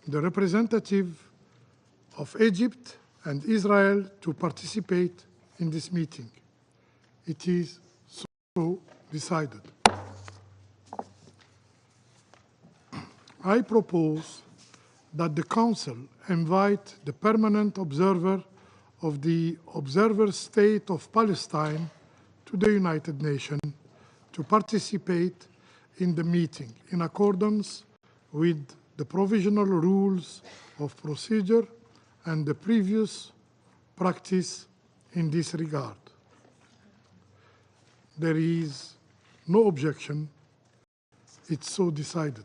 the representative of Egypt and Israel to participate in this meeting. It is so decided. I propose that the Council invite the permanent observer of the Observer State of Palestine to the United Nations to participate in the meeting in accordance with the provisional rules of procedure and the previous practice in this regard. There is no objection. It's so decided.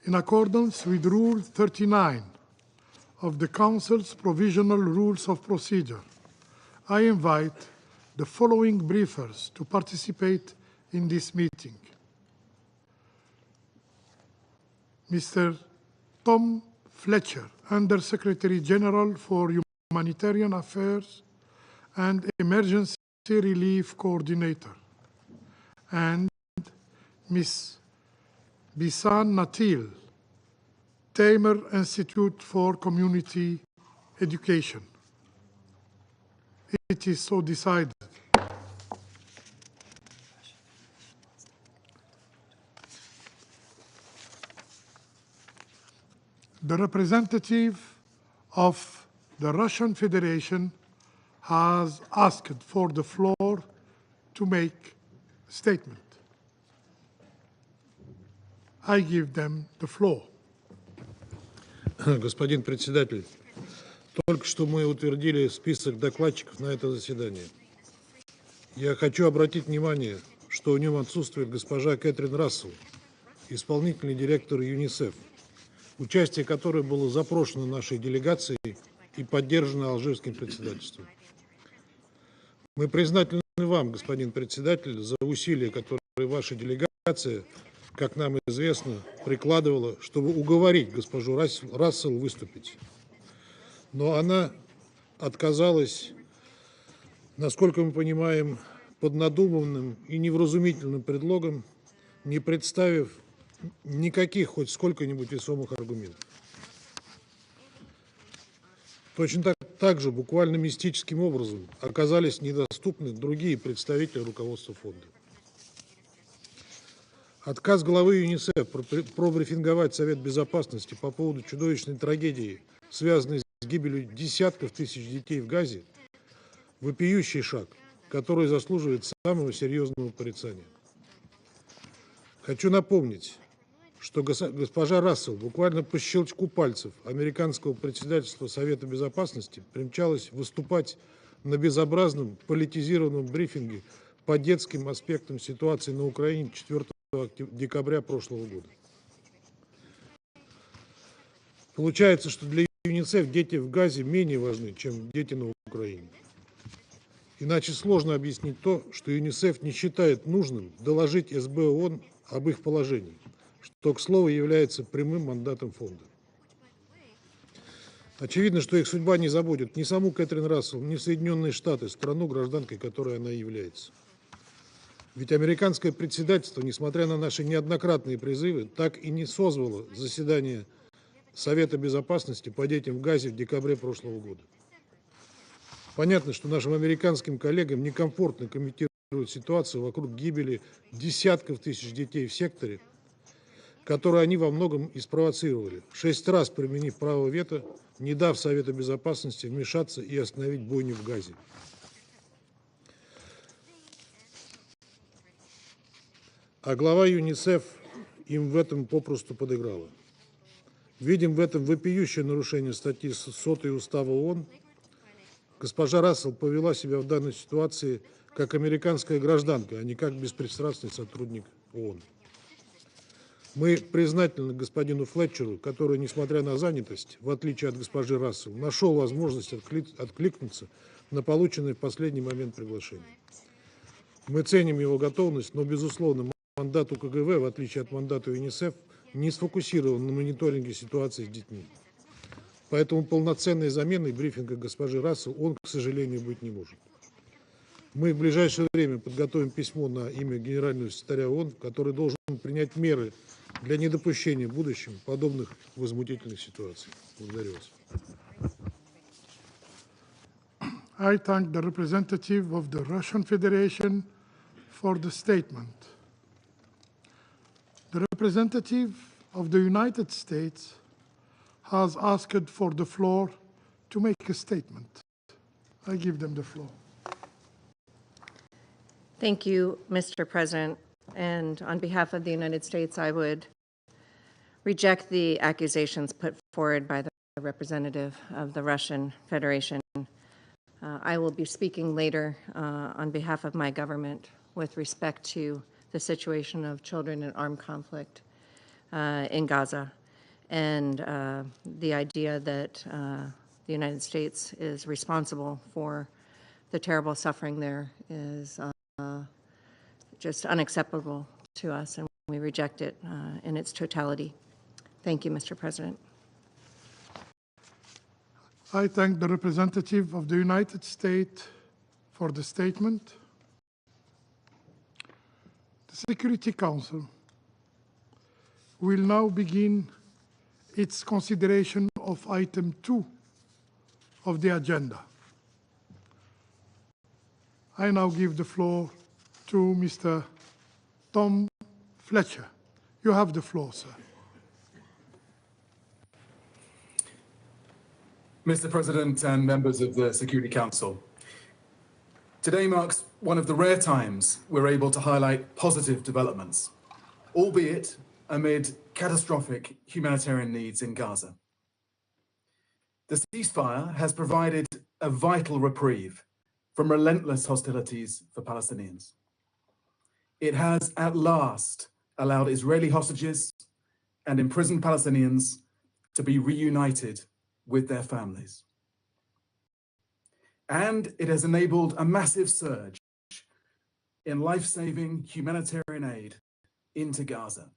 In accordance with Rule 39 of the Council's Provisional Rules of Procedure, I invite the following briefers to participate in this meeting. Mr. Tom Fletcher, Under-Secretary General for Humanitarian Affairs and Emergency Relief Coordinator, and Ms. Bisan Natil, Tamer Institute for Community Education. It is so decided. The representative of the Russian Federation has asked for the floor to make a statement. I give them the floor. Господин председатель, только что мы утвердили список докладчиков на это заседание. Я хочу обратить внимание, что в нем отсутствует госпожа Кэтрин Рассел, исполнительный директор ЮНИСЕФ, участие которой было запрошено нашей делегацией и поддержано алжирским председательством. Мы признательны вам, господин председатель, за усилия, которые ваша делегация, как нам известно, прикладывала, чтобы уговорить госпожу Рассел выступить. Но она отказалась, насколько мы понимаем, под надуманным и невразумительным предлогом, не представив никаких хоть сколько-нибудь весомых аргументов. Точно так же буквально мистическим образом оказались недоступны другие представители руководства фонда. Отказ главы ЮНИСЕФ пробрифинговать Совет Безопасности по поводу чудовищной трагедии, связанной с гибелью десятков тысяч детей в Газе, вопиющий шаг, который заслуживает самого серьезного порицания. Хочу напомнить, что госпожа Рассел буквально по щелчку пальцев американского председательства Совета Безопасности примчалась выступать на безобразном политизированном брифинге по детским аспектам ситуации на Украине 4 декабря прошлого года. Получается, что для ЮНИСЕФ дети в Газе менее важны, чем дети на Украине. Иначе сложно объяснить то, что ЮНИСЕФ не считает нужным доложить СБ ООН об их положении, что, к слову, является прямым мандатом фонда. Очевидно, что их судьба не заботит ни саму Кэтрин Рассел, ни Соединенные Штаты, страну, гражданкой которой она является. Ведь американское председательство, несмотря на наши неоднократные призывы, так и не созвало заседание Совета Безопасности по детям в Газе в декабре прошлого года. Понятно, что нашим американским коллегам некомфортно комментировать ситуацию вокруг гибели десятков тысяч детей в секторе, которую они во многом и спровоцировали, 6 раз применив право вето, не дав Совету Безопасности вмешаться и остановить бойню в Газе. А глава ЮНИСЕФ им в этом попросту подыграла. Видим в этом вопиющее нарушение статьи 100 Устава ООН. Госпожа Рассел повела себя в данной ситуации как американская гражданка, а не как беспристрастный сотрудник ООН. Мы признательны господину Флетчеру, который, несмотря на занятость, в отличие от госпожи Рассел, нашел возможность откликнуться на полученное в последний момент приглашение. Мы ценим его готовность, но, безусловно, мандат УКГВ, в отличие от мандата ЮНИСЕФ, не сфокусирован на мониторинге ситуации с детьми. Поэтому полноценной заменой брифинга госпожи Рассел он, к сожалению, быть не может. Мы в ближайшее время подготовим письмо на имя Генерального секретаря ООН, который должен принять меры для недопущения в будущем подобных возмутительных ситуаций. Благодарю вас. I thank the representative of the Russian Federation for the statement. The representative of the United States has asked for the floor to make a statement. I give them the floor. Thank you, Mr. President. And on behalf of the United States, I would reject the accusations put forward by the representative of the Russian Federation. I will be speaking later on behalf of my government with respect to the situation of children in armed conflict in Gaza, and the idea that the United States is responsible for the terrible suffering there is just unacceptable to us, and we reject it in its totality. Thank you, Mr. President. I thank the representative of the United States for the statement. The Security Council will now begin its consideration of item 2 of the agenda. I now give the floor to Mr. Tom Fletcher. You have the floor, sir. Mr. President and members of the Security Council, today marks one of the rare times we're able to highlight positive developments, albeit amid catastrophic humanitarian needs in Gaza. The ceasefire has provided a vital reprieve from relentless hostilities for Palestinians. It has at last allowed Israeli hostages and imprisoned Palestinians to be reunited with their families. And it has enabled a massive surge in life-saving humanitarian aid into Gaza.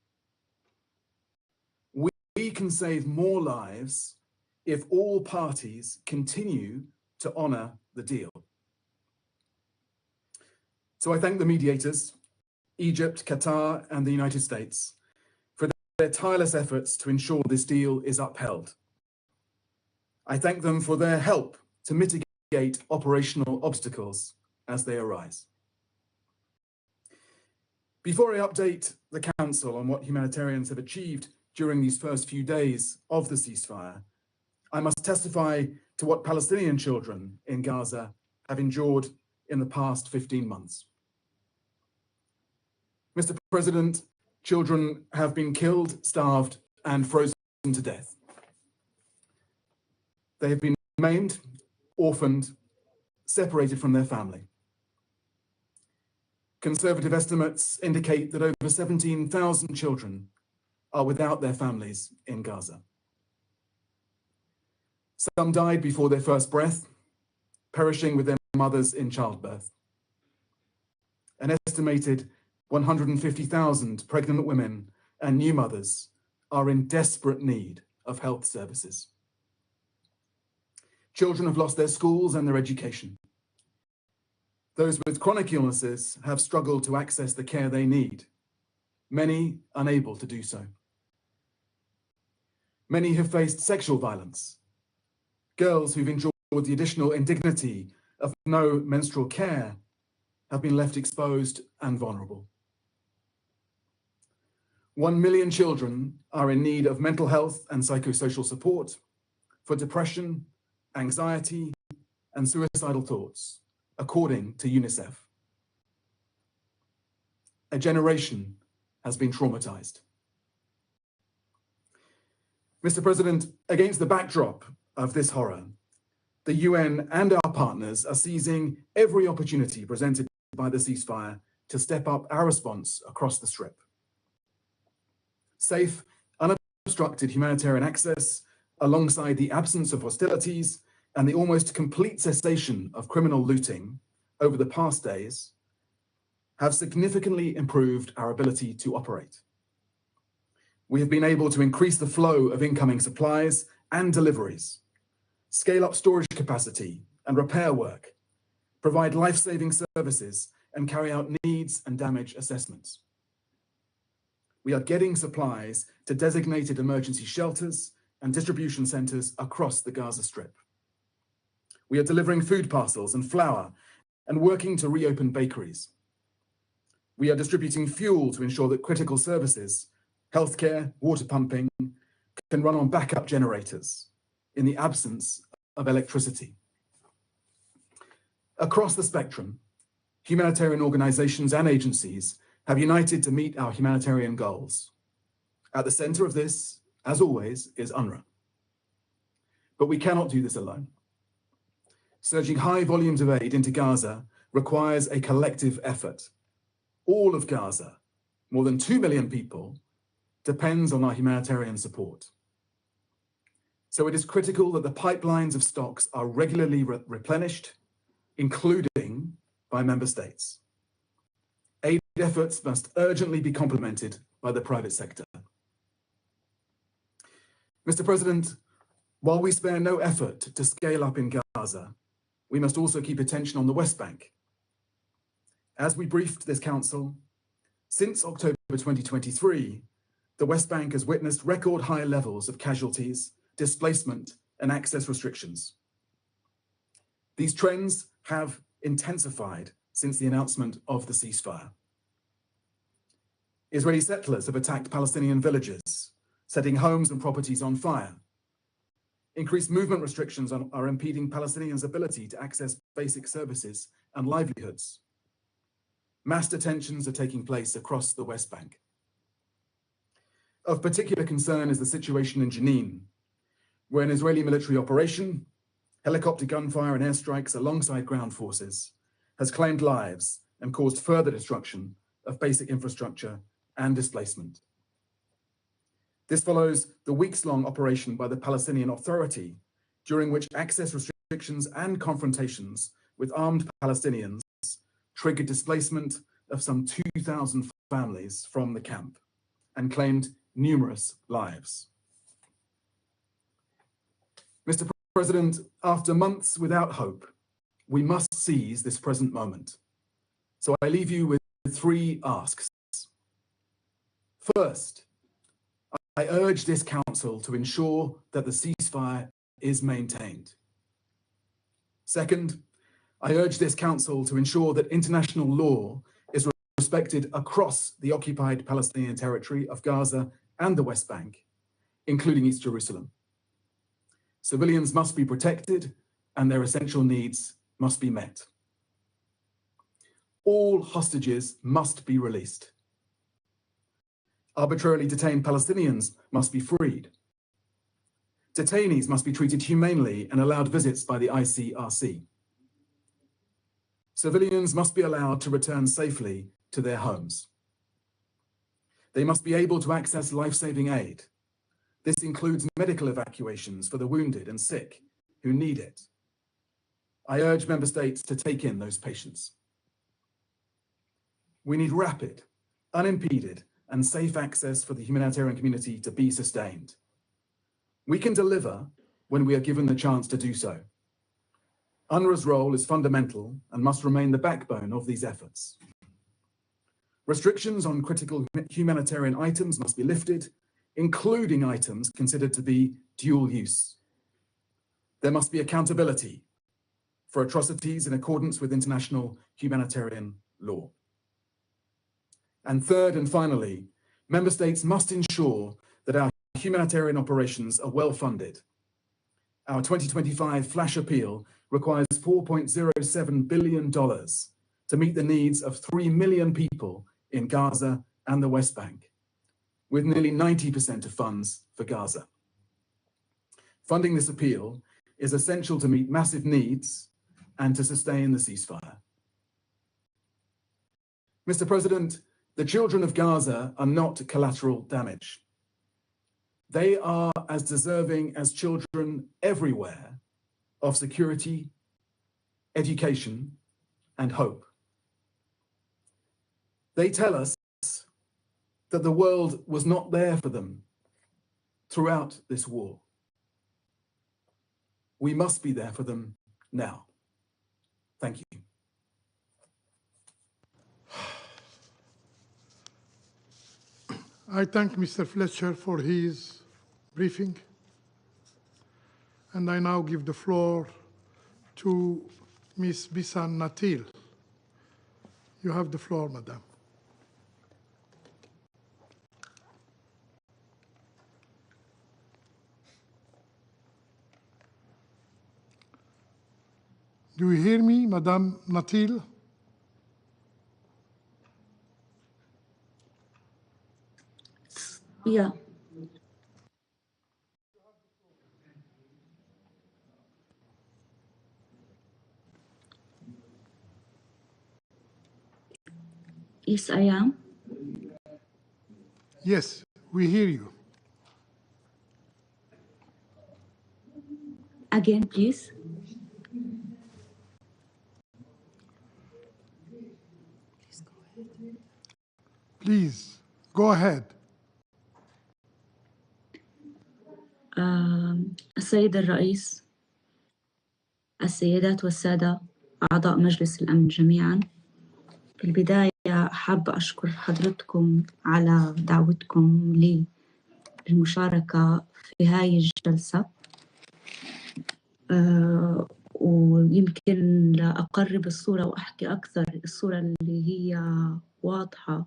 We can save more lives if all parties continue to honor the deal. So I thank the mediators, Egypt, Qatar, and the United States for their tireless efforts to ensure this deal is upheld. I thank them for their help to mitigate operational obstacles as they arise. Before I update the Council on what humanitarians have achieved during these first few days of the ceasefire, I must testify to what Palestinian children in Gaza have endured in the past 15 months. Mr. President, children have been killed, starved, and frozen to death. They have been maimed, orphaned, separated from their family. Conservative estimates indicate that over 17,000 children are without their families in Gaza. Some died before their first breath, perishing with their mothers in childbirth. An estimated 150,000 pregnant women and new mothers are in desperate need of health services. Children have lost their schools and their education. Those with chronic illnesses have struggled to access the care they need, many unable to do so. Many have faced sexual violence. Girls who've endured the additional indignity of no menstrual care have been left exposed and vulnerable. 1 million children are in need of mental health and psychosocial support for depression, anxiety, and suicidal thoughts, according to UNICEF. A generation has been traumatized. Mr. President, against the backdrop of this horror, the UN and our partners are seizing every opportunity presented by the ceasefire to step up our response across the Strip. Safe, unobstructed humanitarian access, alongside the absence of hostilities and the almost complete cessation of criminal looting over the past days, have significantly improved our ability to operate. We have been able to increase the flow of incoming supplies and deliveries, scale up storage capacity and repair work, provide life-saving services, and carry out needs and damage assessments. we are getting supplies to designated emergency shelters and distribution centers across the Gaza Strip. We are delivering food parcels and flour and working to reopen bakeries. We are distributing fuel to ensure that critical services, healthcare, water pumping, can run on backup generators in the absence of electricity. Across the spectrum, humanitarian organizations and agencies have united to meet our humanitarian goals. At the center of this, as always, is UNRWA. But we cannot do this alone. Surging high volumes of aid into Gaza requires a collective effort. All of Gaza, more than 2 million people, depends on our humanitarian support. So it is critical that the pipelines of stocks are regularly replenished, including by member states. Aid efforts must urgently be complemented by the private sector. Mr. President, while we spare no effort to scale up in Gaza, we must also keep attention on the West Bank. As we briefed this council, since October 2023, the West Bank has witnessed record high levels of casualties, displacement, and access restrictions. These trends have intensified since the announcement of the ceasefire. Israeli settlers have attacked Palestinian villages, setting homes and properties on fire. Increased movement restrictions are impeding Palestinians' ability to access basic services and livelihoods. Mass detentions are taking place across the West Bank. Of particular concern is the situation in Jenin, where an Israeli military operation, helicopter gunfire and airstrikes alongside ground forces, has claimed lives and caused further destruction of basic infrastructure and displacement. This follows the weeks-long operation by the Palestinian Authority, during which access restrictions and confrontations with armed Palestinians triggered displacement of some 2,000 families from the camp and claimed numerous lives. Mr. President, after months without hope, we must seize this present moment. So I leave you with 3 asks. First, I urge this council to ensure that the ceasefire is maintained. Second, I urge this council to ensure that international law is respected across the occupied Palestinian territory of Gaza and the West Bank, including East Jerusalem. Civilians must be protected and their essential needs must be met. All hostages must be released. Arbitrarily detained Palestinians must be freed. Detainees must be treated humanely and allowed visits by the ICRC. Civilians must be allowed to return safely to their homes. They must be able to access life-saving aid. This includes medical evacuations for the wounded and sick who need it. I urge member states to take in those patients. We need rapid, unimpeded, and safe access for the humanitarian community to be sustained. We can deliver when we are given the chance to do so. UNRWA's role is fundamental and must remain the backbone of these efforts. Restrictions on critical humanitarian items must be lifted, including items considered to be dual use. There must be accountability for atrocities in accordance with international humanitarian law. And third and finally, member states must ensure that our humanitarian operations are well funded. Our 2025 flash appeal requires $4.07 billion to meet the needs of 3 million people in Gaza and the West Bank, with nearly 90% of funds for Gaza. Funding this appeal is essential to meet massive needs and to sustain the ceasefire. Mr. President, the children of Gaza are not collateral damage. They are as deserving as children everywhere of security, education, and hope. They tell us that the world was not there for them throughout this war. We must be there for them now. Thank you. I thank Mr. Fletcher for his briefing, and I now give the floor to Ms. Bisan Natil. You have the floor, Madam. Do you hear me, Madam Natil? Yeah. Yes, I am. Yes, we hear you. Again, please. Please, go ahead. السيد الرئيس، السيدات والسادة أعضاء مجلس الأمن جميعاً، في البداية حابة أشكر حضرتكم على دعوتكم لي للمشاركة في هاي الجلسة. ويمكن لأقرب الصورة وأحكي أكثر الصورة اللي هي واضحة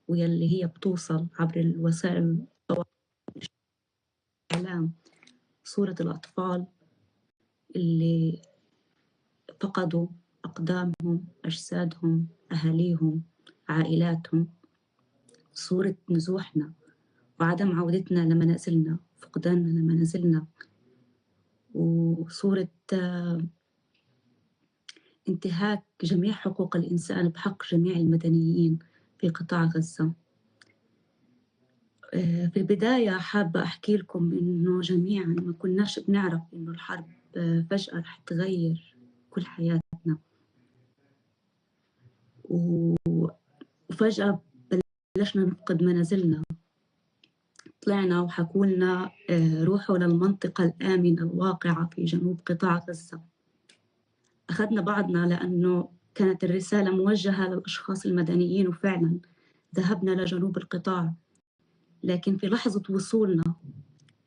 واللي هي بتوصل عبر الوسائل الإعلام، صورة الأطفال اللي فقدوا أقدامهم، أجسادهم، أهاليهم، عائلاتهم، صورة نزوحنا وعدم عودتنا لمنازلنا، فقداننا لمنازلنا، وصورة انتهاك جميع حقوق الإنسان بحق جميع المدنيين في قطاع غزة. في البداية حابة أحكي لكم إنه جميعاً ما كناش بنعرف إنه الحرب فجأة رح تغير كل حياتنا، وفجأة بلشنا نفقد منازلنا. طلعنا وحكوا لنا روحوا للمنطقة الآمنة الواقعة في جنوب قطاع غزة. أخذنا بعضنا لأنه كانت الرسالة موجهة للأشخاص المدنيين، وفعلا ذهبنا لجنوب القطاع. لكن في لحظة وصولنا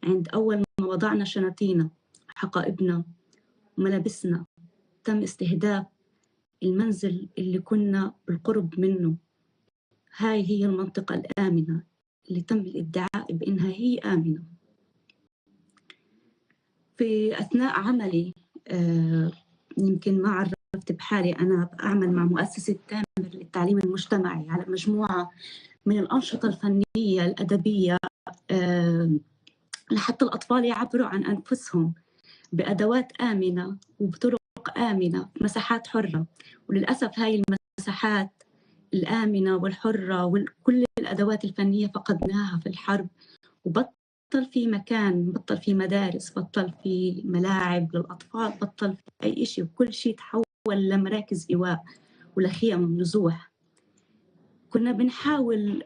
عند أول ما وضعنا شنطينا، حقائبنا وملابسنا، تم استهداف المنزل اللي كنا بالقرب منه. هاي هي المنطقة الآمنة اللي تم الادعاء بأنها هي آمنة. في أثناء عملي يمكن ما عرفت بحالي، أنا أعمل مع مؤسسة تامر للتعليم المجتمعي على مجموعة من الأنشطة الفنية الأدبية لحتى الأطفال يعبروا عن أنفسهم بأدوات آمنة وبطرق آمنة في مساحات حرة. وللأسف هاي المساحات الآمنة والحرة وكل الأدوات الفنية فقدناها في الحرب، وبطل في مكان، بطل في مدارس، بطل في ملاعب للأطفال، بطل في أي شيء، وكل شيء تحول لمراكز إيواء ولخيم نزوح. كنا بنحاول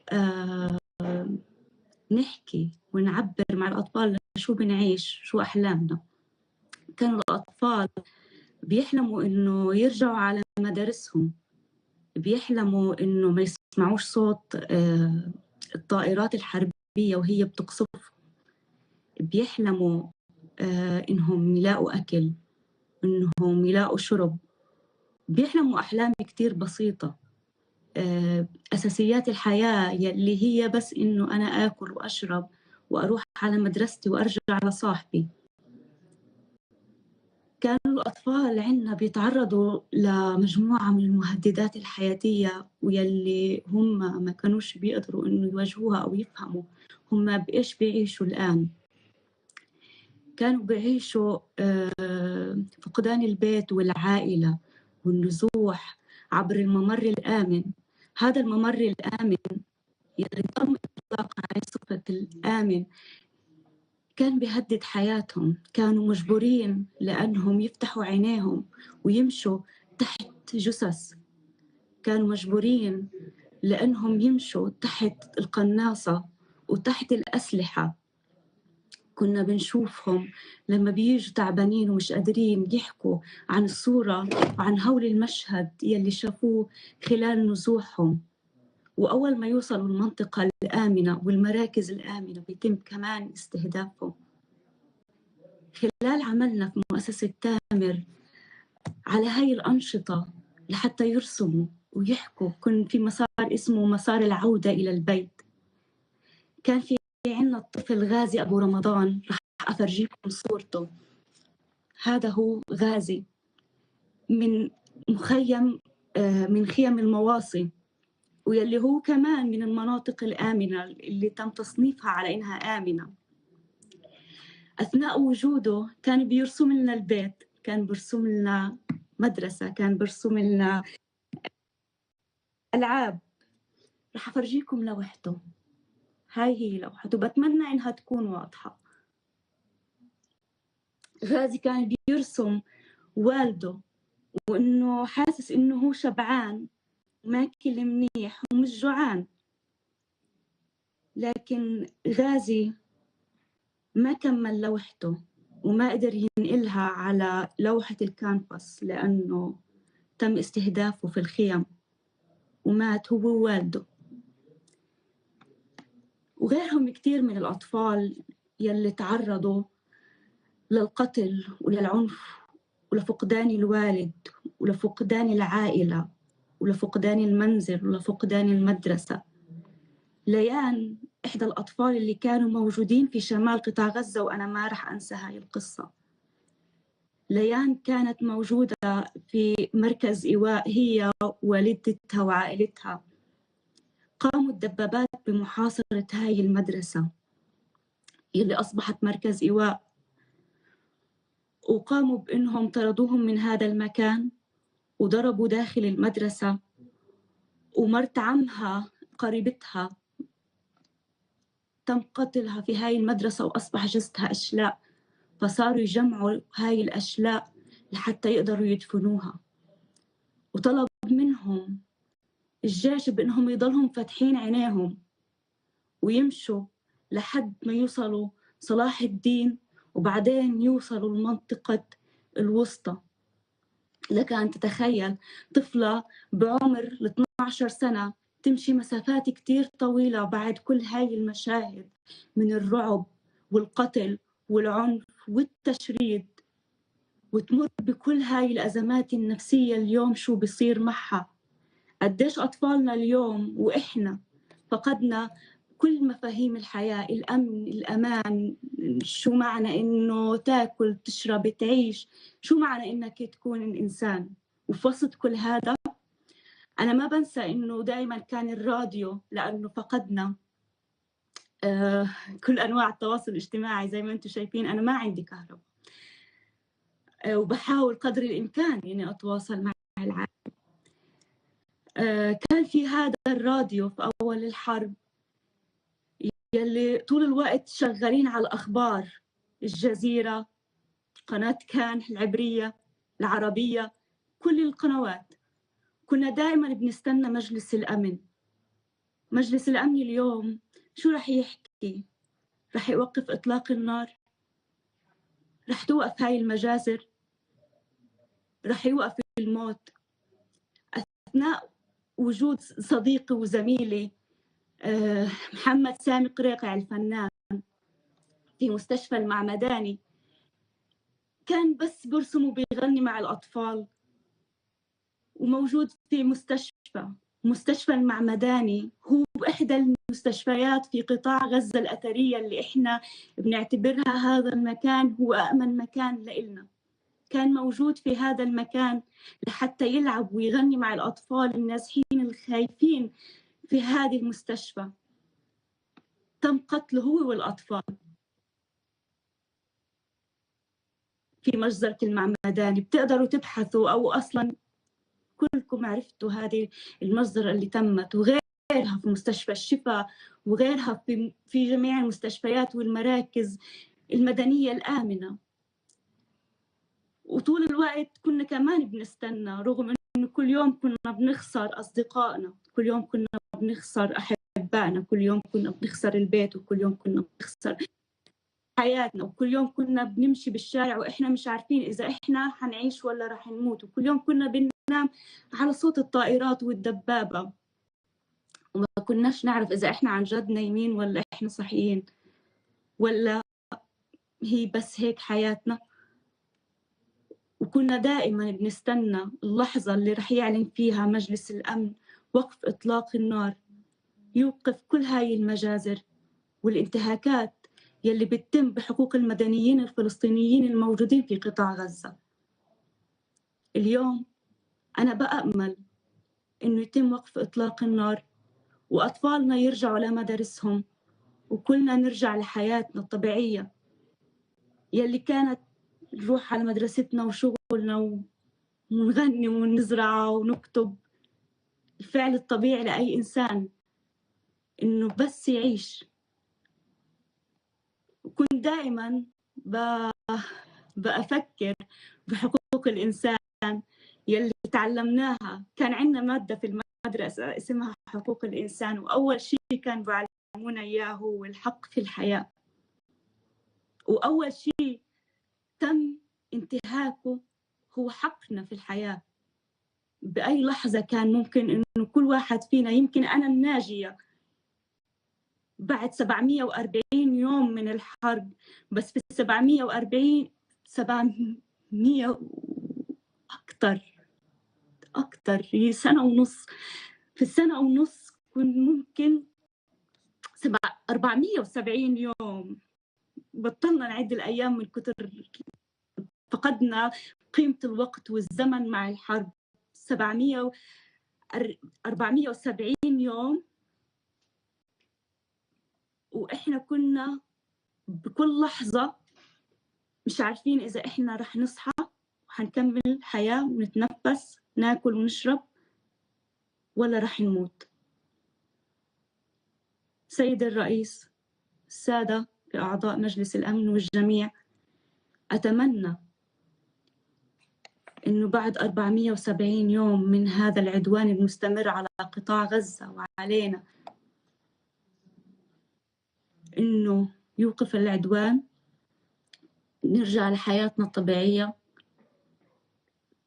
نحكي ونعبر مع الأطفال شو بنعيش، شو أحلامنا. كانوا الأطفال بيحلموا إنه يرجعوا على مدارسهم، بيحلموا إنه ما يسمعوش صوت الطائرات الحربية وهي بتقصف، بيحلموا إنهم يلاقوا أكل، إنهم يلاقوا شرب، بيحلموا أحلام كتير بسيطة، أساسيات الحياة اللي هي بس إنه أنا آكل وأشرب وأروح على مدرستي وأرجع على صاحبي. كانوا الأطفال عندنا بيتعرضوا لمجموعة من المهددات الحياتية ويلي هم ما كانوش بيقدروا إنه يواجهوها أو يفهموا هم بإيش بيعيشوا الآن. كانوا بيعيشوا فقدان البيت والعائلة والنزوح عبر الممر الآمن. هذا الممر الآمن يلي تم إطلاق عليه صفة الآمن كان بيهدد حياتهم. كانوا مجبورين لأنهم يفتحوا عينيهم ويمشوا تحت جثث، كانوا مجبورين لأنهم يمشوا تحت القناصة وتحت الأسلحة. كنا بنشوفهم لما بيجوا تعبانين ومش قادرين يحكوا عن الصورة وعن هول المشهد يلي شافوه خلال نزوحهم، وأول ما يوصلوا المنطقة الآمنة والمراكز الآمنة بيتم كمان استهدافهم. خلال عملنا في مؤسسة تامر على هاي الأنشطة لحتى يرسموا ويحكوا، كان في مسار اسمه مسار العودة إلى البيت. كان في عندنا الطفل غازي أبو رمضان، رح أفرجيكم صورته. هذا هو غازي من مخيم من خيم المواصي، واللي هو كمان من المناطق الآمنة اللي تم تصنيفها على إنها آمنة. أثناء وجوده كان بيرسم لنا البيت، كان بيرسم لنا مدرسة، كان بيرسم لنا ألعاب. رح أفرجيكم لوحته. هاي هي لوحته، بتمنى إنها تكون واضحة. غازي كان بيرسم والده وإنه حاسس إنه هو شبعان ماكل منيح ومش جوعان، لكن غازي ما كمل لوحته وما قدر ينقلها على لوحة الكانفاس لأنه تم استهدافه في الخيم ومات هو ووالده. وغيرهم كتير من الأطفال يلي تعرضوا للقتل وللعنف ولفقدان الوالد ولفقدان العائلة ولفقدان المنزل ولفقدان المدرسة. ليان إحدى الأطفال اللي كانوا موجودين في شمال قطاع غزة، وأنا ما رح أنسى هاي القصة. ليان كانت موجودة في مركز إيواء هي ووالدتها وعائلتها. قاموا الدبابات بمحاصرة هاي المدرسة اللي أصبحت مركز إيواء، وقاموا بأنهم طردوهم من هذا المكان وضربوا داخل المدرسة. ومرت عمها قريبتها تم قتلها في هاي المدرسة وأصبح جثتها أشلاء، فصاروا يجمعوا هاي الأشلاء لحتى يقدروا يدفنوها. وطلب منهم الجيش بأنهم يضلهم فاتحين عينيهم ويمشوا لحد ما يوصلوا صلاح الدين وبعدين يوصلوا لمنطقة الوسطى. لك أن تتخيل طفلة بعمر 12 سنة تمشي مسافات كتير طويلة بعد كل هاي المشاهد من الرعب والقتل والعنف والتشريد، وتمر بكل هاي الأزمات النفسية. اليوم شو بيصير معها؟ قديش أطفالنا اليوم وإحنا فقدنا كل مفاهيم الحياة، الأمن، الأمان. شو معنى إنه تاكل، تشرب، تعيش؟ شو معنى إنك تكون إنسان؟ وفي وسط كل هذا أنا ما بنسى إنه دائما كان الراديو، لأنه فقدنا كل أنواع التواصل الاجتماعي. زي ما أنتم شايفين أنا ما عندي كهرباء، وبحاول قدر الإمكان إني أتواصل مع العالم. كان في هذا الراديو في أول الحرب يلي طول الوقت شغالين على الأخبار، الجزيرة، قناة كان العبرية، العربية، كل القنوات. كنا دائما بنستنى مجلس الأمن. مجلس الأمن اليوم شو رح يحكي؟ رح يوقف إطلاق النار؟ رح توقف هاي المجازر؟ رح يوقف الموت؟ أثناء وجود صديقي وزميلي محمد سامي قريقع الفنان في مستشفى المعمداني، كان بس برسم وبيغني مع الأطفال، وموجود في مستشفى المعمداني. هو إحدى المستشفيات في قطاع غزة الأثرية اللي إحنا بنعتبرها هذا المكان هو أأمن مكان لإلنا. كان موجود في هذا المكان لحتى يلعب ويغني مع الأطفال النازحين الخايفين في هذه المستشفى. تم قتله هو والأطفال في مجزرة المعمداني. بتقدروا تبحثوا، أو أصلا كلكم عرفتوا هذه المجزرة اللي تمت، وغيرها في مستشفى الشفاء، وغيرها في جميع المستشفيات والمراكز المدنية الآمنة. وطول الوقت كنا كمان بنستنى، رغم إنه كل يوم كنا بنخسر أصدقائنا، كل يوم كنا بنخسر أحبائنا، كل يوم كنا بنخسر البيت، وكل يوم كنا بنخسر حياتنا، وكل يوم كنا بنمشي بالشارع وإحنا مش عارفين إذا إحنا حنعيش ولا رح نموت، وكل يوم كنا بننام على صوت الطائرات والدبابة. وما كناش نعرف إذا إحنا عن جد نايمين ولا إحنا صحيين، ولا هي بس هيك حياتنا. وكنا دائما بنستنى اللحظة اللي رح يعلن فيها مجلس الأمن وقف إطلاق النار، يوقف كل هاي المجازر والانتهاكات يلي بتتم بحقوق المدنيين الفلسطينيين الموجودين في قطاع غزة. اليوم أنا بأمل إنه يتم وقف إطلاق النار وأطفالنا يرجعوا لمدارسهم وكلنا نرجع لحياتنا الطبيعية يلي كانت نروح على مدرستنا وشغلنا ونغني ونزرع ونكتب. الفعل الطبيعي لأي إنسان إنه بس يعيش. وكنت دائما بأفكر بحقوق الإنسان يلي تعلمناها. كان عندنا مادة في المدرسة اسمها حقوق الإنسان، وأول شيء كان بيعلمونا إياه هو الحق في الحياة، وأول شيء تم انتهاكه هو حقنا في الحياة. بأي لحظة كان ممكن إنه كل واحد فينا، يمكن أنا الناجية بعد 740 يوم من الحرب، بس في 740 700 أكتر هي سنة ونص. في السنة ونص كنت ممكن 470 يوم. بطلنا نعد الأيام من كتر فقدنا قيمة الوقت والزمن مع الحرب. 470 يوم وإحنا كنا بكل لحظة مش عارفين إذا إحنا رح نصحى وحنكمل حياة ونتنفس ناكل ونشرب ولا رح نموت. سيد الرئيس، السادة أعضاء مجلس الأمن والجميع، أتمنى إنه بعد 470 يوم من هذا العدوان المستمر على قطاع غزة وعلينا إنه يوقف العدوان، نرجع لحياتنا الطبيعية،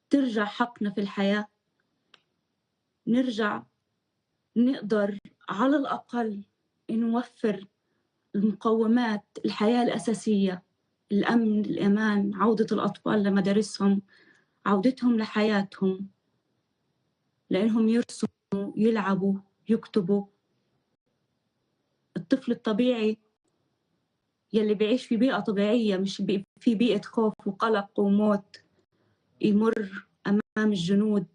ترجع حقنا في الحياة، نرجع نقدر على الأقل نوفر المقومات الحياة الأساسية، الأمن، الأمان، عودة الأطفال لمدارسهم، عودتهم لحياتهم، لأنهم يرسموا، يلعبوا، يكتبوا. الطفل الطبيعي يلي بيعيش في بيئة طبيعية، مش في بيئة خوف وقلق وموت، يمر أمام الجنود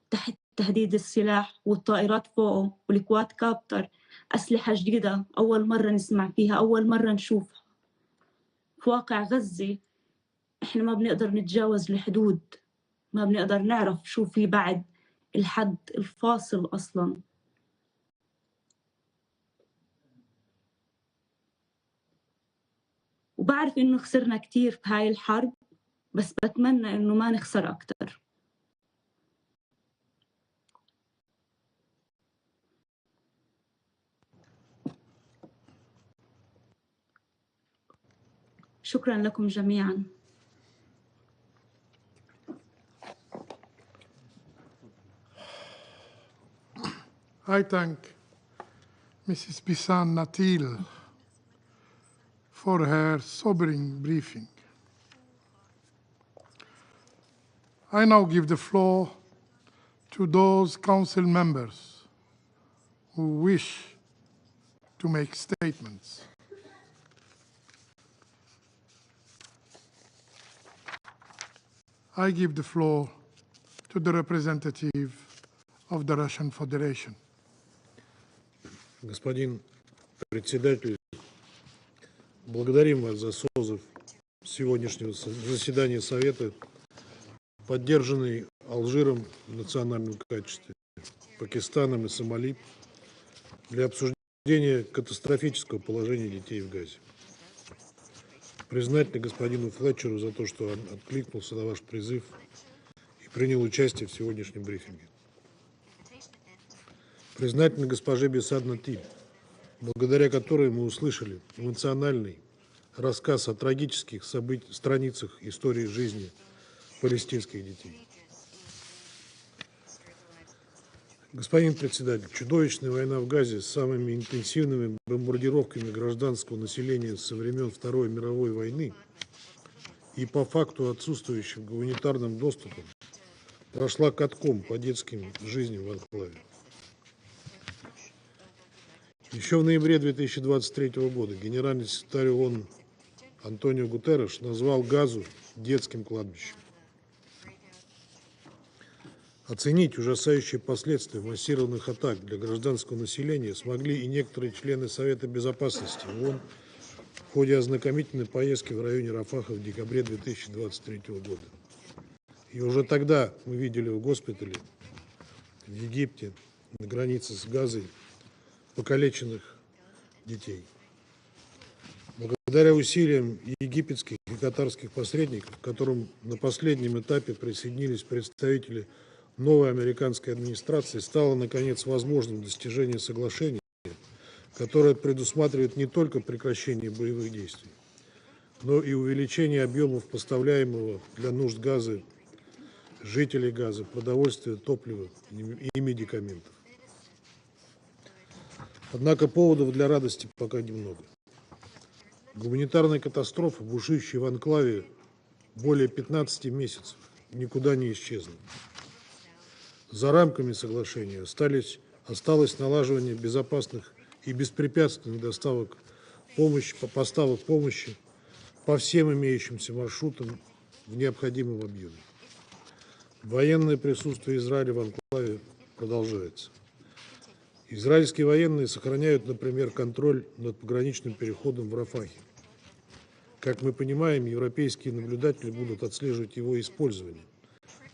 تحت تهديد السلاح والطائرات فوقه والكواد كابتر، أسلحة جديدة أول مرة نسمع فيها، أول مرة نشوفها. في واقع غزة إحنا ما بنقدر نتجاوز الحدود، ما بنقدر نعرف شو في بعد الحد الفاصل أصلاً. وبعرف إنه خسرنا كتير في هاي الحرب، بس بتمنى إنه ما نخسر أكتر. شكراً لكم جميعاً. I thank Mrs. Bisan Natil for her sobering briefing. I now give the floor to those council members who wish to make statements. I give the floor to the representative of the Russian Federation. Господин председатель, благодарим вас за созыв сегодняшнего заседания Совета, поддержанный Алжиром в национальном качестве, Пакистаном и Сомали для обсуждения катастрофического положения детей в Газе. Признательны господину Флетчеру за то, что он откликнулся на ваш призыв и принял участие в сегодняшнем брифинге. Признательны госпоже Бисан-Натиль, благодаря которой мы услышали эмоциональный рассказ о трагических страницах истории жизни палестинских детей. Господин председатель, чудовищная война в Газе с самыми интенсивными бомбардировками гражданского населения со времен Второй мировой войны и по факту отсутствующим гуманитарным доступом прошла катком по детским жизням в анклаве. Еще в ноябре 2023 года генеральный секретарь ООН Антонио Гутерреш назвал Газу детским кладбищем. Оценить ужасающие последствия массированных атак для гражданского населения смогли и некоторые члены Совета Безопасности ООН в ходе ознакомительной поездки в районе Рафаха в декабре 2023 года. И уже тогда мы видели в госпитале в Египте, на границе с Газой, покалеченных детей. Благодаря усилиям египетских и катарских посредников, к которым на последнем этапе присоединились представители новой американской администрации, стало наконец возможным достижение соглашения, которое предусматривает не только прекращение боевых действий, но и увеличение объемов поставляемого для нужд Газы, жителей Газы, продовольствия, топлива и медикаментов. Однако поводов для радости пока немного. Гуманитарная катастрофа, бушующая в анклаве более 15 месяцев, никуда не исчезла. За рамками соглашения осталось налаживание безопасных и беспрепятственных поставок помощи по всем имеющимся маршрутам в необходимом объеме. Военное присутствие Израиля в анклаве продолжается. Израильские военные сохраняют, например, контроль над пограничным переходом в Рафахе. Как мы понимаем, европейские наблюдатели будут отслеживать его использование,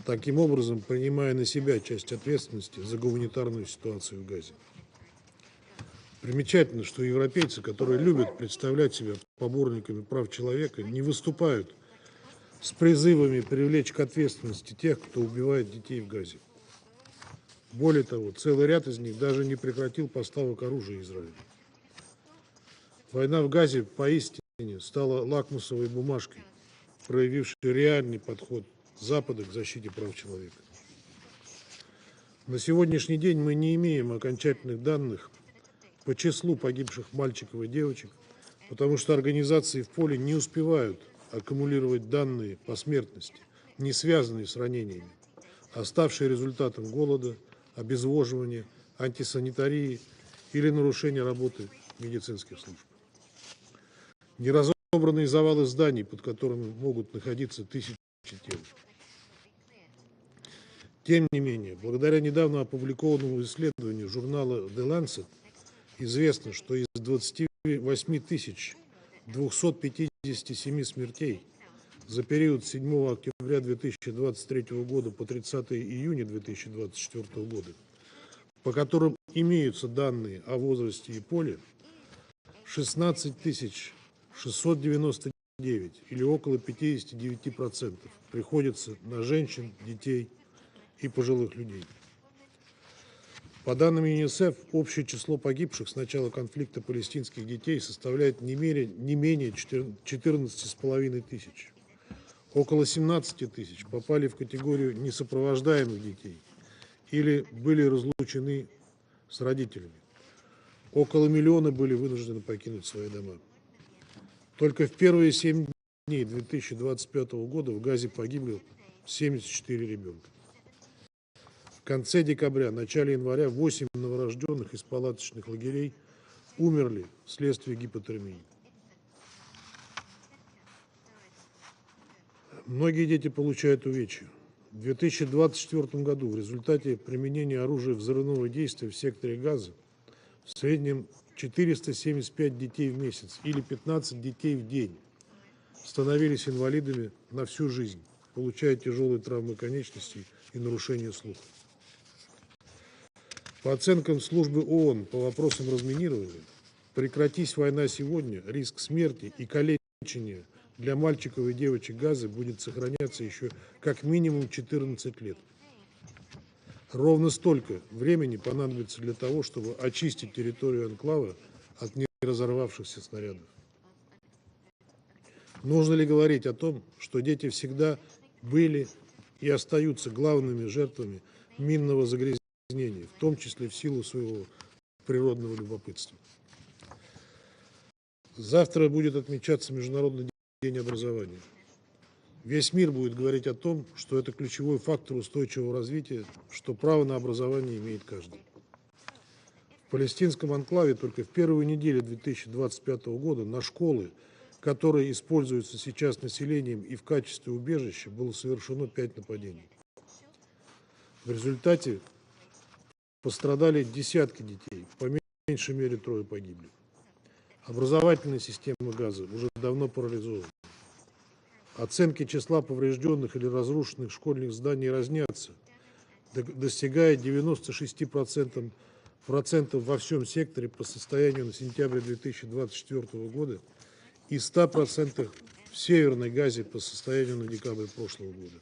таким образом принимая на себя часть ответственности за гуманитарную ситуацию в Газе. Примечательно, что европейцы, которые любят представлять себя поборниками прав человека, не выступают с призывами привлечь к ответственности тех, кто убивает детей в Газе. Более того, целый ряд из них даже не прекратил поставок оружия Израилю. Война в Газе поистине стала лакмусовой бумажкой, проявившей реальный подход Запада к защите прав человека. На сегодняшний день мы не имеем окончательных данных по числу погибших мальчиков и девочек, потому что организации в поле не успевают аккумулировать данные по смертности, не связанные с ранениями, а ставшие результатом голода, обезвоживания, антисанитарии или нарушения работы медицинских служб. Неразобранные завалы зданий, под которыми могут находиться тысячи тел. Тем не менее, благодаря недавно опубликованному исследованию журнала The Lancet известно, что из 28 257 смертей за период с 7 октября 2023 года по 30 июня 2024 года, по которым имеются данные о возрасте и поле, 16 699 или около 59% приходится на женщин, детей и пожилых людей. По данным ЮНИСЕФ, общее число погибших с начала конфликта палестинских детей составляет не менее 14,5 тысяч. Около 17 тысяч попали в категорию несопровождаемых детей или были разлучены с родителями. Около миллиона были вынуждены покинуть свои дома. Только в первые 7 дней 2025 года в Газе погибло 74 ребенка. В конце декабря, начале января 8 новорожденных из палаточных лагерей умерли вследствие гипотермии. Многие дети получают увечья. В 2024 году в результате применения оружия взрывного действия в секторе Газа в среднем 475 детей в месяц или 15 детей в день становились инвалидами на всю жизнь, получая тяжелые травмы конечностей и нарушение слуха. По оценкам службы ООН по вопросам разминирования, прекратись война сегодня, риск смерти и калечения для мальчиков и девочек Газы будет сохраняться еще как минимум 14 лет. Ровно столько времени понадобится для того, чтобы очистить территорию анклава от неразорвавшихся снарядов. Нужно ли говорить о том, что дети всегда были и остаются главными жертвами минного загрязнения соблазнения, в том числе в силу своего природного любопытства. Завтра будет отмечаться Международный день образования. Весь мир будет говорить о том, что это ключевой фактор устойчивого развития, что право на образование имеет каждый. В палестинском анклаве только в первую неделю 2025 года на школы, которые используются сейчас населением и в качестве убежища, было совершено 5 нападений. В результате пострадали десятки детей, по меньшей мере 3 погибли. Образовательная система Газы уже давно парализована. Оценки числа поврежденных или разрушенных школьных зданий разнятся, достигая 96% во всем секторе по состоянию на сентябрь 2024 года и 100% в Северной Газе по состоянию на декабрь прошлого года.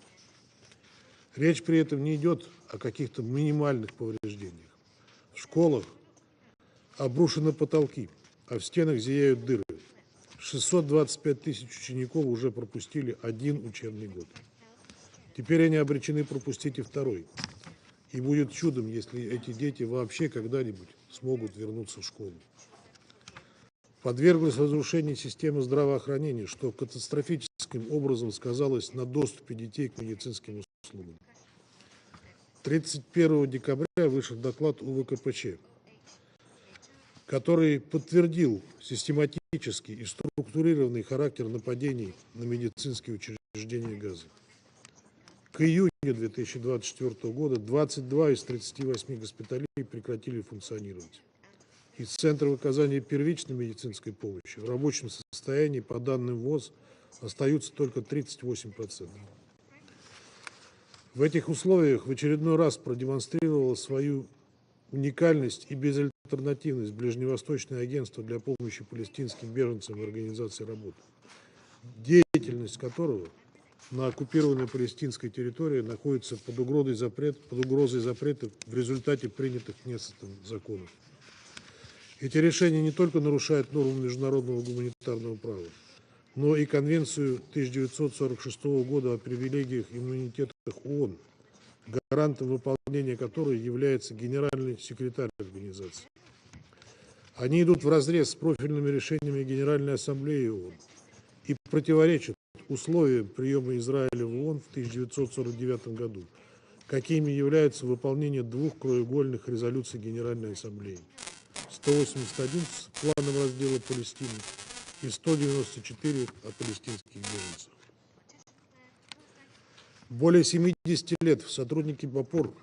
Речь при этом не идет о каких-то минимальных повреждениях. В школах обрушены потолки, а в стенах зияют дыры. 625 тысяч учеников уже пропустили 1 учебный год. Теперь они обречены пропустить и 2. И будет чудом, если эти дети вообще когда-нибудь смогут вернуться в школу. Подверглась разрушению системы здравоохранения, что катастрофическим образом сказалось на доступе детей к медицинским услугам. 31 декабря вышел доклад УВКПЧ, который подтвердил систематический и структурированный характер нападений на медицинские учреждения Газы. К июню 2024 года 22 из 38 госпиталей прекратили функционировать. Из центров оказания первичной медицинской помощи в рабочем состоянии, по данным ВОЗ, остаются только 38%. В этих условиях в очередной раз продемонстрировало свою уникальность и безальтернативность Ближневосточное агентство для помощи палестинским беженцам и организации работы, деятельность которого на оккупированной палестинской территории находится под угрозой запрета в результате принятых Кнессетом законов. Эти решения не только нарушают нормы международного гуманитарного права, но и Конвенцию 1946 года о привилегиях и иммунитетах ООН, гарантом выполнения которой является генеральный секретарь организации. Они идут вразрез с профильными решениями Генеральной Ассамблеи ООН и противоречат условиям приема Израиля в ООН в 1949 году, какими являются выполнение 2 краеугольных резолюций Генеральной Ассамблеи: 181 с планом раздела Палестины и 194 о палестинских беженцах. Более 70 лет сотрудники БАПОР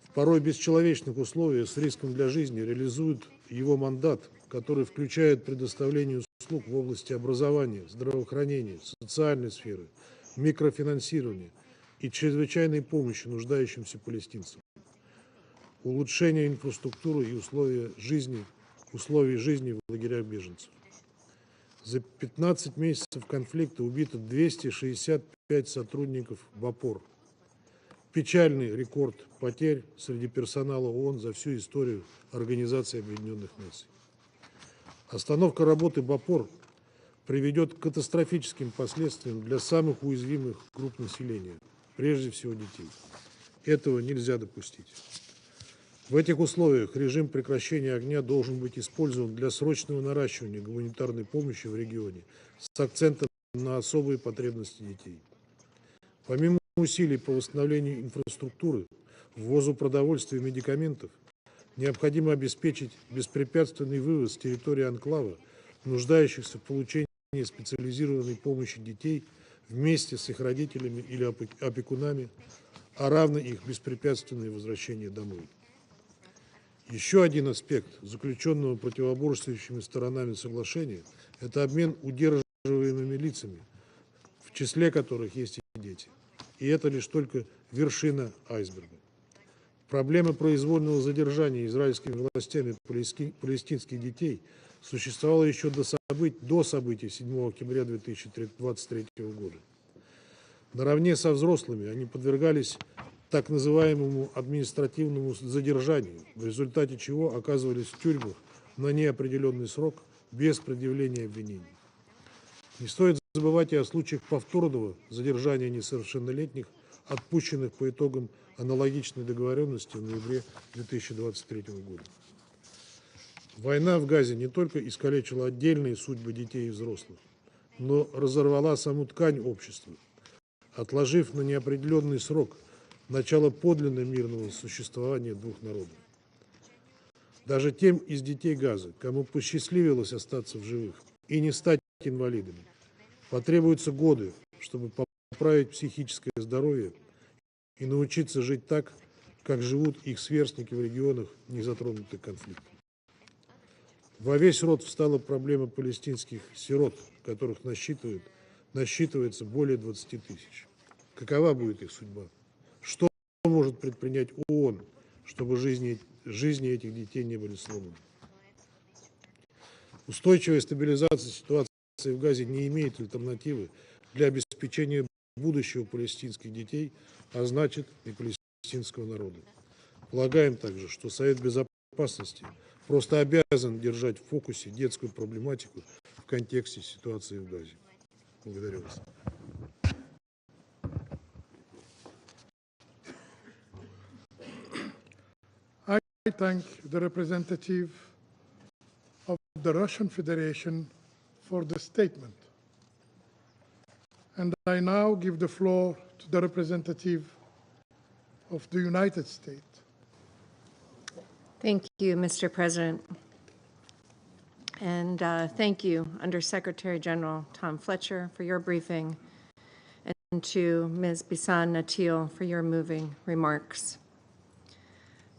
в порой бесчеловечных условиях с риском для жизни реализуют его мандат, который включает предоставление услуг в области образования, здравоохранения, социальной сферы, микрофинансирования и чрезвычайной помощи нуждающимся палестинцам, улучшение инфраструктуры и условий жизни в лагерях беженцев. За 15 месяцев конфликта убито 265 сотрудников БАПОР. Печальный рекорд потерь среди персонала ООН за всю историю Организации Объединенных Наций. Остановка работы БАПОР приведет к катастрофическим последствиям для самых уязвимых групп населения, прежде всего детей. Этого нельзя допустить. В этих условиях режим прекращения огня должен быть использован для срочного наращивания гуманитарной помощи в регионе с акцентом на особые потребности детей. Помимо усилий по восстановлению инфраструктуры, ввозу продовольствия и медикаментов, необходимо обеспечить беспрепятственный вывоз с территории анклава нуждающихся в получении специализированной помощи детей вместе с их родителями или опекунами, а равно их беспрепятственное возвращение домой. Еще один аспект заключенного противоборствующими сторонами соглашения – это обмен удерживаемыми лицами, в числе которых есть и дети. И это лишь только вершина айсберга. Проблема произвольного задержания израильскими властями палестинских детей существовала еще до событий 7 октября 2023 года. Наравне со взрослыми они подвергались так называемому административному задержанию, в результате чего оказывались в тюрьмах на неопределенный срок без предъявления обвинений. Не стоит забывать и о случаях повторного задержания несовершеннолетних, отпущенных по итогам аналогичной договоренности в ноябре 2023 года. Война в Газе не только искалечила отдельные судьбы детей и взрослых, но разорвала саму ткань общества, отложив на неопределенный срок начало подлинно мирного существования двух народов. Даже тем из детей Газа, кому посчастливилось остаться в живых и не стать инвалидами, потребуются годы, чтобы поправить психическое здоровье и научиться жить так, как живут их сверстники в регионах, не затронутых конфликтом. Во весь рот встала проблема палестинских сирот, которых насчитывается более 20 тысяч. Какова будет их судьба? Что может предпринять ООН, чтобы жизни этих детей не были сломаны? Устойчивая стабилизация ситуации в Газе не имеет альтернативы для обеспечения будущего палестинских детей, а значит и палестинского народа. Полагаем также, что Совет Безопасности просто обязан держать в фокусе детскую проблематику в контексте ситуации в Газе. Благодарю вас. I thank the representative of the Russian Federation for the statement. And I now give the floor to the representative of the United States. Thank you, Mr. President. And thank you, Undersecretary General Tom Fletcher, for your briefing, and to Ms. Bisan Natil for your moving remarks.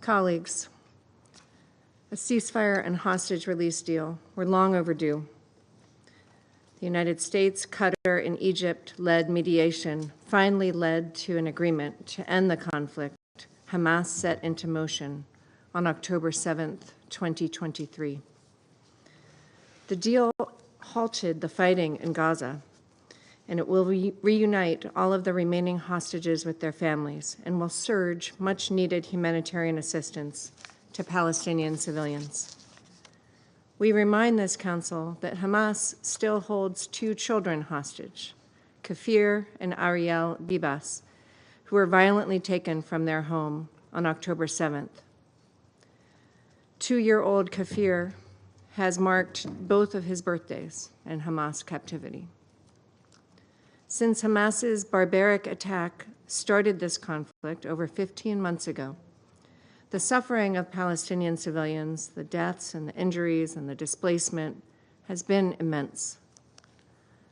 Colleagues, a ceasefire and hostage release deal were long overdue. The United States, Qatar, and Egypt-led mediation finally led to an agreement to end the conflict Hamas set into motion on October 7th, 2023. The deal halted the fighting in Gaza, and it will reunite all of the remaining hostages with their families and will surge much-needed humanitarian assistance to Palestinian civilians. We remind this Council that Hamas still holds 2 children hostage, Kafir and Ariel Bibas, who were violently taken from their home on October 7th. 2-year-old Kafir has marked both of his birthdays in Hamas captivity. Since Hamas's barbaric attack started this conflict over 15 months ago, the suffering of Palestinian civilians, the deaths and the injuries and the displacement has been immense.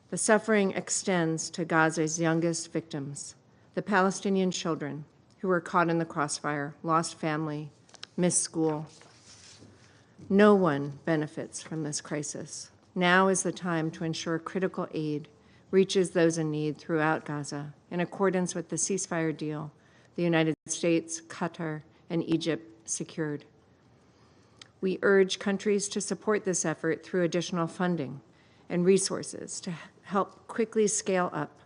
The suffering extends to Gaza's youngest victims, the Palestinian children who were caught in the crossfire, lost family, missed school. No one benefits from this crisis. Now is the time to ensure critical aid reaches those in need throughout Gaza in accordance with the ceasefire deal the United States, Qatar, and Egypt secured. We urge countries to support this effort through additional funding and resources to help quickly scale up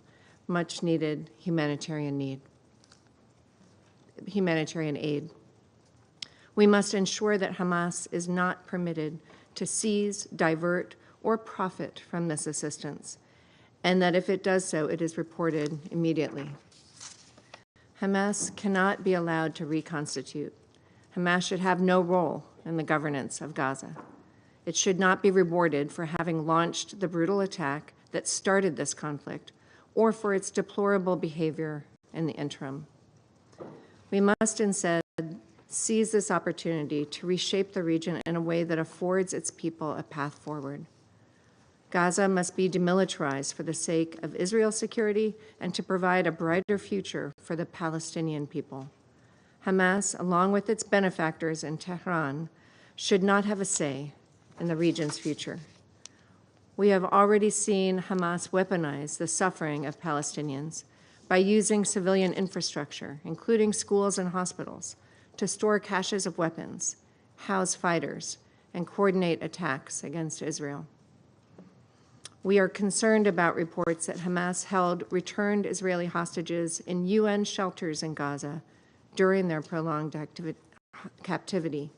much-needed humanitarian aid. We must ensure that Hamas is not permitted to seize, divert, or profit from this assistance, and that if it does so, it is reported immediately. Hamas cannot be allowed to reconstitute. Hamas should have no role in the governance of Gaza. It should not be rewarded for having launched the brutal attack that started this conflict or for its deplorable behavior in the interim. We must instead seize this opportunity to reshape the region in a way that affords its people a path forward. Gaza must be demilitarized for the sake of Israel's security and to provide a brighter future for the Palestinian people. Hamas, along with its benefactors in Tehran, should not have a say in the region's future. We have already seen Hamas weaponize the suffering of Palestinians by using civilian infrastructure, including schools and hospitals, to store caches of weapons, house fighters, and coordinate attacks against Israel. We are concerned about reports that Hamas held returned Israeli hostages in UN shelters in Gaza during their prolonged captivity.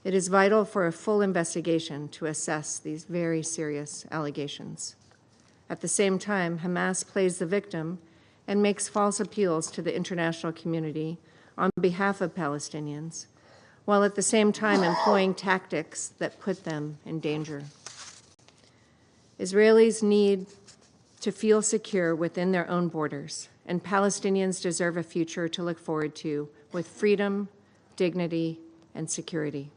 It is vital for a full investigation to assess these very serious allegations. At the same time, Hamas plays the victim and makes false appeals to the international community on behalf of Palestinians, while at the same time employing tactics that put them in danger. Israelis need to feel secure within their own borders, and Palestinians deserve a future to look forward to with freedom, dignity, and security.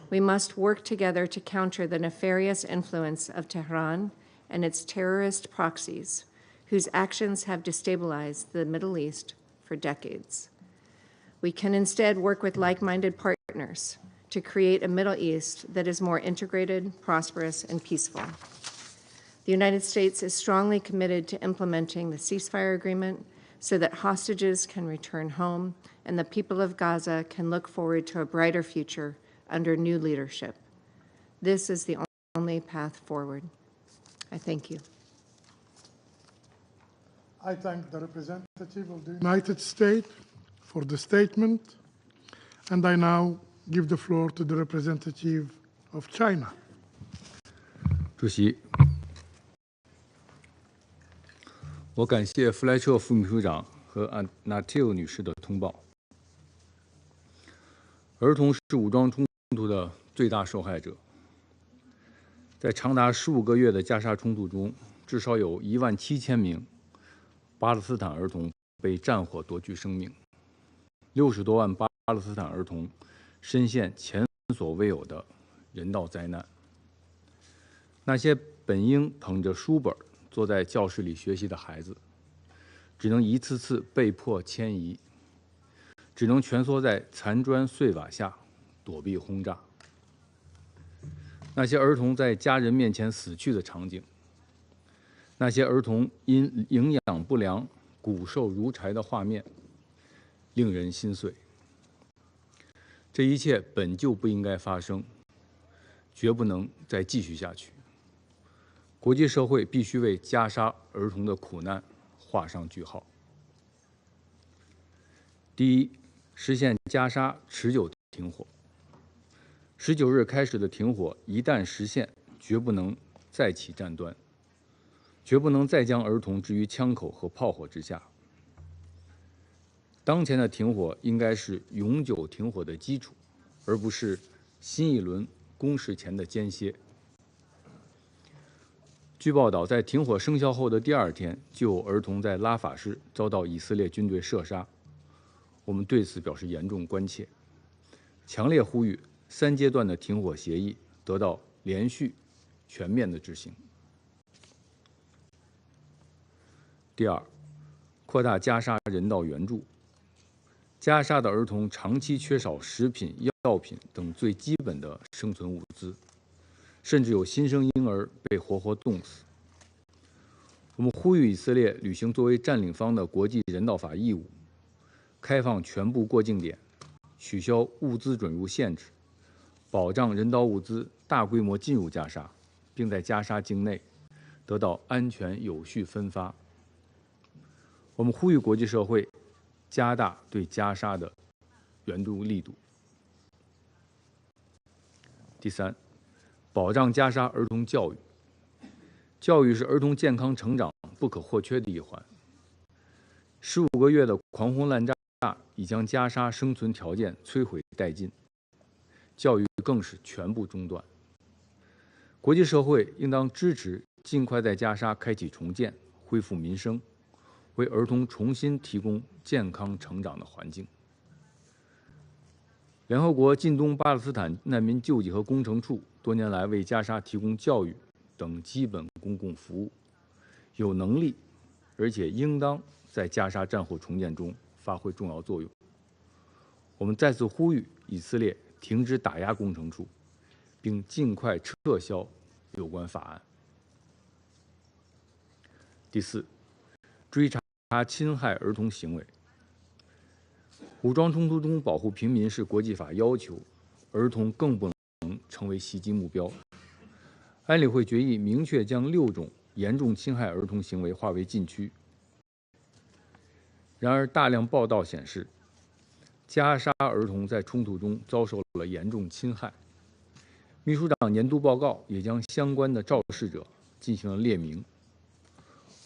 We must work together to counter the nefarious influence of Tehran and its terrorist proxies, whose actions have destabilized the Middle East for decades. We can instead work with like-minded partners to create a Middle East that is more integrated, prosperous, and peaceful. The United States is strongly committed to implementing the ceasefire agreement so that hostages can return home and the people of Gaza can look forward to a brighter future under new leadership. This is the only path forward. I thank you. I thank the representative of the United States for the statement, and I now give the floor to the representative of China. 主席，我感谢弗莱彻副秘书长和安纳蒂欧女士的通报。儿童是武装冲突的最大受害者。在长达15个月的加沙冲突中，至少有17000名巴勒斯坦儿童被战火夺去生命，60多万巴勒斯坦儿童深陷前所未有的人道灾难。那些本应捧着书本坐在教室里学习的孩子，只能一次次被迫迁移，只能蜷缩在残砖碎瓦下躲避轰炸。那些儿童在家人面前死去的场景，那些儿童因营养不良骨瘦如柴的画面，令人心碎。这一切本就不应该发生，绝不能再继续下去。国际社会必须为加沙儿童的苦难画上句号。第一，实现加沙持久停火。19日开始的停火一旦实现，绝不能再起战端，绝不能再将儿童置于枪口和炮火之下。当前的停火应该是永久停火的基础，而不是新一轮攻势前的间歇。据报道，在停火生效后的第2天，就有儿童在拉法市遭到以色列军队射杀。我们对此表示严重关切，强烈呼吁3阶段的停火协议得到连续、全面的执行。第二，扩大加沙人道援助。加沙的儿童长期缺少食品、药品等最基本的生存物资，甚至有新生婴儿被活活冻死。我们呼吁以色列履行作为占领方的国际人道法义务，开放全部过境点，取消物资准入限制，保障人道物资大规模进入加沙，并在加沙境内得到安全有序分发。我们呼吁国际社会加大对加沙的援助力度。第三，保障加沙儿童教育。教育是儿童健康成长不可或缺的一环。15个月的狂轰滥炸已将加沙生存条件摧毁殆尽，教育更是全部中断。国际社会应当支持尽快在加沙开启重建，恢复民生，为儿童重新提供健康成长的环境。联合国近东巴勒斯坦难民救济和工程处多年来为加沙提供教育等基本公共服务，有能力，而且应当在加沙战后重建中发挥重要作用。我们再次呼吁以色列停止打压工程处，并尽快撤销有关法案。第四，追查侵害儿童行为。武装冲突中保护平民是国际法要求，儿童更不能成为袭击目标。安理会决议明确将6种严重侵害儿童行为划为禁区。然而，大量报道显示，加沙儿童在冲突中遭受了严重侵害。秘书长年度报告也将相关的肇事者进行了列明。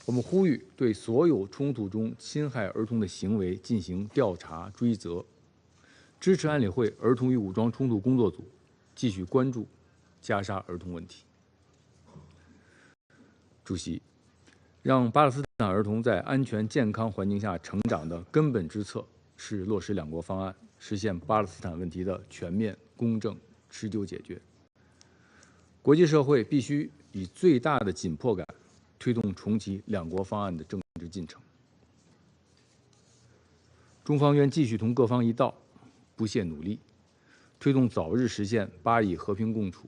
我我们呼吁对所有冲突中侵害儿童的行为进行调查追责，支持安理会儿童与武装冲突工作组继续关注加沙儿童问题。主席，让巴勒斯坦儿童在安全健康环境下成长的根本之策是落实两国方案，实现巴勒斯坦问题的全面、公正、持久解决。国际社会必须以最大的紧迫感推动重启两国方案的政治进程。中方愿继续同各方一道，不懈努力，推动早日实现巴以和平共处，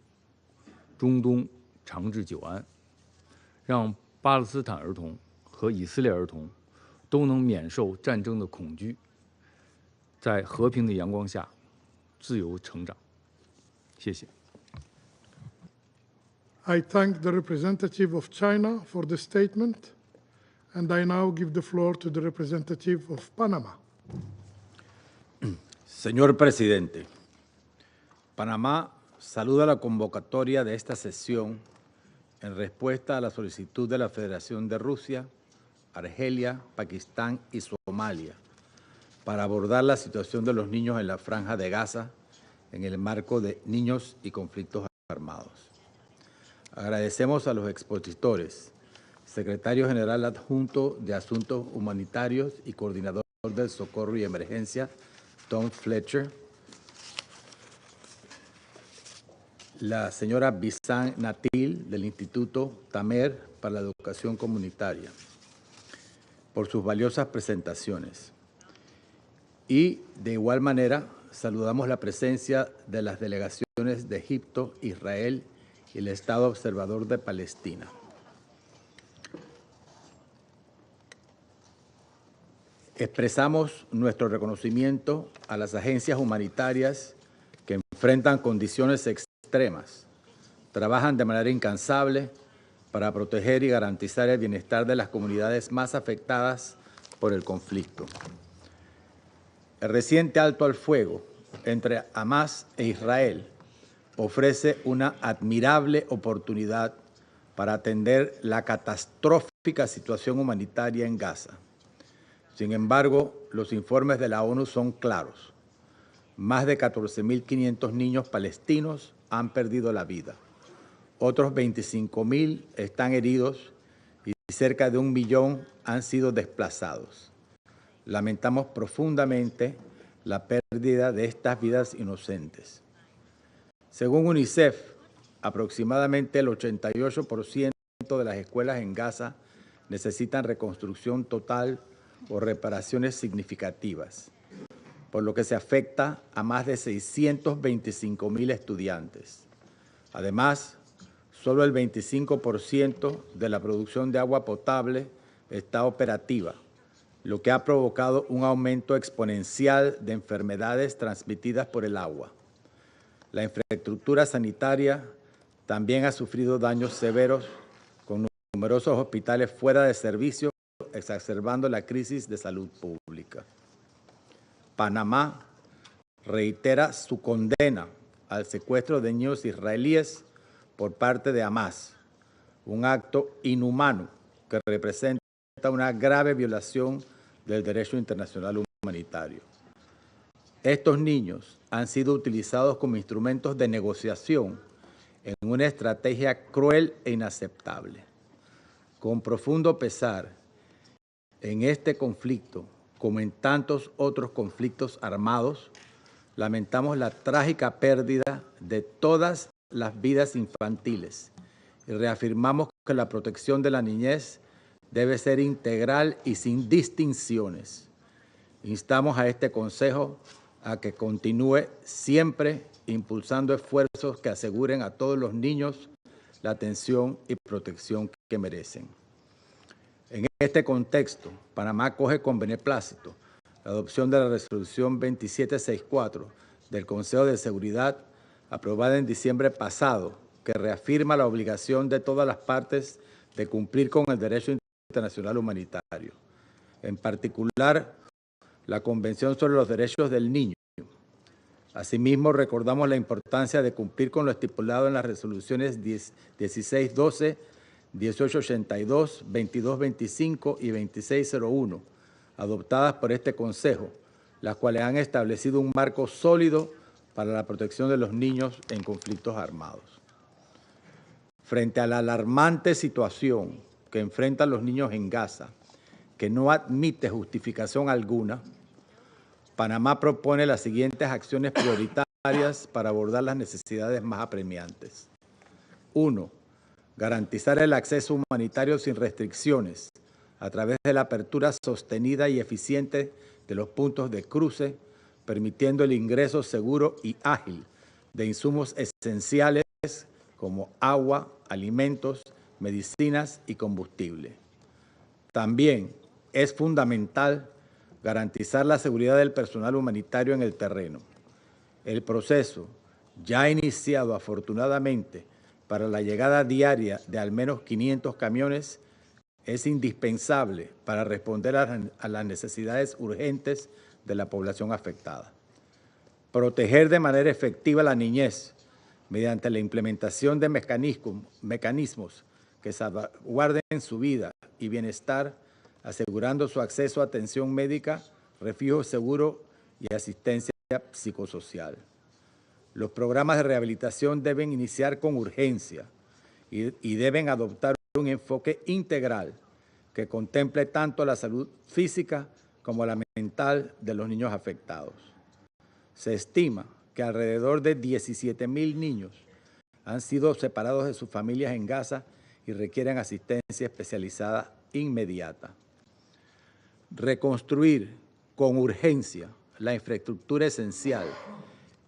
中东长治久安，让巴勒斯坦儿童和以色列儿童都能免受战争的恐惧，在和平的阳光下自由成长。谢谢。I thank the representative of China for the statement, and I now give the floor to the representative of Panama. Señor presidente, Panamá saluda la convocatoria de esta sesión en respuesta a la solicitud de la Federación de Rusia, Argelia, Pakistán y Somalia para abordar la situación de los niños en la Franja de Gaza en el marco de niños y conflictos armados. Agradecemos a los expositores, secretario general adjunto de Asuntos Humanitarios y coordinador del Socorro y Emergencia, Tom Fletcher, la señora Bisan Natil del Instituto Tamer para la Educación Comunitaria, por sus valiosas presentaciones. Y de igual manera saludamos la presencia de las delegaciones de Egipto, Israel y el Estado Observador de Palestina. Expresamos nuestro reconocimiento a las agencias humanitarias que enfrentan condiciones extremas, trabajan de manera incansable para proteger y garantizar el bienestar de las comunidades más afectadas por el conflicto. El reciente alto al fuego entre Hamas e Israel ofrece una admirable oportunidad para atender la catastrófica situación humanitaria en Gaza. Sin embargo, los informes de la ONU son claros. Más de 14.500 niños palestinos han perdido la vida. Otros 25.000 están heridos y cerca de 1 millón han sido desplazados. Lamentamos profundamente la pérdida de estas vidas inocentes. Según UNICEF, aproximadamente el 88% de las escuelas en Gaza necesitan reconstrucción total o reparaciones significativas, por lo que se afecta a más de 625.000 estudiantes. Además, solo el 25% de la producción de agua potable está operativa, lo que ha provocado un aumento exponencial de enfermedades transmitidas por el agua. La infraestructura sanitaria también ha sufrido daños severos, con numerosos hospitales fuera de servicio, exacerbando la crisis de salud pública. Panamá reitera su condena al secuestro de niños israelíes por parte de Hamas, un acto inhumano que representa una grave violación del derecho internacional humanitario. Estos niños han sido utilizados como instrumentos de negociación en una estrategia cruel e inaceptable. Con profundo pesar, en este conflicto, como en tantos otros conflictos armados, lamentamos la trágica pérdida de todas las vidas infantiles y reafirmamos que la protección de la niñez debe ser integral y sin distinciones. Instamos a este Consejo a que continúe siempre impulsando esfuerzos que aseguren a todos los niños la atención y protección que merecen. En este contexto, Panamá acoge con beneplácito la adopción de la Resolución 2764 del Consejo de Seguridad, aprobada en diciembre pasado, que reafirma la obligación de todas las partes de cumplir con el derecho internacional humanitario, en particular la Convención sobre los Derechos del Niño. Asimismo, recordamos la importancia de cumplir con lo estipulado en las resoluciones 1612 1882, 2225 y 2601, adoptadas por este Consejo, las cuales han establecido un marco sólido para la protección de los niños en conflictos armados. Frente a la alarmante situación que enfrentan los niños en Gaza, que no admite justificación alguna, Panamá propone las siguientes acciones prioritarias para abordar las necesidades más apremiantes. 1. Garantizar el acceso humanitario sin restricciones a través de la apertura sostenida y eficiente de los puntos de cruce, permitiendo el ingreso seguro y ágil de insumos esenciales como agua, alimentos, medicinas y combustible. También es fundamental garantizar la seguridad del personal humanitario en el terreno. El proceso, ya iniciado afortunadamente para la llegada diaria de al menos 500 camiones, es indispensable para responder a las necesidades urgentes de la población afectada. Proteger de manera efectiva a la niñez mediante la implementación de mecanismos que salvaguarden su vida y bienestar, asegurando su acceso a atención médica, refugio seguro y asistencia psicosocial. Los programas de rehabilitación deben iniciar con urgencia y deben adoptar un enfoque integral que contemple tanto la salud física como la mental de los niños afectados. Se estima que alrededor de 17,000 niños han sido separados de sus familias en Gaza y requieren asistencia especializada inmediata. Reconstruir con urgencia la infraestructura esencial,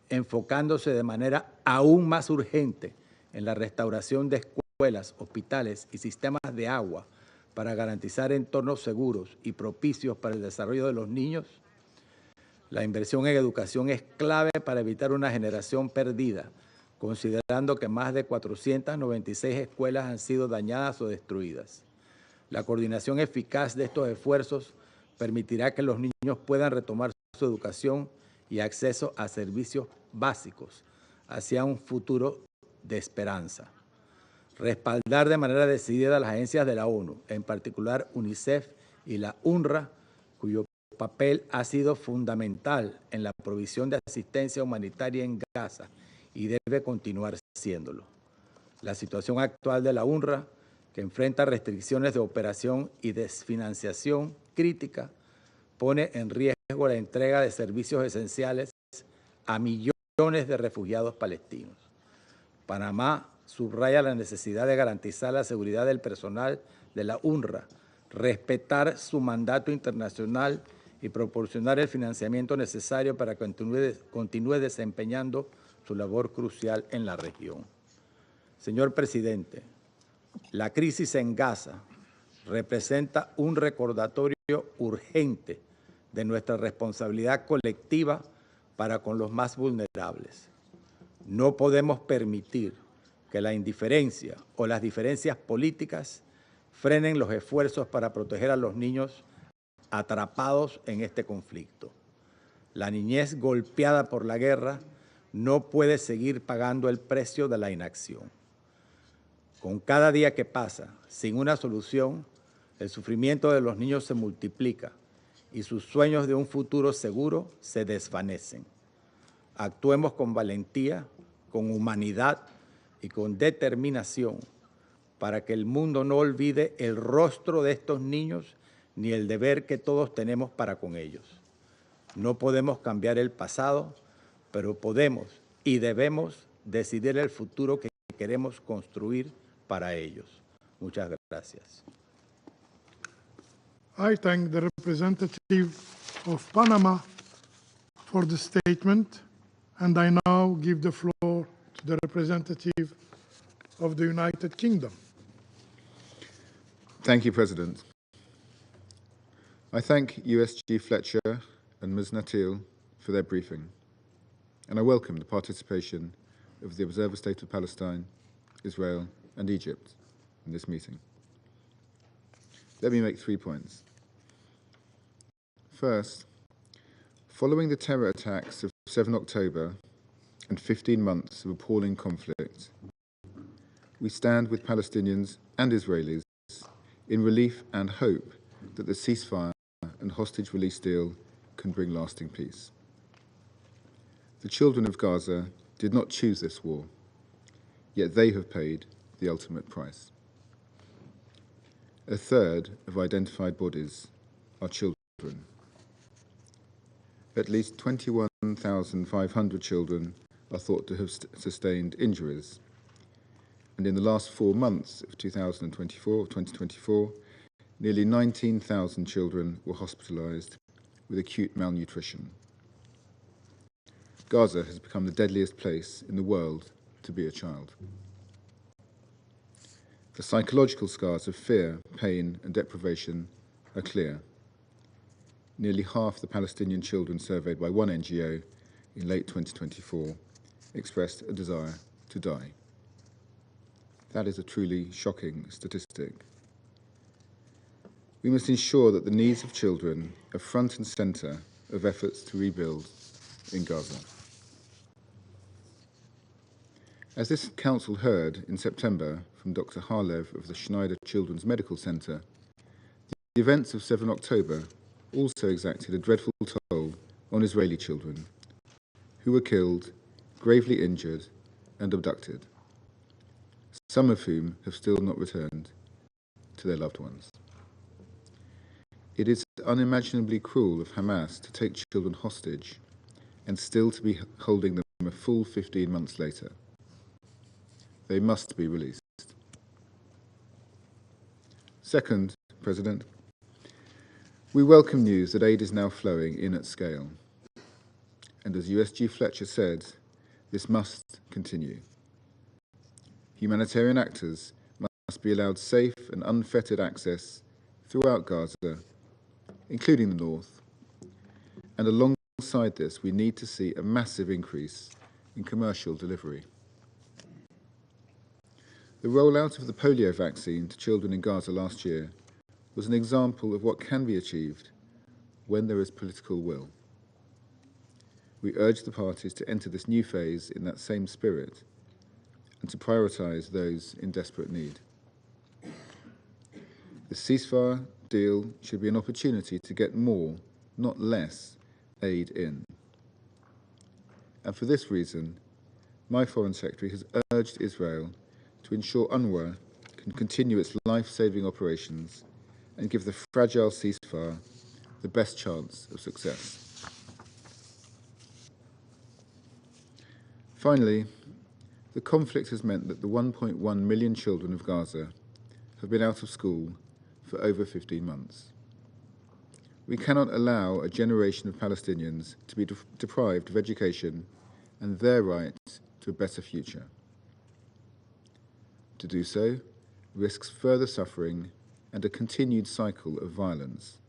enfocándose de manera aún más urgente en la restauración de escuelas, hospitales y sistemas de agua para garantizar entornos seguros y propicios para el desarrollo de los niños. La inversión en educación es clave para evitar una generación perdida, considerando que más de 496 escuelas han sido dañadas o destruidas. La coordinación eficaz de estos esfuerzos permitirá que los niños puedan retomar su educación y acceso a servicios básicos hacia un futuro de esperanza. Respaldar de manera decidida a las agencias de la ONU, en particular UNICEF y la UNRWA, cuyo papel ha sido fundamental en la provisión de asistencia humanitaria en Gaza y debe continuar siéndolo. La situación actual de la UNRWA, que enfrenta restricciones de operación y desfinanciación crítica, pone en riesgo la entrega de servicios esenciales a millones de refugiados palestinos. Panamá subraya la necesidad de garantizar la seguridad del personal de la UNRWA, respetar su mandato internacional y proporcionar el financiamiento necesario para que continúe desempeñando su labor crucial en la región. Señor presidente, la crisis en Gaza representa un recordatorio urgente de nuestra responsabilidad colectiva para con los más vulnerables. No podemos permitir que la indiferencia o las diferencias políticas frenen los esfuerzos para proteger a los niños atrapados en este conflicto. La niñez golpeada por la guerra no puede seguir pagando el precio de la inacción. Con cada día que pasa sin una solución, el sufrimiento de los niños se multiplica y sus sueños de un futuro seguro se desvanecen. Actuemos con valentía, con humanidad y con determinación para que el mundo no olvide el rostro de estos niños ni el deber que todos tenemos para con ellos. No podemos cambiar el pasado, pero podemos y debemos decidir el futuro que queremos construir para ellos. Muchas gracias. I thank the representative of Panama for the statement, and I now give the floor to the representative of the United Kingdom. Thank you, President. I thank USG Fletcher and Ms. Natil for their briefing, and I welcome the participation of the Observer State of Palestine, Israel and Egypt in this meeting. Let me make 3 points. First, following the terror attacks of 7 October and 15 months of appalling conflict, we stand with Palestinians and Israelis in relief and hope that the ceasefire and hostage release deal can bring lasting peace. The children of Gaza did not choose this war, yet they have paid the ultimate price. A third of identified bodies are children. At least 21,500 children are thought to have sustained injuries. And in the last 4 months of 2024, nearly 19,000 children were hospitalized with acute malnutrition. Gaza has become the deadliest place in the world to be a child. The psychological scars of fear, pain, and deprivation are clear. Nearly half the Palestinian children surveyed by one NGO in late 2024 expressed a desire to die. That is a truly shocking statistic. We must ensure that the needs of children are front and centre of efforts to rebuild in Gaza. As this Council heard in September from Dr. Harlev of the Schneider Children's Medical Centre, the events of 7 October also exacted a dreadful toll on Israeli children who were killed, gravely injured, and abducted, some of whom have still not returned to their loved ones. It is unimaginably cruel of Hamas to take children hostage and still to be holding them a full 15 months later. They must be released. Second, President, we welcome news that aid is now flowing in at scale. And as USG Fletcher said, this must continue. Humanitarian actors must be allowed safe and unfettered access throughout Gaza, including the north. And alongside this, we need to see a massive increase in commercial delivery. The rollout of the polio vaccine to children in Gaza last year was an example of what can be achieved when there is political will. We urge the parties to enter this new phase in that same spirit and to prioritise those in desperate need. The ceasefire deal should be an opportunity to get more, not less, aid in. And for this reason, my Foreign Secretary has urged Israel to ensure UNRWA can continue its life-saving operations and give the fragile ceasefire the best chance of success. Finally, the conflict has meant that the 1.1 million children of Gaza have been out of school for over 15 months. We cannot allow a generation of Palestinians to be deprived of education and their right to a better future. To do so risks further suffering and a continued cycle of violence.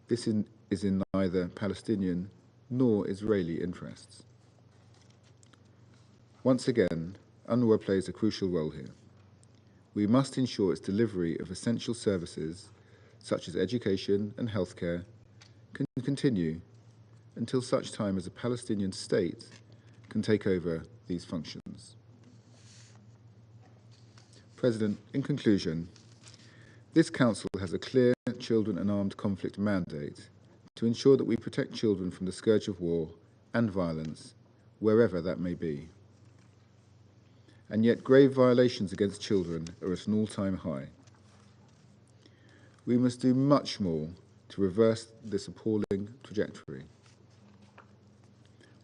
This is in neither Palestinian nor Israeli interests. Once again, UNRWA plays a crucial role here. We must ensure its delivery of essential services, such as education and healthcare, can continue until such time as a Palestinian state can take over these functions. President, in conclusion, this Council has a clear children and armed conflict mandate to ensure that we protect children from the scourge of war and violence, wherever that may be. And yet grave violations against children are at an all-time high. We must do much more to reverse this appalling trajectory.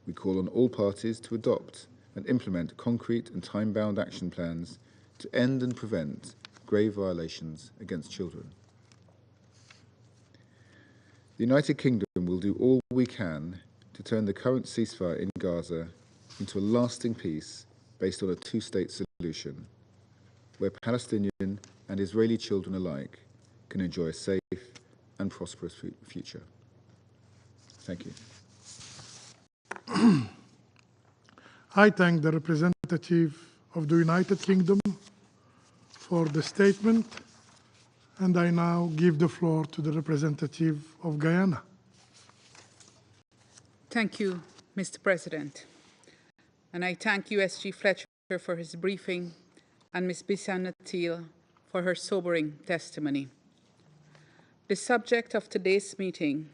We call on all parties to adopt and implement concrete and time-bound action plans to end and prevent grave violations against children. The United Kingdom will do all we can to turn the current ceasefire in Gaza into a lasting peace based on a two-state solution, where Palestinian and Israeli children alike can enjoy a safe and prosperous future. Thank you. I thank the representative of the United Kingdom for the statement, and I now give the floor to the representative of Guyana. Thank you, Mr. President. And I thank USG Fletcher for his briefing and Ms. Bissau-Natil for her sobering testimony. The subject of today's meeting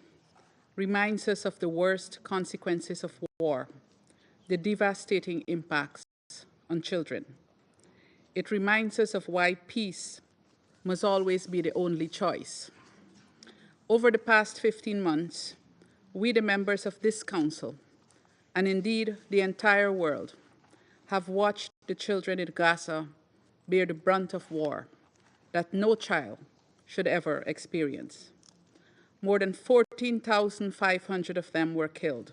reminds us of the worst consequences of war, the devastating impacts on children. It reminds us of why peace must always be the only choice. Over the past 15 months, we, the members of this Council, and indeed the entire world, have watched the children in Gaza bear the brunt of war that no child should ever experience. More than 14,500 of them were killed,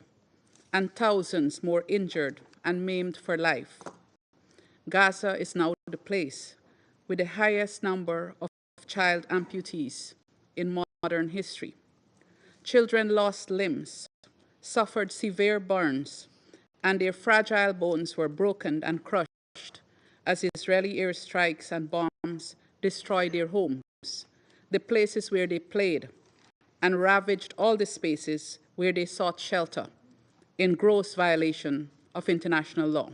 and thousands more injured and maimed for life. Gaza is now the place with the highest number of child amputees in modern history. Children lost limbs, suffered severe burns, and their fragile bones were broken and crushed as Israeli airstrikes and bombs destroyed their homes, the places where they played, and ravaged all the spaces where they sought shelter in gross violation of international law.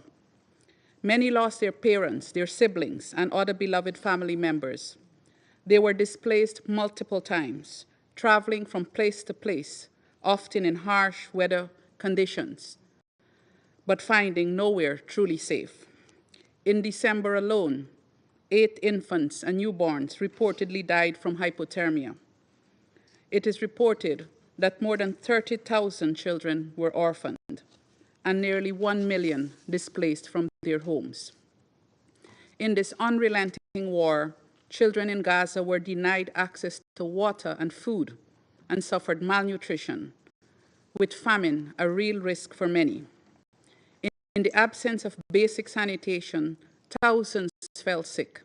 Many lost their parents, their siblings, and other beloved family members. They were displaced multiple times, traveling from place to place, often in harsh weather conditions, but finding nowhere truly safe. In December alone, 8 infants and newborns reportedly died from hypothermia. It is reported that more than 30,000 children were orphaned and nearly 1 million displaced from their homes. In this unrelenting war, children in Gaza were denied access to water and food and suffered malnutrition, with famine a real risk for many. In the absence of basic sanitation, thousands fell sick,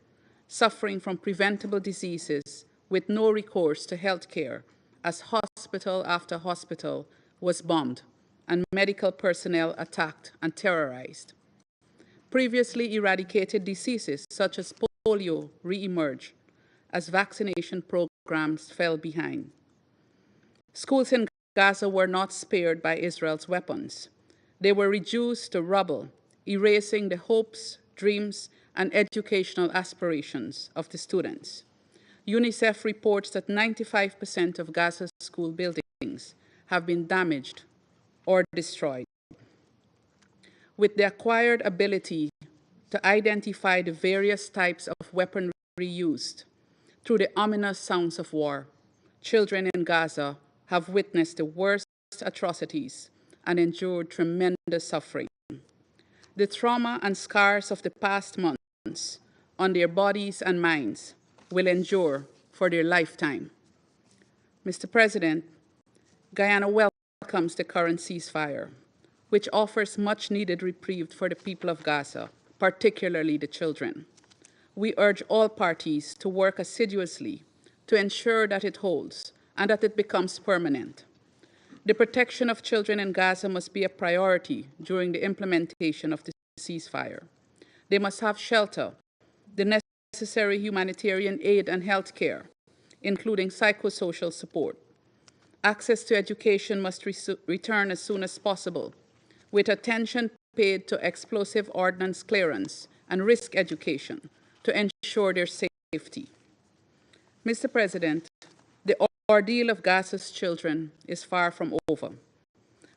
suffering from preventable diseases with no recourse to health care, as hospital after hospital was bombed and medical personnel attacked and terrorized. Previously eradicated diseases such as polio re-emerged as vaccination programs fell behind. Schools in Gaza were not spared by Israel's weapons. They were reduced to rubble, erasing the hopes, dreams, and educational aspirations of the students. UNICEF reports that 95% of Gaza's school buildings have been damaged or destroyed. With the acquired ability to identify the various types of weaponry used through the ominous sounds of war, children in Gaza have witnessed the worst atrocities and endured tremendous suffering. The trauma and scars of the past months on their bodies and minds will endure for their lifetime. Mr. President, Guyana welcomes the current ceasefire, which offers much-needed reprieve for the people of Gaza, particularly the children. We urge all parties to work assiduously to ensure that it holds and that it becomes permanent. The protection of children in Gaza must be a priority during the implementation of the ceasefire. They must have shelter, the necessary humanitarian aid and health care, including psychosocial support. Access to education must return as soon as possible, with attention paid to explosive ordnance clearance and risk education to ensure their safety. Mr. President, the ordeal of Gaza's children is far from over.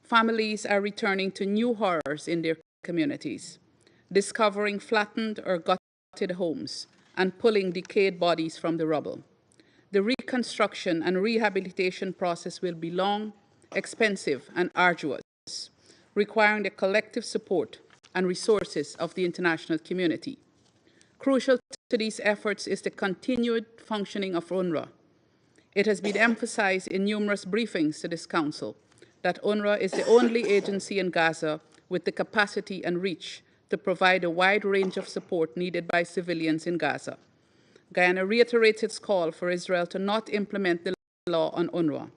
Families are returning to new horrors in their communities, discovering flattened or gutted homes and pulling decayed bodies from the rubble. The reconstruction and rehabilitation process will be long, expensive, and arduous, requiring the collective support and resources of the international community. Crucial to these efforts is the continued functioning of UNRWA. It has been emphasized in numerous briefings to this Council that UNRWA is the only agency in Gaza with the capacity and reach to provide a wide range of support needed by civilians in Gaza. Guyana reiterates its call for Israel to not implement the law on UNRWA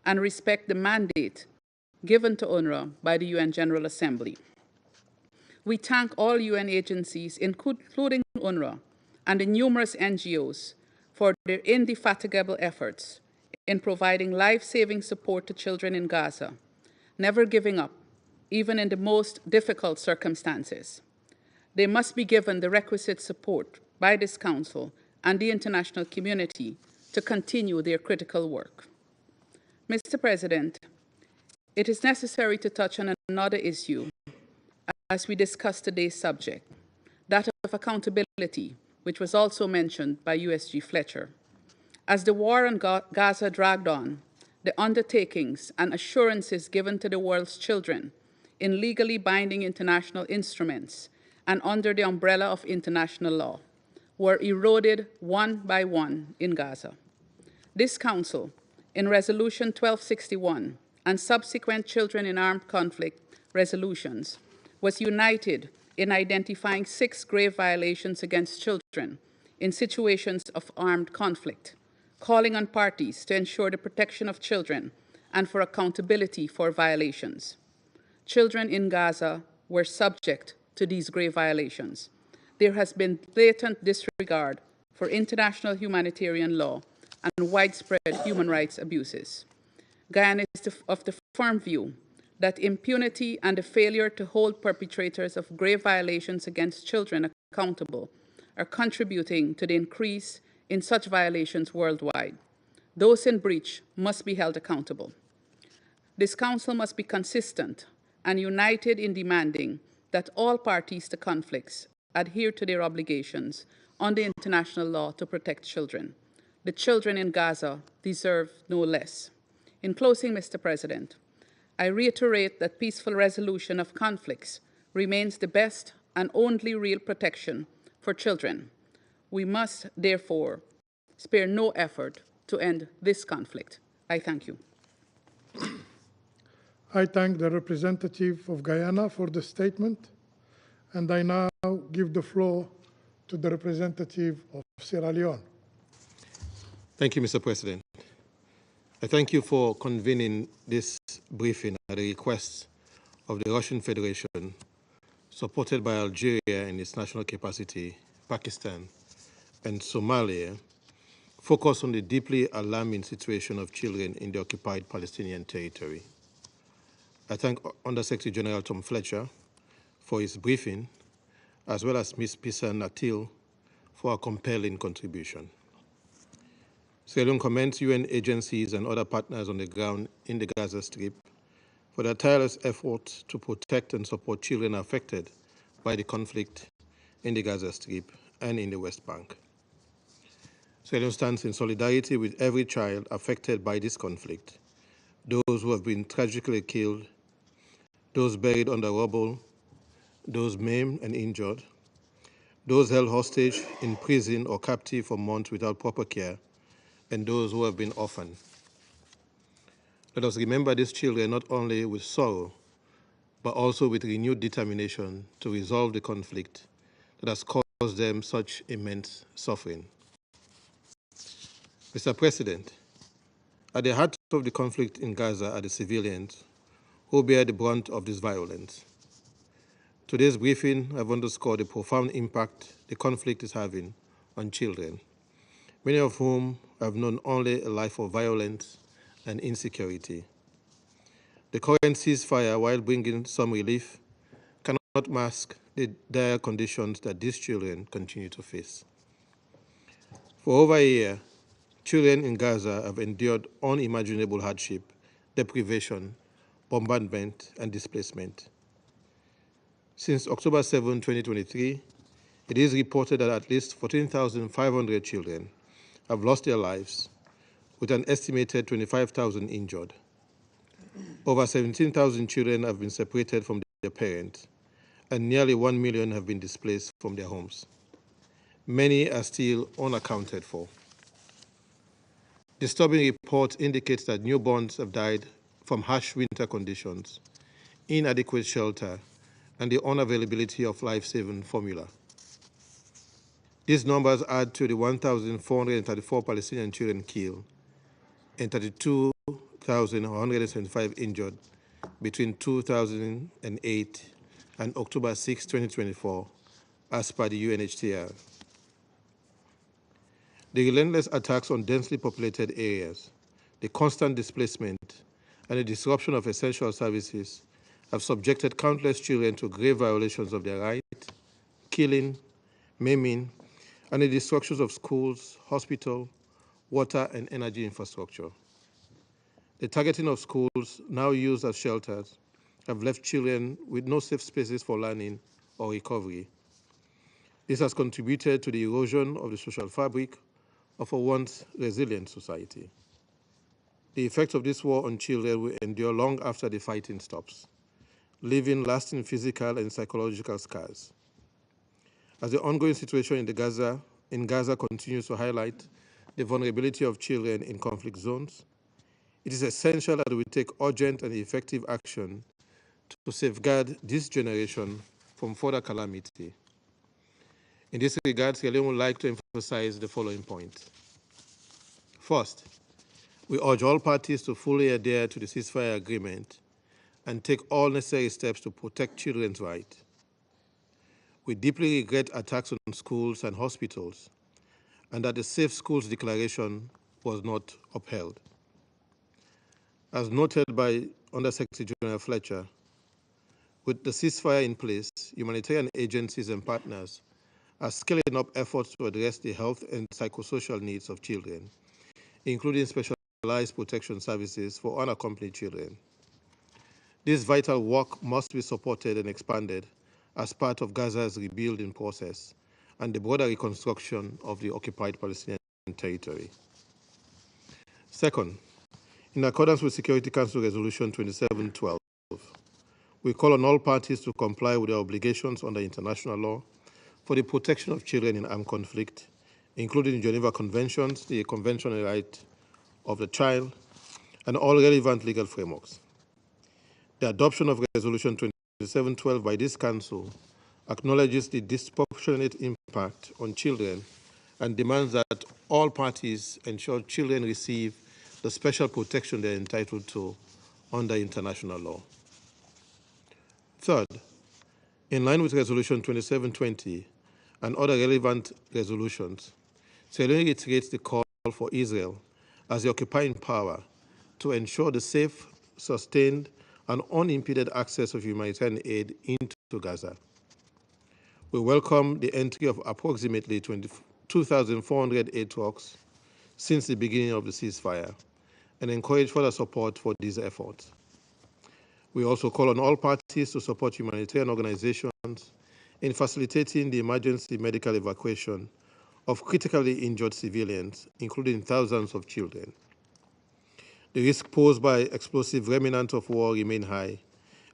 and respect the mandate given to UNRWA by the UN General Assembly. We thank all UN agencies, including UNRWA, and the numerous NGOs for their indefatigable efforts in providing life-saving support to children in Gaza, never giving up, even in the most difficult circumstances. They must be given the requisite support by this Council and the international community to continue their critical work. Mr. President, it is necessary to touch on another issue as we discuss today's subject, that of accountability, which was also mentioned by USG Fletcher. As the war on Gaza dragged on, the undertakings and assurances given to the world's children in legally binding international instruments and under the umbrella of international law were eroded one by one in Gaza. This Council, in Resolution 1261 and subsequent Children in Armed Conflict resolutions, was united in identifying 6 grave violations against children in situations of armed conflict, calling on parties to ensure the protection of children and for accountability for violations. Children in Gaza were subject to these grave violations. There has been blatant disregard for international humanitarian law and widespread human rights abuses. Guyana is of the firm view that impunity and the failure to hold perpetrators of grave violations against children accountable are contributing to the increase in such violations worldwide. Those in breach must be held accountable. This Council must be consistent and united in demanding that all parties to conflicts adhere to their obligations under international law to protect children. The children in Gaza deserve no less. In closing, Mr. President, I reiterate that peaceful resolution of conflicts remains the best and only real protection for children. We must, therefore, spare no effort to end this conflict. I thank you. I thank the representative of Guyana for the statement, and I now give the floor to the representative of Sierra Leone. Thank you, Mr. President. I thank you for convening this briefing at the request of the Russian Federation, supported by Algeria in its national capacity, Pakistan, and Somalia, focus on the deeply alarming situation of children in the occupied Palestinian territory. I thank Undersecretary General Tom Fletcher for his briefing, as well as Ms. Pisa Natil for a compelling contribution. Sierra Leone commends UN agencies and other partners on the ground in the Gaza Strip for their tireless efforts to protect and support children affected by the conflict in the Gaza Strip and in the West Bank. Sierra Leone stands in solidarity with every child affected by this conflict, those who have been tragically killed, those buried under rubble, those maimed and injured, those held hostage in prison or captive for months without proper care, and those who have been orphaned. Let us remember these children not only with sorrow, but also with renewed determination to resolve the conflict that has caused them such immense suffering. Mr. President, at the heart of the conflict in Gaza are the civilians who bear the brunt of this violence. Today's briefing have underscored the profound impact the conflict is having on children, many of whom have known only a life of violence and insecurity. The current ceasefire, while bringing some relief, cannot mask the dire conditions that these children continue to face. For over a year, children in Gaza have endured unimaginable hardship, deprivation, bombardment, and displacement. Since October 7, 2023, it is reported that at least 14,500 children have lost their lives, with an estimated 25,000 injured. Over 17,000 children have been separated from their parents, and nearly 1 million have been displaced from their homes. Many are still unaccounted for. Disturbing reports indicate that newborns have died from harsh winter conditions, inadequate shelter, and the unavailability of life-saving formula. These numbers add to the 1,434 Palestinian children killed and 32,175 injured between 2008 and October 6, 2024, as per the UNHCR. The relentless attacks on densely populated areas, the constant displacement, and the disruption of essential services have subjected countless children to grave violations of their rights, killing, maiming, and the destruction of schools, hospitals, water, and energy infrastructure. The targeting of schools, now used as shelters, have left children with no safe spaces for learning or recovery. This has contributed to the erosion of the social fabric of a once resilient society. The effects of this war on children will endure long after the fighting stops, leaving lasting physical and psychological scars. As the ongoing situation in Gaza continues to highlight the vulnerability of children in conflict zones, it is essential that we take urgent and effective action to safeguard this generation from further calamity. In this regard, Leone would like to emphasize the following points. First, we urge all parties to fully adhere to the ceasefire agreement and take all necessary steps to protect children's rights. We deeply regret attacks on schools and hospitals, and that the Safe Schools Declaration was not upheld. As noted by Undersecretary General Fletcher, with the ceasefire in place, humanitarian agencies and partners are scaling up efforts to address the health and psychosocial needs of children, including specialized protection services for unaccompanied children. This vital work must be supported and expanded as part of Gaza's rebuilding process and the broader reconstruction of the occupied Palestinian territory. Second, in accordance with Security Council Resolution 2712, we call on all parties to comply with their obligations under international law for the protection of children in armed conflict, including the Geneva Conventions, the Convention on the Right of the Child, and all relevant legal frameworks. The adoption of Resolution 2712 by this Council acknowledges the disproportionate impact on children and demands that all parties ensure children receive the special protection they are entitled to under international law. Third, in line with Resolution 2720 and other relevant resolutions, Leone reiterates the call for Israel as the occupying power to ensure the safe, sustained, and unimpeded access of humanitarian aid into Gaza. We welcome the entry of approximately 2,400 aid trucks since the beginning of the ceasefire and encourage further support for these efforts. We also call on all parties to support humanitarian organizations in facilitating the emergency medical evacuation of critically injured civilians, including thousands of children. The risk posed by explosive remnants of war remain high,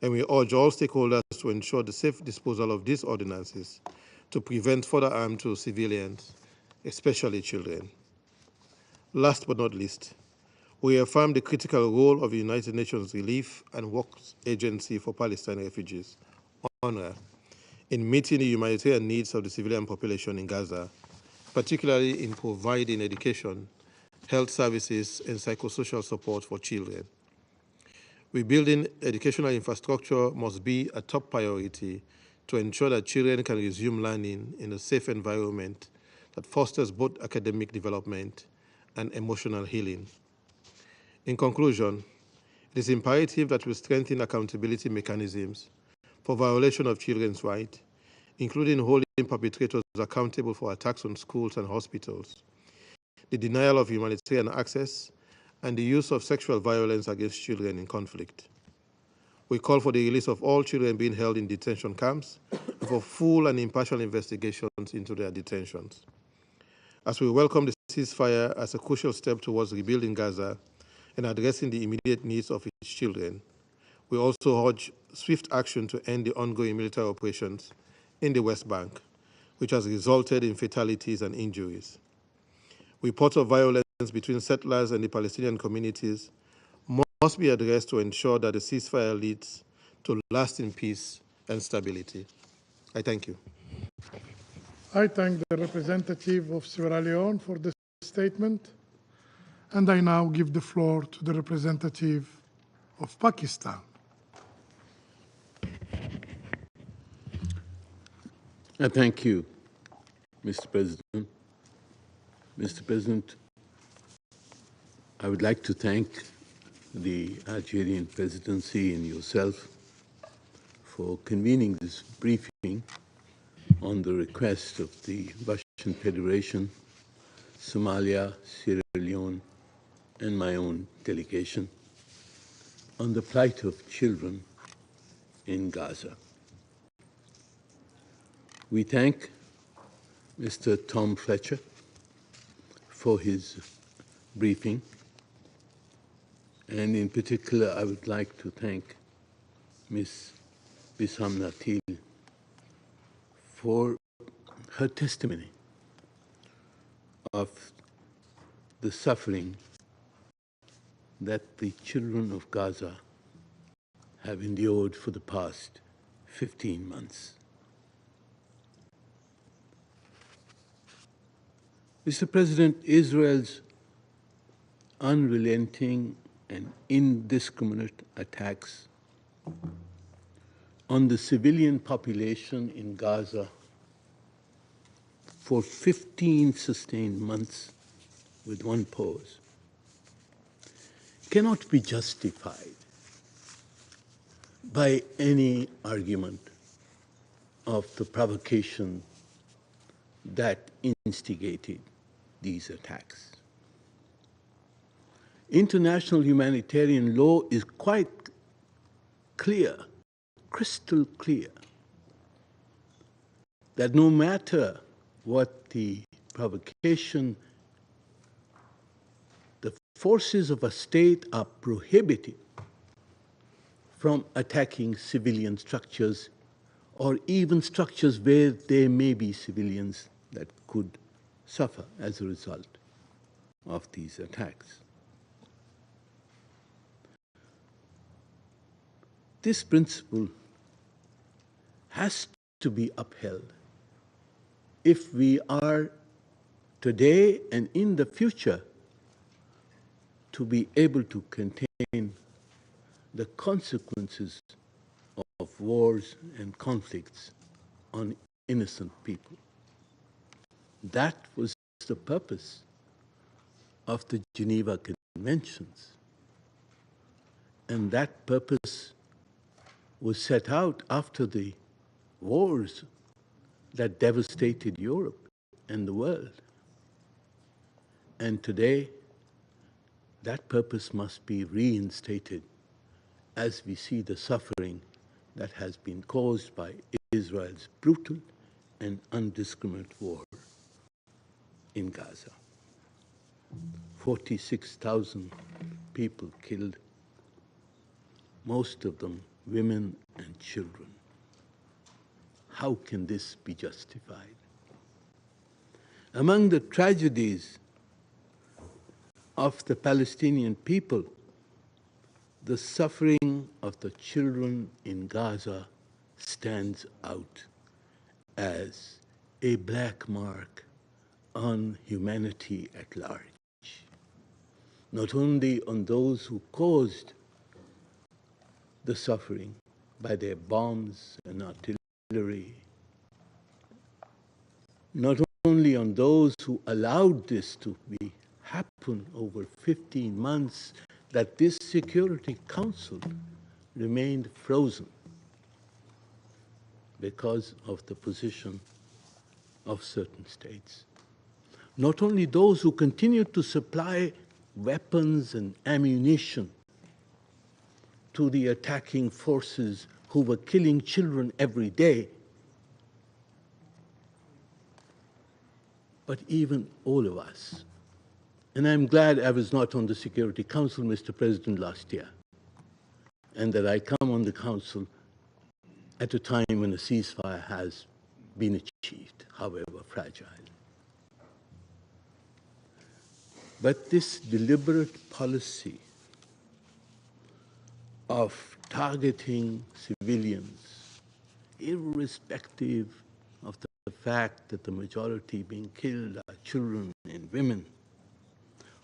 and we urge all stakeholders to ensure the safe disposal of these ordinances to prevent further harm to civilians, especially children. Last but not least, we affirm the critical role of the United Nations Relief and Works Agency for Palestine Refugees, UNRWA, in meeting the humanitarian needs of the civilian population in Gaza, particularly in providing education, health services, and psychosocial support for children. Rebuilding educational infrastructure must be a top priority to ensure that children can resume learning in a safe environment that fosters both academic development and emotional healing. In conclusion, it is imperative that we strengthen accountability mechanisms for violation of children's rights, including holding perpetrators accountable for attacks on schools and hospitals, the denial of humanitarian access, and the use of sexual violence against children in conflict. We call for the release of all children being held in detention camps and for full and impartial investigations into their detentions. As we welcome the ceasefire as a crucial step towards rebuilding Gaza and addressing the immediate needs of its children, we also urge swift action to end the ongoing military operations in the West Bank, which has resulted in fatalities and injuries. Reports of violence between settlers and the Palestinian communities must be addressed to ensure that the ceasefire leads to lasting peace and stability. I thank you. I thank the representative of Sierra Leone for this statement, and I now give the floor to the representative of Pakistan. Thank you, Mr. President. Mr. President, I would like to thank the Algerian presidency and yourself for convening this briefing on the request of the Russian Federation, Somalia, Sierra Leone, and my own delegation on the plight of children in Gaza. We thank Mr. Tom Fletcher for his briefing, and in particular, I would like to thank Ms. Bissam Natil for her testimony of the suffering that the children of Gaza have endured for the past 15 months. Mr. President, Israel's unrelenting and indiscriminate attacks on the civilian population in Gaza for 15 sustained months with one pause cannot be justified by any argument of the provocation that instigated these attacks. International humanitarian law is quite clear, crystal clear, that no matter what the provocation, the forces of a state are prohibited from attacking civilian structures or even structures where there may be civilians that could suffer as a result of these attacks. This principle has to be upheld if we are today and in the future to be able to contain the consequences of wars and conflicts on innocent people. That was the purpose of the Geneva Conventions. And that purpose was set out after the wars that devastated Europe and the world. And today, that purpose must be reinstated as we see the suffering that has been caused by Israel's brutal and indiscriminate war in Gaza. 46,000 people killed, most of them women and children. How can this be justified? Among the tragedies of the Palestinian people, the suffering of the children in Gaza stands out as a black mark on humanity at large, not only on those who caused the suffering by their bombs and artillery, not only on those who allowed this to happen over 15 months, that this Security Council remained frozen because of the position of certain states. Not only those who continued to supply weapons and ammunition to the attacking forces who were killing children every day, but even all of us. And I'm glad I was not on the Security Council, Mr. President, last year, and that I come on the Council at a time when a ceasefire has been achieved, however fragile. But this deliberate policy of targeting civilians, irrespective of the fact that the majority being killed are children and women,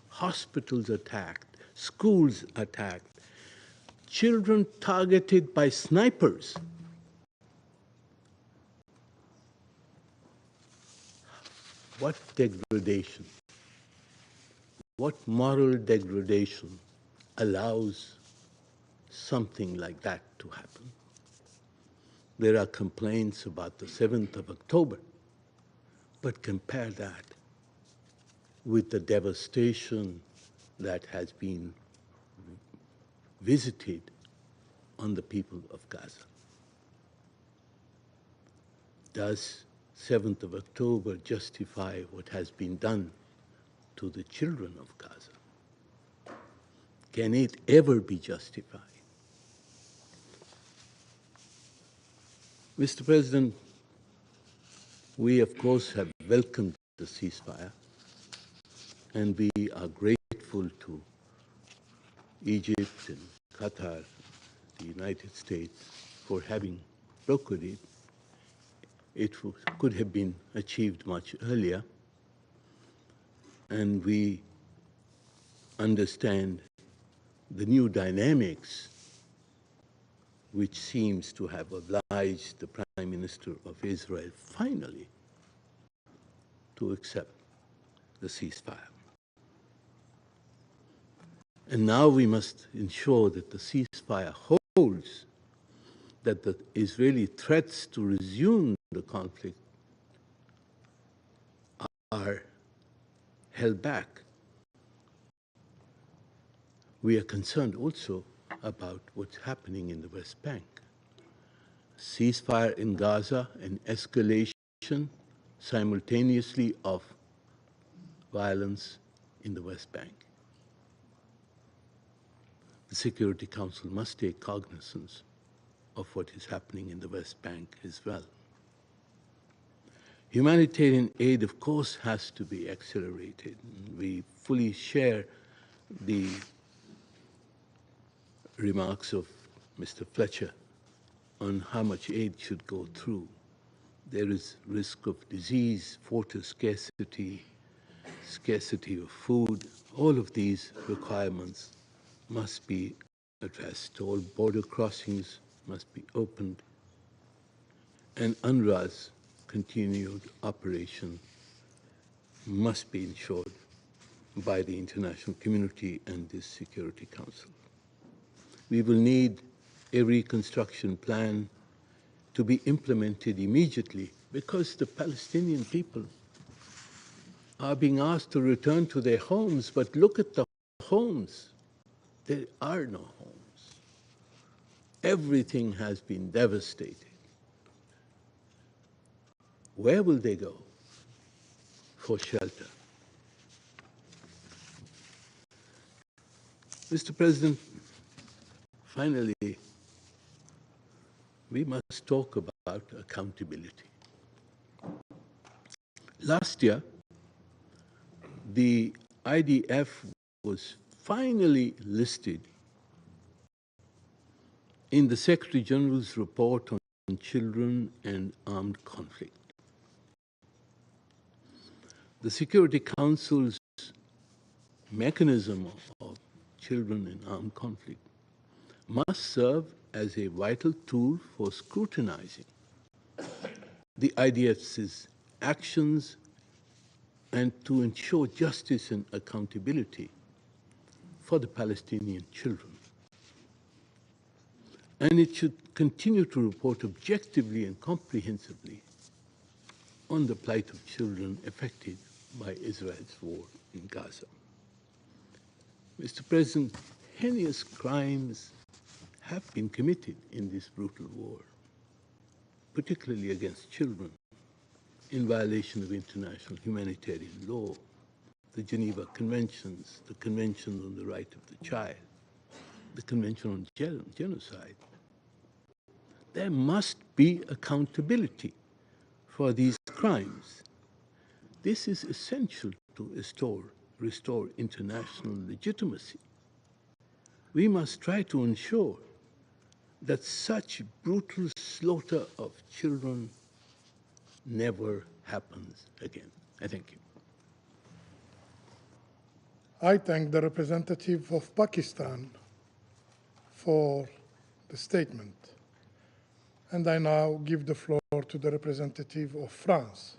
hospitals attacked, schools attacked, children targeted by snipers. What degradation, what moral degradation allows something like that to happen? there are complaints about the 7th of October, but compare that with the devastation that has been visited on the people of Gaza. Does 7th of October justify what has been done to the children of Gaza? Can it ever be justified? Mr. President, we of course have welcomed the ceasefire, and we are grateful to Egypt and Qatar, the United States, for having brokered it. It could have been achieved much earlier, and we understand the new dynamics which seems to have obliged the Prime Minister of Israel finally to accept the ceasefire. And now we must ensure that the ceasefire holds, that the Israeli threats to resume the conflict are held back. We are concerned also about what's happening in the West Bank. Ceasefire in Gaza and escalation simultaneously of violence in the West Bank. The Security Council must take cognizance of what is happening in the West Bank as well. Humanitarian aid, of course, has to be accelerated. We fully share the remarks of Mr. Fletcher on how much aid should go through. There is risk of disease, water scarcity, scarcity of food. All of these requirements must be addressed. All border crossings must be opened, and UNRWA's continued operation must be ensured by the international community and this Security Council. We will need a reconstruction plan to be implemented immediately, because the Palestinian people are being asked to return to their homes, but look at the homes. There are no homes. Everything has been devastated. Where will they go for shelter? Mr. President, finally, we must talk about accountability. Last year, the IDF was finally listed in the Secretary General's report on children and armed conflict. The Security Council's mechanism of children in armed conflict must serve as a vital tool for scrutinizing the IDF's actions and to ensure justice and accountability for the Palestinian children. And it should continue to report objectively and comprehensively on the plight of children affected by Israel's war in Gaza. Mr. President, heinous crimes have been committed in this brutal war, particularly against children, in violation of international humanitarian law, the Geneva Conventions, the Convention on the Right of the Child, the Convention on Genocide. There must be accountability for these crimes. This is essential to restore international legitimacy. We must try to ensure that such brutal slaughter of children never happens again. I thank you. I thank the representative of Pakistan for the statement. And I now give the floor to the representative of France.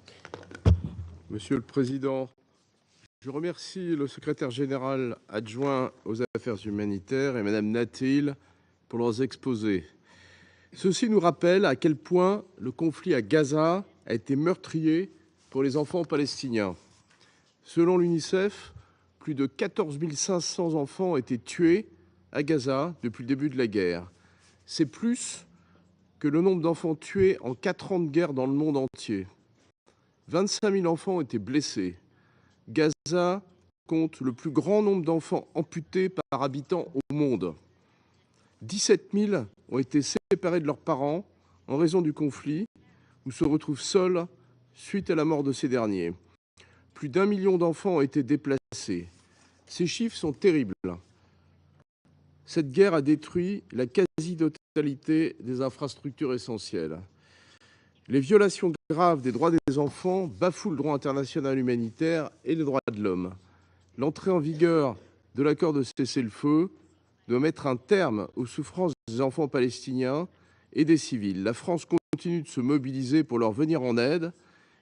Monsieur le Président, je remercie le secrétaire général adjoint aux affaires humanitaires et Madame Nathil pour leurs exposés. Ceci nous rappelle à quel point le conflit à Gaza a été meurtrier pour les enfants palestiniens. Selon l'UNICEF, plus de 14 500 enfants ont été tués à Gaza depuis le début de la guerre. C'est plus que le nombre d'enfants tués en 4 ans de guerre dans le monde entier. 25 000 enfants ont été blessés. Gaza compte le plus grand nombre d'enfants amputés par habitant au monde. 17 000 ont été séparés de leurs parents en raison du conflit ou se retrouvent seuls suite à la mort de ces derniers. Plus d'1 million d'enfants ont été déplacés. Ces chiffres sont terribles. Cette guerre a détruit la quasi-totalité des infrastructures essentielles. Les violations graves des droits des enfants bafouent le droit international humanitaire et les droits de l'homme. L'entrée en vigueur de l'accord de cessez-le-feu doit mettre un terme aux souffrances des enfants palestiniens et des civils. La France continue de se mobiliser pour leur venir en aide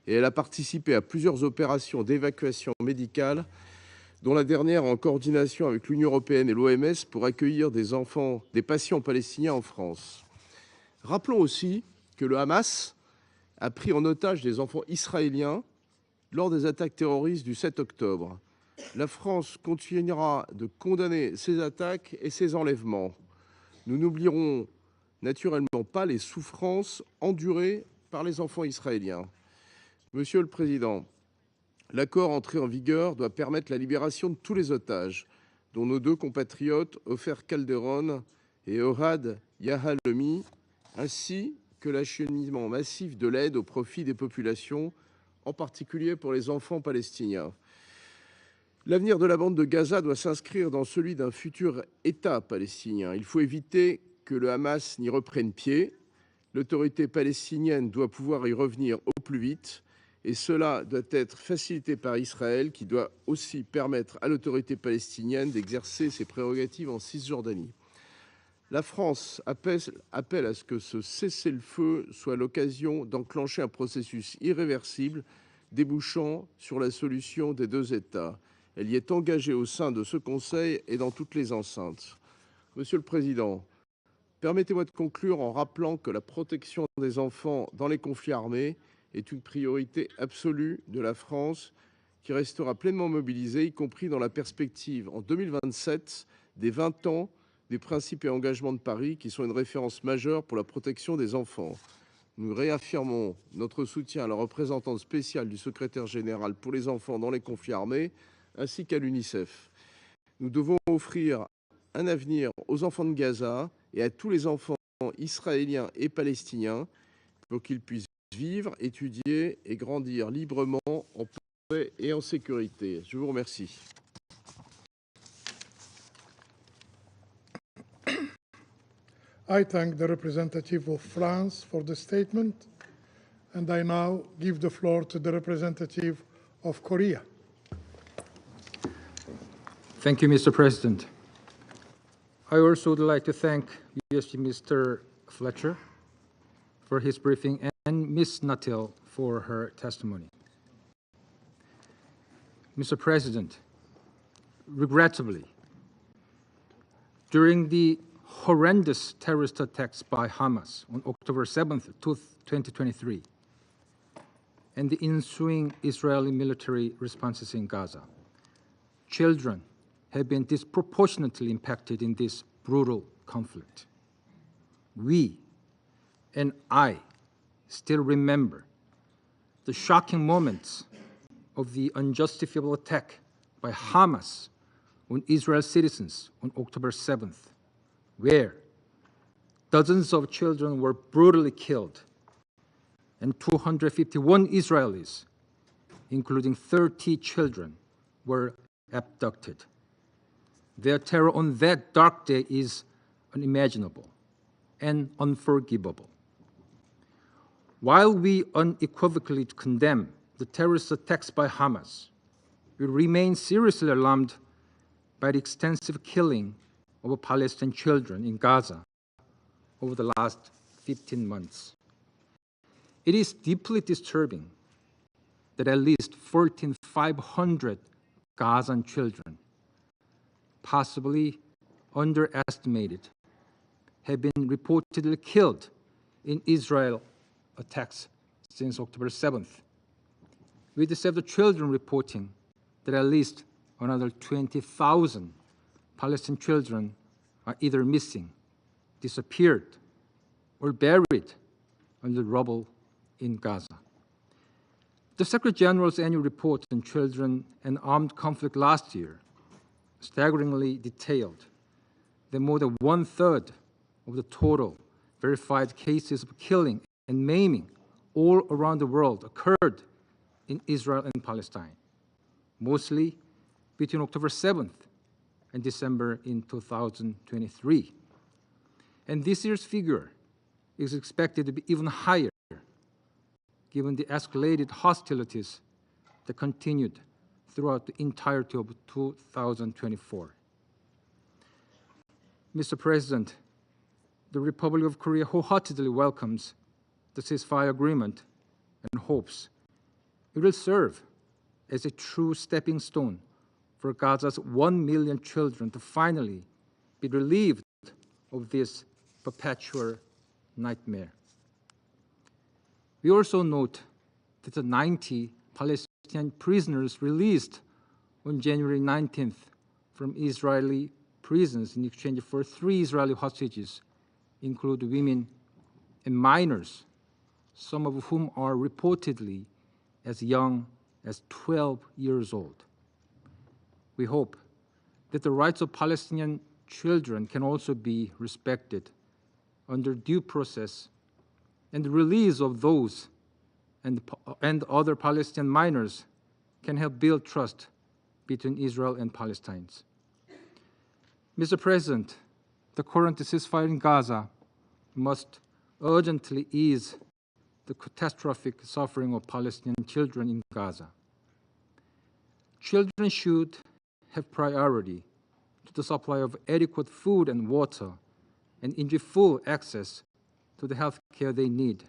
et elle a participé à plusieurs opérations d'évacuation médicale, dont la dernière en coordination avec l'Union européenne et l'OMS pour accueillir des patients palestiniens en France. Rappelons aussi que le Hamas a pris en otage des enfants israéliens lors des attaques terroristes du 7 octobre. La France continuera de condamner ces attaques et ces enlèvements. Nous n'oublierons naturellement pas les souffrances endurées par les enfants israéliens. Monsieur le Président, l'accord entré en vigueur doit permettre la libération de tous les otages, dont nos 2 compatriotes, Ofer Calderon et Ohad Yahalemi, ainsi que l'acheminement massif de l'aide au profit des populations, en particulier pour les enfants palestiniens. L'avenir de la bande de Gaza doit s'inscrire dans celui d'un futur État palestinien. Il faut éviter que le Hamas n'y reprenne pied. L'autorité palestinienne doit pouvoir y revenir au plus vite. Et cela doit être facilité par Israël, qui doit aussi permettre à l'autorité palestinienne d'exercer ses prérogatives en Cisjordanie. La France appelle à ce que ce cessez-le-feu soit l'occasion d'enclencher un processus irréversible débouchant sur la solution des 2 États. Elle y est engagée au sein de ce Conseil et dans toutes les enceintes. Monsieur le Président, permettez-moi de conclure en rappelant que la protection des enfants dans les conflits armés est une priorité absolue de la France, qui restera pleinement mobilisée, y compris dans la perspective, en 2027, des 20 ans des principes et engagements de Paris, qui sont une référence majeure pour la protection des enfants. Nous réaffirmons notre soutien à la représentante spéciale du secrétaire général pour les enfants dans les conflits armés, ainsi qu'à l'UNICEF. Nous devons offrir un avenir aux enfants de Gaza et à tous les enfants israéliens et palestiniens pour qu'ils puissent vivre, étudier et grandir librement en paix et en sécurité. Je vous remercie. I thank the representative of France for the statement, and I now give the floor to the representative of Korea. Thank you, Mr. President. I also would like to thank USG Mr. Fletcher for his briefing and Ms. Nuttall for her testimony. Mr. President, regrettably, during the horrendous terrorist attacks by Hamas on October 7th, 2023, and the ensuing Israeli military responses in Gaza, children have been disproportionately impacted in this brutal conflict. We, and I, still remember the shocking moments of the unjustifiable attack by Hamas on Israel citizens on October 7th, where dozens of children were brutally killed and 251 Israelis, including 30 children, were abducted. Their terror on that dark day is unimaginable and unforgivable. While we unequivocally condemn the terrorist attacks by Hamas, we remain seriously alarmed by the extensive killing of Palestinian children in Gaza over the last 15 months. It is deeply disturbing that at least 14,500 Gazan children, possibly underestimated, have been reportedly killed in Israel attacks since October 7th, with the Save the Children reporting that at least another 20,000 Palestinian children are either missing, disappeared, or buried under rubble in Gaza. The Secretary General's annual report on children and armed conflict last year staggeringly detailed that more than 1/3 of the total verified cases of killing and maiming all around the world occurred in Israel and Palestine, mostly between October 7th and December in 2023. And this year's figure is expected to be even higher, given the escalated hostilities that continued throughout the entirety of 2024. Mr. President, the Republic of Korea wholeheartedly welcomes the ceasefire agreement and hopes it will serve as a true stepping stone for Gaza's 1 million children to finally be relieved of this perpetual nightmare. We also note that the 90 Palestinian prisoners released on January 19th from Israeli prisons in exchange for 3 Israeli hostages include women and minors, some of whom are reportedly as young as 12 years old. We hope that the rights of Palestinian children can also be respected under due process, and the release of those and other Palestinian minors can help build trust between Israel and Palestinians. Mr. President, the current ceasefire in Gaza must urgently ease the catastrophic suffering of Palestinian children in Gaza. Children should have priority to the supply of adequate food and water and enjoy full access to the health care they need,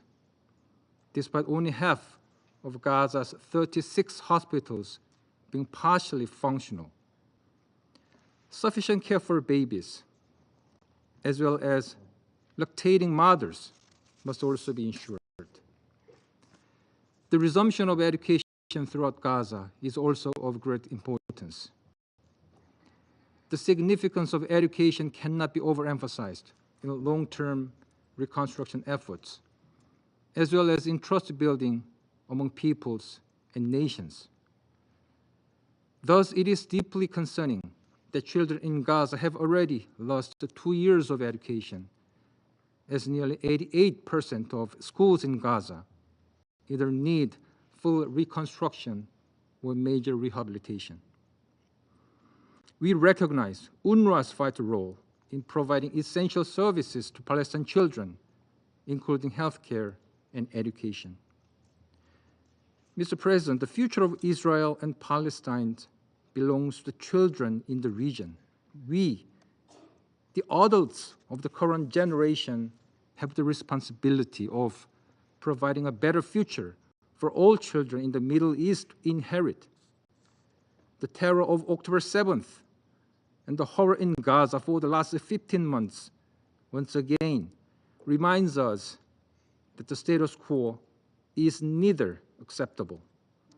despite only half of Gaza's 36 hospitals being partially functional. Sufficient care for babies, as well as lactating mothers, must also be ensured. The resumption of education throughout Gaza is also of great importance. The significance of education cannot be overemphasized in long-term reconstruction efforts, as well as in trust building among peoples and nations. Thus, it is deeply concerning that children in Gaza have already lost 2 years of education, as nearly 88% of schools in Gaza either need full reconstruction or major rehabilitation. We recognize UNRWA's vital role in providing essential services to Palestinian children, including healthcare and education. Mr. President, the future of Israel and Palestine belongs to the children in the region. We, the adults of the current generation, have the responsibility of providing a better future for all children in the Middle East to inherit. The terror of October 7th and the horror in Gaza for the last 15 months once again reminds us that the status quo is neither acceptable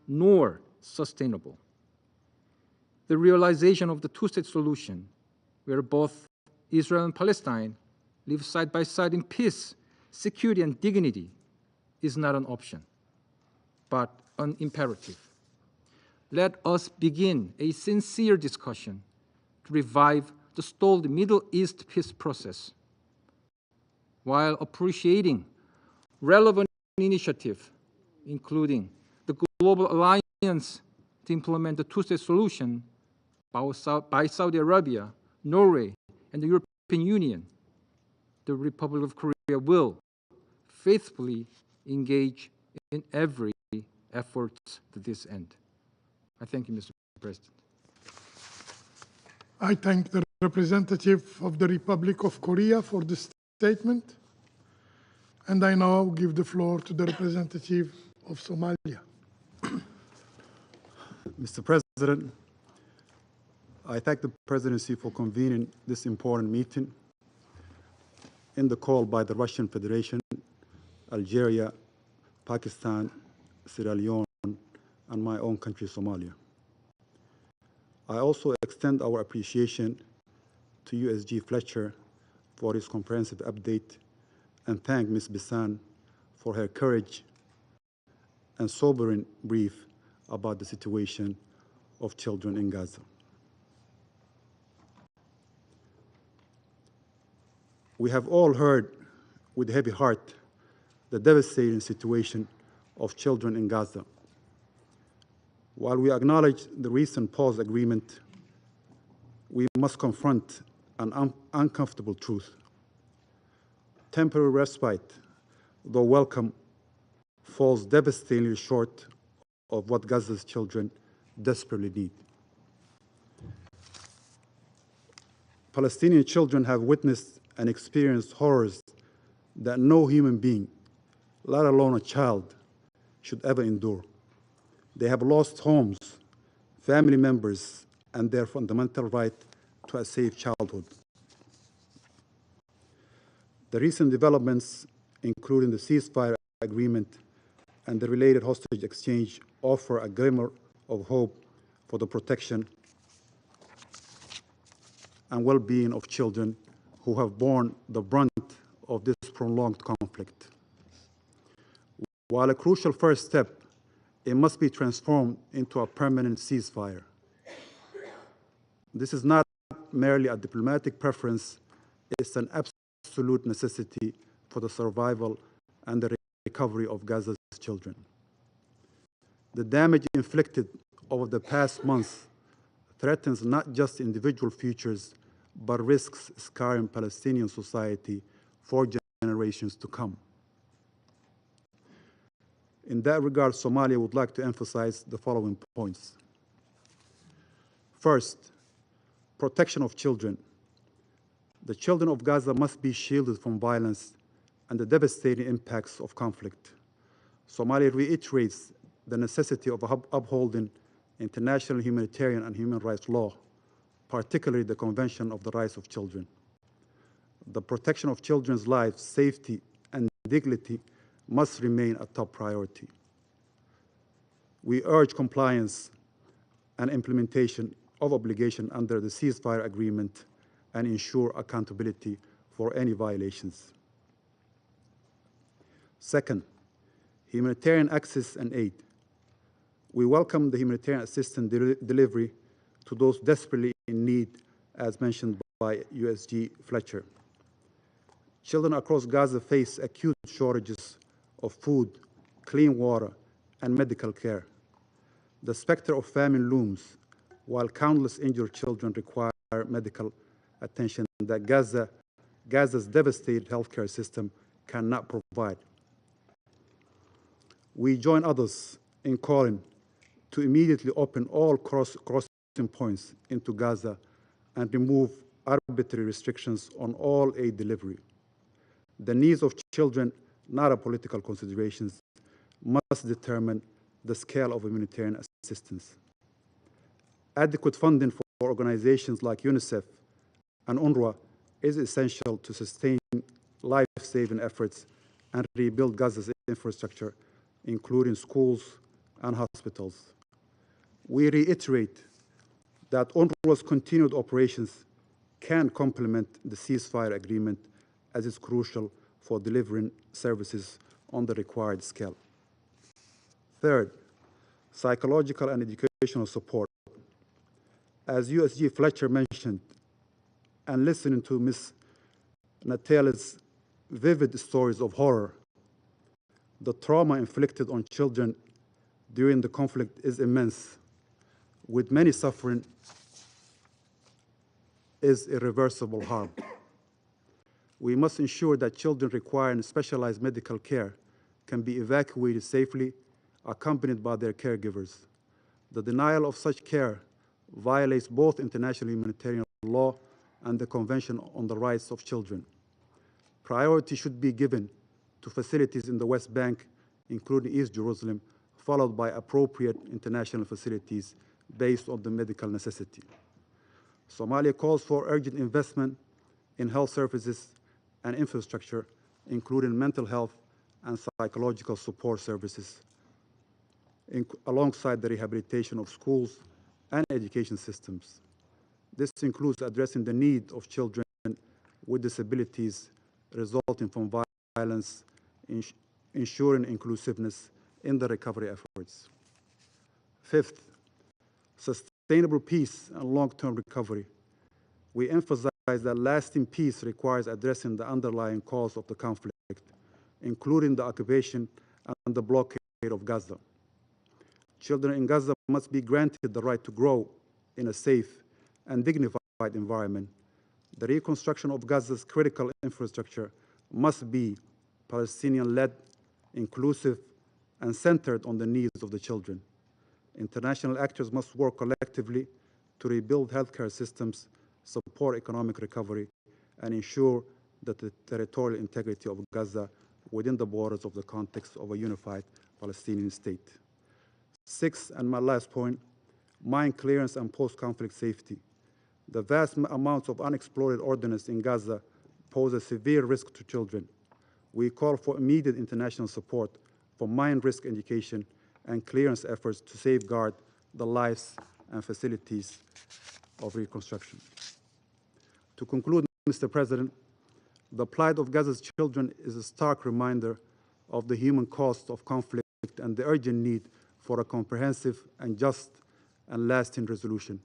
nor sustainable. The realization of the two-state solution, where both Israel and Palestine live side by side in peace, security, and dignity, is not an option, but an imperative. Let us begin a sincere discussion to revive the stalled Middle East peace process, while appreciating relevant initiatives, including the Global Alliance to implement the two-state solution by Saudi Arabia, Norway, and the European Union. The Republic of Korea will faithfully engage in every effort to this end. I thank you, Mr. President. I thank the representative of the Republic of Korea for the statement, and I now give the floor to the representative of Somalia. Mr. President, I thank the Presidency for convening this important meeting in the call by the Russian Federation Algeria, Pakistan, Sierra Leone, and my own country, Somalia. I also extend our appreciation to USG Fletcher for his comprehensive update and thank Ms. Bissan for her courage and sobering brief about the situation of children in Gaza. We have all heard with heavy heart the devastating situation of children in Gaza. While we acknowledge the recent pause agreement, we must confront an uncomfortable truth. Temporary respite, though welcome, falls devastatingly short of what Gaza's children desperately need. Palestinian children have witnessed and experienced horrors that no human being, let alone a child, should ever endure. They have lost homes, family members, and their fundamental right to a safe childhood. The recent developments, including the ceasefire agreement and the related hostage exchange, offer a glimmer of hope for the protection and well-being of children who have borne the brunt of this prolonged conflict. While a crucial first step, it must be transformed into a permanent ceasefire. This is not merely a diplomatic preference, it's an absolute necessity for the survival and the recovery of Gaza's children. The damage inflicted over the past months threatens not just individual futures, but risks scarring Palestinian society for generations to come. In that regard, Somalia would like to emphasize the following points. First, protection of children. The children of Gaza must be shielded from violence and the devastating impacts of conflict. Somalia reiterates the necessity of upholding international humanitarian and human rights law, particularly the Convention of the Rights of Children. The protection of children's lives, safety, and dignity must remain a top priority. We urge compliance and implementation of obligation under the ceasefire agreement and ensure accountability for any violations. Second, humanitarian access and aid. We welcome the humanitarian assistance delivery to those desperately in need, as mentioned by USG Fletcher. Children across Gaza face acute shortages of food, clean water, and medical care. The specter of famine looms, while countless injured children require medical attention that Gaza's devastated healthcare system cannot provide. We join others in calling to immediately open all crossing points into Gaza and remove arbitrary restrictions on all aid delivery. The needs of children, not a political considerations, must determine the scale of humanitarian assistance. Adequate funding for organizations like UNICEF and UNRWA is essential to sustain life-saving efforts and rebuild Gaza's infrastructure, including schools and hospitals. We reiterate that UNRWA's continued operations can complement the ceasefire agreement as it's crucial for delivering services on the required scale. Third, psychological and educational support. As USG Fletcher mentioned, and listening to Ms. Natale's vivid stories of horror, the trauma inflicted on children during the conflict is immense, with many suffering is irreversible harm. We must ensure that children requiring specialized medical care can be evacuated safely, accompanied by their caregivers. The denial of such care violates both international humanitarian law and the Convention on the Rights of Children. Priority should be given to facilities in the West Bank, including East Jerusalem, followed by appropriate international facilities based on the medical necessity. Somalia calls for urgent investment in health services and infrastructure, including mental health and psychological support services, alongside the rehabilitation of schools and education systems. This includes addressing the need of children with disabilities resulting from violence, ensuring inclusiveness in the recovery efforts. Fifth, sustainable peace and long-term recovery. We emphasize that lasting peace requires addressing the underlying cause of the conflict, including the occupation and the blockade of Gaza. Children in Gaza must be granted the right to grow in a safe and dignified environment. The reconstruction of Gaza's critical infrastructure must be Palestinian-led, inclusive, and centered on the needs of the children. International actors must work collectively to rebuild healthcare systems, support economic recovery, and ensure that the territorial integrity of Gaza within the borders of the context of a unified Palestinian state. Sixth, and my last point, mine clearance and post-conflict safety. The vast amounts of unexploded ordnance in Gaza pose a severe risk to children. We call for immediate international support for mine risk education and clearance efforts to safeguard the lives and facilities of reconstruction. To conclude, Mr. President, the plight of Gaza's children is a stark reminder of the human cost of conflict and the urgent need for a comprehensive and just and lasting resolution.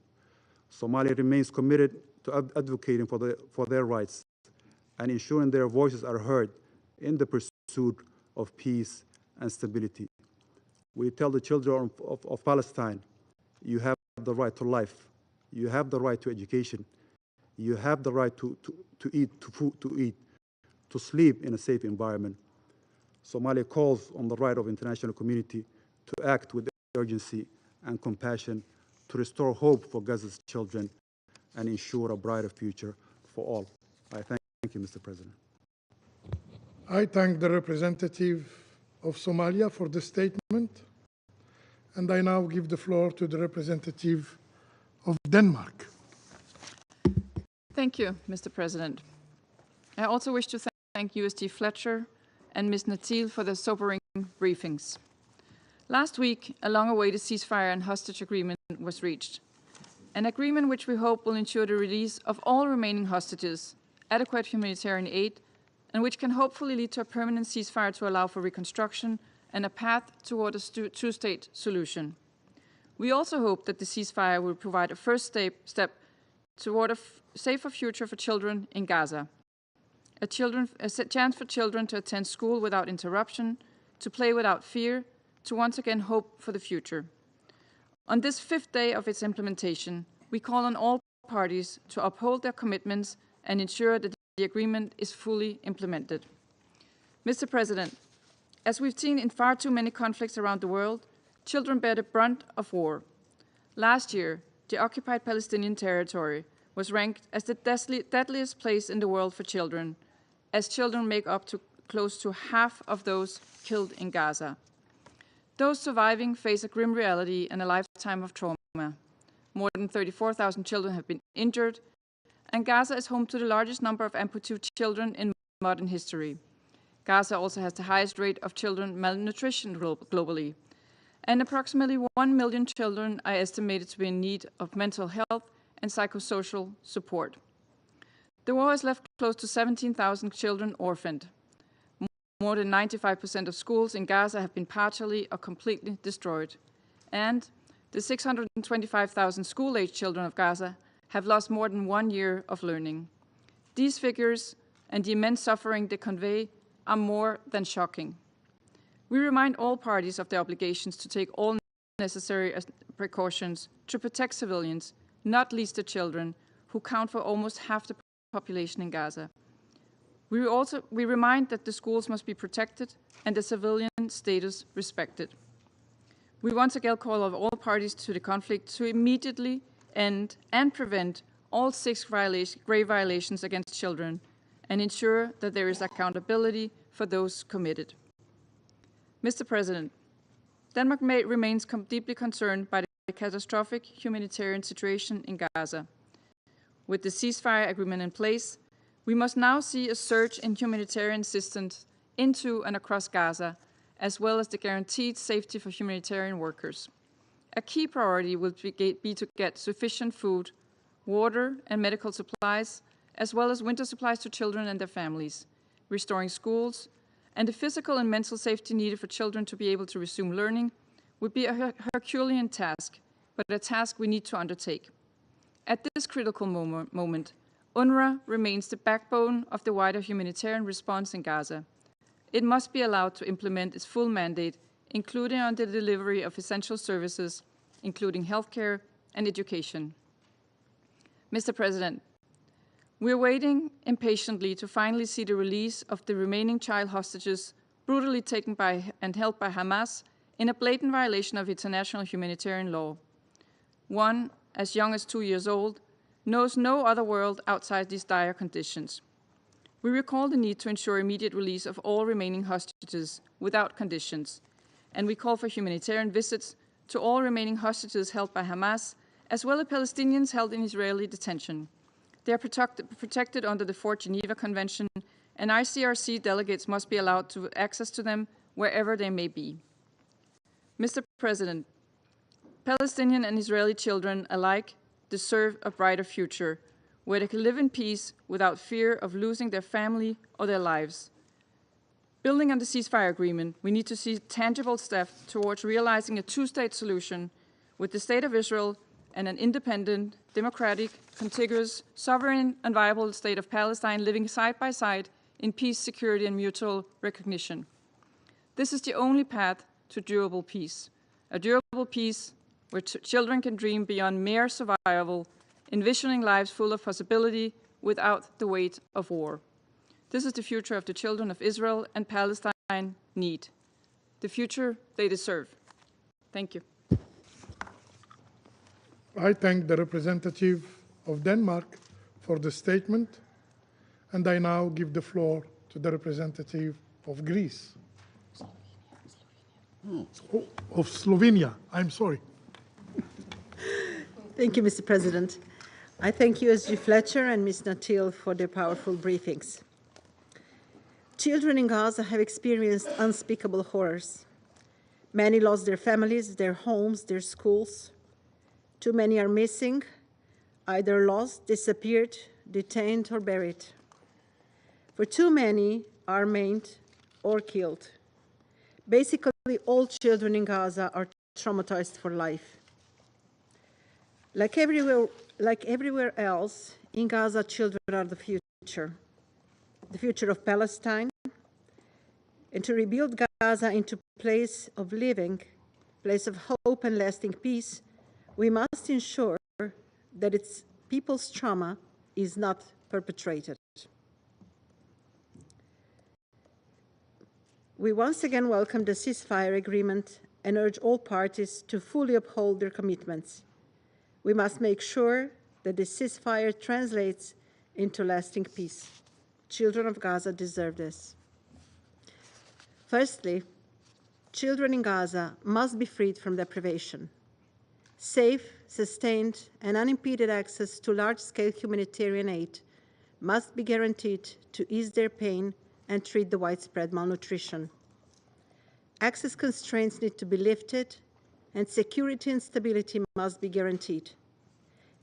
Somalia remains committed to advocating for their rights and ensuring their voices are heard in the pursuit of peace and stability. We tell the children of Palestine, you have the right to life, you have the right to education, you have the right to eat, to sleep in a safe environment. Somalia calls on the right of international community to act with urgency and compassion to restore hope for Gaza's children and ensure a brighter future for all. I thank you, Mr. President. I thank the representative of Somalia for the statement, and I now give the floor to the representative of Denmark. Thank you, Mr. President. I also wish to thank USG Fletcher and Ms. Natil for their sobering briefings. Last week, a long-awaited ceasefire and hostage agreement was reached. An agreement which we hope will ensure the release of all remaining hostages, adequate humanitarian aid, and which can hopefully lead to a permanent ceasefire to allow for reconstruction and a path toward a two-state solution. We also hope that the ceasefire will provide a first step toward a safer future for children in Gaza, a chance for children to attend school without interruption, to play without fear, to once again hope for the future. On this fifth day of its implementation, we call on all parties to uphold their commitments and ensure that the agreement is fully implemented. Mr. President, as we've seen in far too many conflicts around the world, children bear the brunt of war. Last year, the occupied Palestinian territory was ranked as the deadliest place in the world for children, as children make up to close to half of those killed in Gaza. Those surviving face a grim reality and a lifetime of trauma. More than 34,000 children have been injured, and Gaza is home to the largest number of amputee children in modern history. Gaza also has the highest rate of children malnutrition globally, and approximately 1 million children are estimated to be in need of mental health and psychosocial support. The war has left close to 17,000 children orphaned. More than 95% of schools in Gaza have been partially or completely destroyed. And the 625,000 school-aged children of Gaza have lost more than 1 year of learning. These figures and the immense suffering they convey are more than shocking. We remind all parties of their obligations to take all necessary precautions to protect civilians, not least the children, who count for almost half the population in Gaza. We remind that the schools must be protected and the civilian status respected. We once again call on all parties to the conflict to immediately end and prevent all 6 grave violations against children and ensure that there is accountability for those committed. Mr. President, Denmark remains deeply concerned by the catastrophic humanitarian situation in Gaza. With the ceasefire agreement in place, we must now see a surge in humanitarian assistance into and across Gaza, as well as the guaranteed safety for humanitarian workers. A key priority will be to get sufficient food, water, and medical supplies, as well as winter supplies to children and their families, restoring schools, and the physical and mental safety needed for children to be able to resume learning would be a Herculean task, but a task we need to undertake. At this critical moment, UNRWA remains the backbone of the wider humanitarian response in Gaza. It must be allowed to implement its full mandate, including on the delivery of essential services, including healthcare and education. Mr. President, we're waiting impatiently to finally see the release of the remaining child hostages brutally taken by and held by Hamas in a blatant violation of international humanitarian law. One, as young as 2 years old, knows no other world outside these dire conditions. We recall the need to ensure immediate release of all remaining hostages without conditions, and we call for humanitarian visits to all remaining hostages held by Hamas, as well as Palestinians held in Israeli detention. They are protected under the Fourth Geneva Convention, and ICRC delegates must be allowed to access to them wherever they may be. Mr. President, Palestinian and Israeli children alike deserve a brighter future, where they can live in peace without fear of losing their family or their lives. Building on the ceasefire agreement, we need to see tangible steps towards realizing a two-state solution with the State of Israel and an independent, democratic, contiguous, sovereign, and viable State of Palestine living side by side in peace, security, and mutual recognition. This is the only path to durable peace, a durable peace where children can dream beyond mere survival, envisioning lives full of possibility without the weight of war. This is the future of the children of Israel and Palestine need, the future they deserve. Thank you. I thank the representative of Denmark for the statement, and I now give the floor to the representative of Greece. Of Slovenia, I'm sorry. Thank you, Mr. President. I thank USG Fletcher and Ms. Natil for their powerful briefings. Children in Gaza have experienced unspeakable horrors. Many lost their families, their homes, their schools. Too many are missing, either lost, disappeared, detained, or buried. For too many are maimed or killed. Basically, all children in Gaza are traumatized for life. Like everywhere else, in Gaza, children are the future of Palestine. And to rebuild Gaza into a place of living, place of hope and lasting peace, we must ensure that its people's trauma is not perpetrated. We once again welcome the ceasefire agreement and urge all parties to fully uphold their commitments. We must make sure that the ceasefire translates into lasting peace. Children of Gaza deserve this. Firstly, children in Gaza must be freed from deprivation. Safe, sustained, and unimpeded access to large-scale humanitarian aid must be guaranteed to ease their pain and treat the widespread malnutrition. Access constraints need to be lifted, and security and stability must be guaranteed.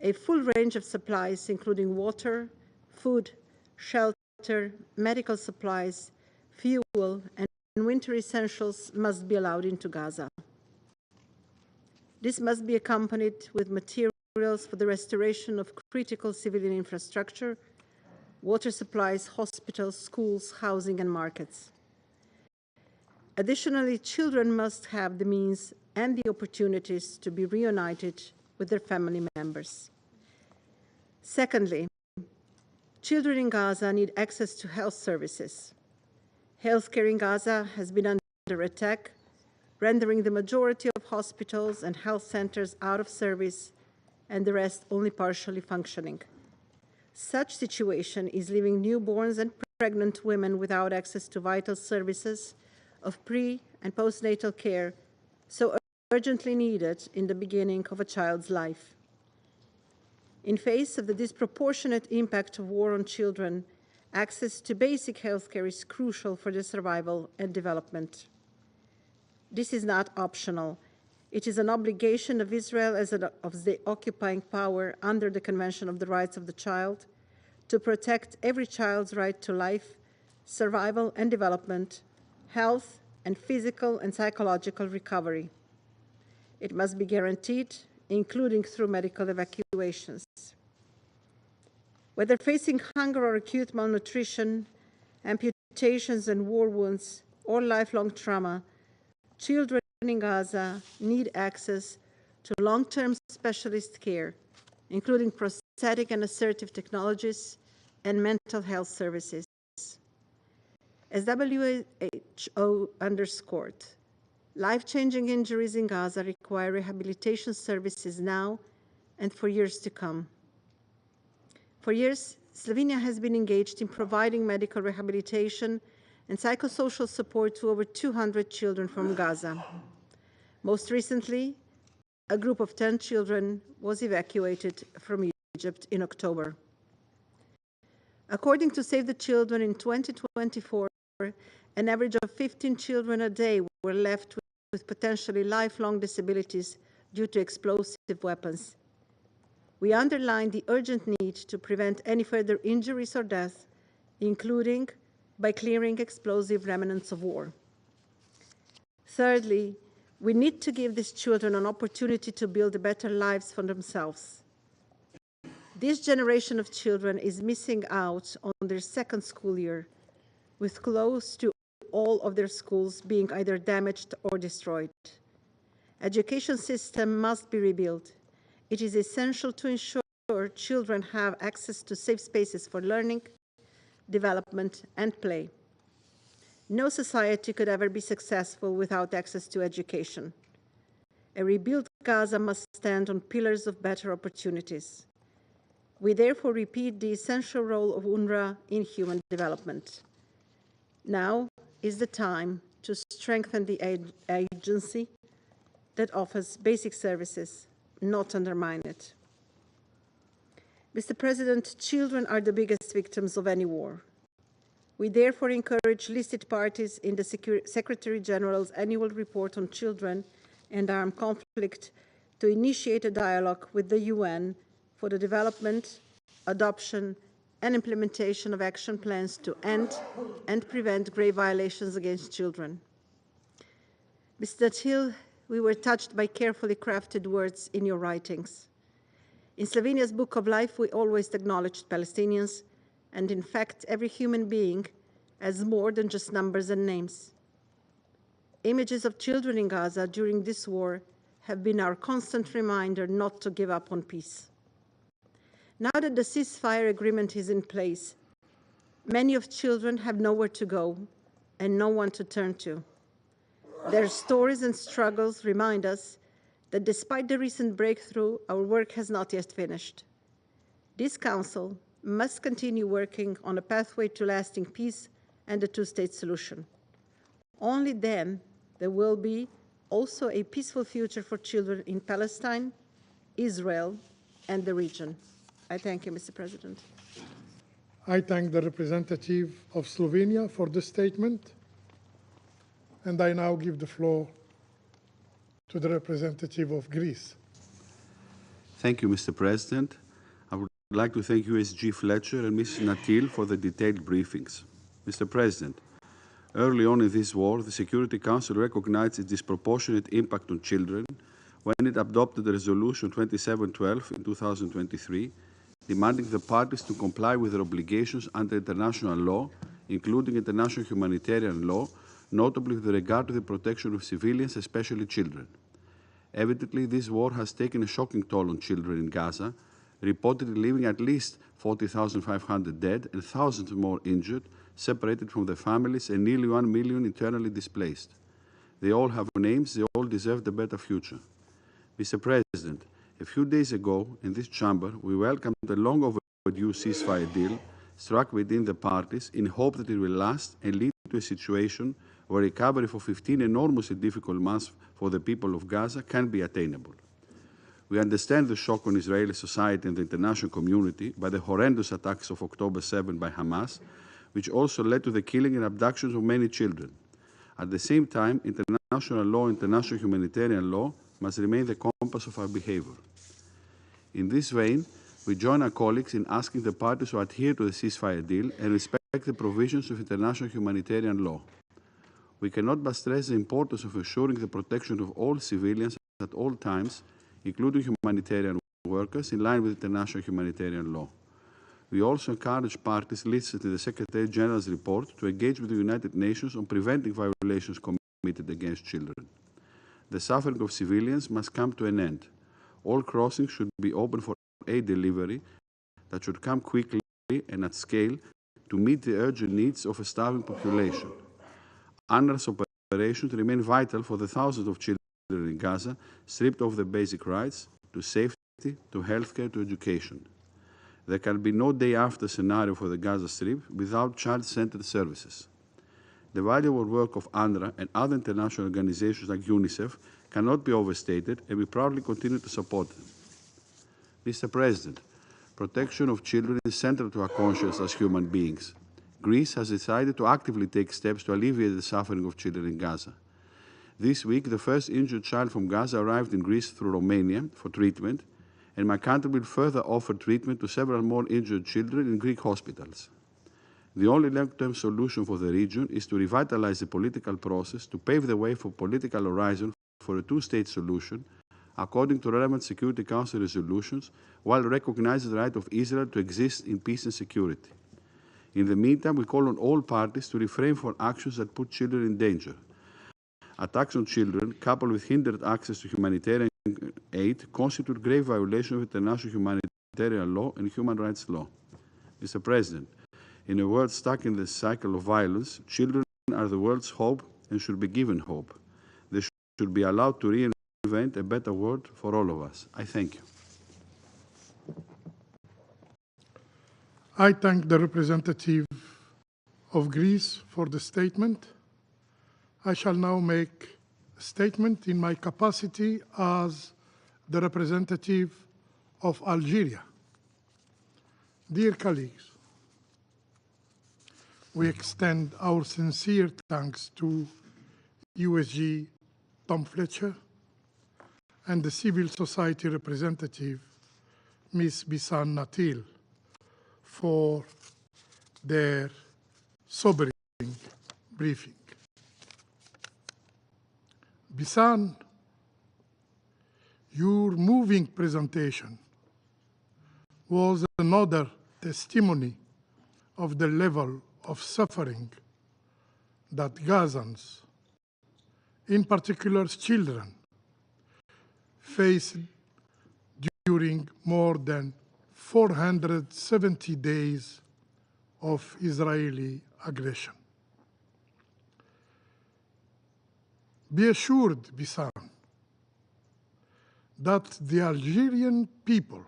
A full range of supplies, including water, food, shelter, medical supplies, fuel, and winter essentials, must be allowed into Gaza. This must be accompanied with materials for the restoration of critical civilian infrastructure, water supplies, hospitals, schools, housing, and markets. Additionally, children must have the means and the opportunities to be reunited with their family members. Secondly, children in Gaza need access to health services. Healthcare in Gaza has been under attack, rendering the majority of hospitals and health centers out of service and the rest only partially functioning. Such situation is leaving newborns and pregnant women without access to vital services of pre- and postnatal care so urgently needed in the beginning of a child's life. In face of the disproportionate impact of war on children Access to basic healthcare is crucial for their survival and development. This is not optional. It is an obligation of Israel as of the occupying power under the Convention of the Rights of the Child to protect every child's right to life, survival and development, health, and physical and psychological recovery. It must be guaranteed, including through medical evacuations. Whether facing hunger or acute malnutrition, amputations and war wounds, or lifelong trauma, children in Gaza need access to long-term specialist care, including prosthetic and assertive technologies and mental health services. As WHO underscored, life-changing injuries in Gaza require rehabilitation services now and for years to come. For years, Slovenia has been engaged in providing medical rehabilitation and psychosocial support to over 200 children from Gaza. Most recently, a group of 10 children was evacuated from Egypt in October. According to Save the Children, in 2024, an average of 15 children a day were left with potentially lifelong disabilities due to explosive weapons. We underline the urgent need to prevent any further injuries or death, including by clearing explosive remnants of war. Thirdly, we need to give these children an opportunity to build better lives for themselves. This generation of children is missing out on their second school year, with close to all of their schools being either damaged or destroyed. Education system must be rebuilt. It is essential to ensure children have access to safe spaces for learning, development, and play. No society could ever be successful without access to education. A rebuilt Gaza must stand on pillars of better opportunities. We therefore repeat the essential role of UNRWA in human development. Now is the time to strengthen the agency that offers basic services, not undermine it. Mr. President, children are the biggest victims of any war. We therefore encourage listed parties in the Secretary General's annual report on children and armed conflict to initiate a dialogue with the UN for the development, adoption, and implementation of action plans to end and prevent grave violations against children. Mr. Till, we were touched by carefully crafted words in your writings. In Slovenia's Book of Life, we always acknowledged Palestinians, and in fact, every human being has more than just numbers and names. Images of children in Gaza during this war have been our constant reminder not to give up on peace. Now that the ceasefire agreement is in place, many of children have nowhere to go and no one to turn to. Their stories and struggles remind us that despite the recent breakthrough, our work has not yet finished. This Council must continue working on a pathway to lasting peace and a two-state solution. Only then there will be also a peaceful future for children in Palestine, Israel, and the region. I thank you, Mr. President. I thank the representative of Slovenia for the statement, and I now give the floor to the representative of Greece. Thank you, Mr. President. I would like to thank USG Fletcher and Ms. Natil for the detailed briefings. Mr. President, early on in this war, the Security Council recognized its disproportionate impact on children when it adopted the Resolution 2712 in 2023, demanding the parties to comply with their obligations under international law, including international humanitarian law, notably with regard to the protection of civilians, especially children. Evidently, this war has taken a shocking toll on children in Gaza, reportedly leaving at least 40,500 dead and thousands more injured, separated from their families, and nearly 1 million internally displaced. They all have names, they all deserve a better future. Mr. President, a few days ago in this chamber, we welcomed the long overdue ceasefire deal struck within the parties in hope that it will last and lead to a situation where recovery for 15 enormously difficult months for the people of Gaza can be attainable. We understand the shock on Israeli society and the international community by the horrendous attacks of October 7 by Hamas, which also led to the killing and abductions of many children. At the same time, international law, international humanitarian law must remain the compass of our behavior. In this vein, we join our colleagues in asking the parties to adhere to the ceasefire deal and respect the provisions of international humanitarian law. We cannot but stress the importance of ensuring the protection of all civilians at all times, including humanitarian workers, in line with international humanitarian law. We also encourage parties listed in the Secretary General's report to engage with the United Nations on preventing violations committed against children. The suffering of civilians must come to an end. All crossings should be open for aid delivery that should come quickly and at scale to meet the urgent needs of a starving population. UNRWA's operations remain vital for the thousands of children in Gaza, stripped of their basic rights to safety, to healthcare, to education. There can be no day after scenario for the Gaza Strip without child-centered services. The valuable work of UNRWA and other international organizations like UNICEF cannot be overstated, and we proudly continue to support them. Mr. President, protection of children is central to our conscience as human beings. Greece has decided to actively take steps to alleviate the suffering of children in Gaza. This week, the first injured child from Gaza arrived in Greece through Romania for treatment, and my country will further offer treatment to several more injured children in Greek hospitals. The only long-term solution for the region is to revitalize the political process to pave the way for political horizon for a two-state solution, according to relevant Security Council resolutions, while recognizing the right of Israel to exist in peace and security. In the meantime, we call on all parties to refrain from actions that put children in danger. Attacks on children, coupled with hindered access to humanitarian aid, constitute grave violation of international humanitarian law and human rights law. Mr. President, in a world stuck in the cycle of violence, children are the world's hope and should be given hope. They should be allowed to reinvent a better world for all of us. I thank you. I thank the representative of Greece for the statement. I shall now make a statement in my capacity as the representative of Algeria. Dear colleagues, we extend our sincere thanks to USG Tom Fletcher and the civil society representative, Ms. Bisan Natil, for their sobering briefing. Bisan, your moving presentation was another testimony of the level of suffering that Gazans, in particular children, faced during more than 470 days of Israeli aggression. Be assured, Bisan, that the Algerian people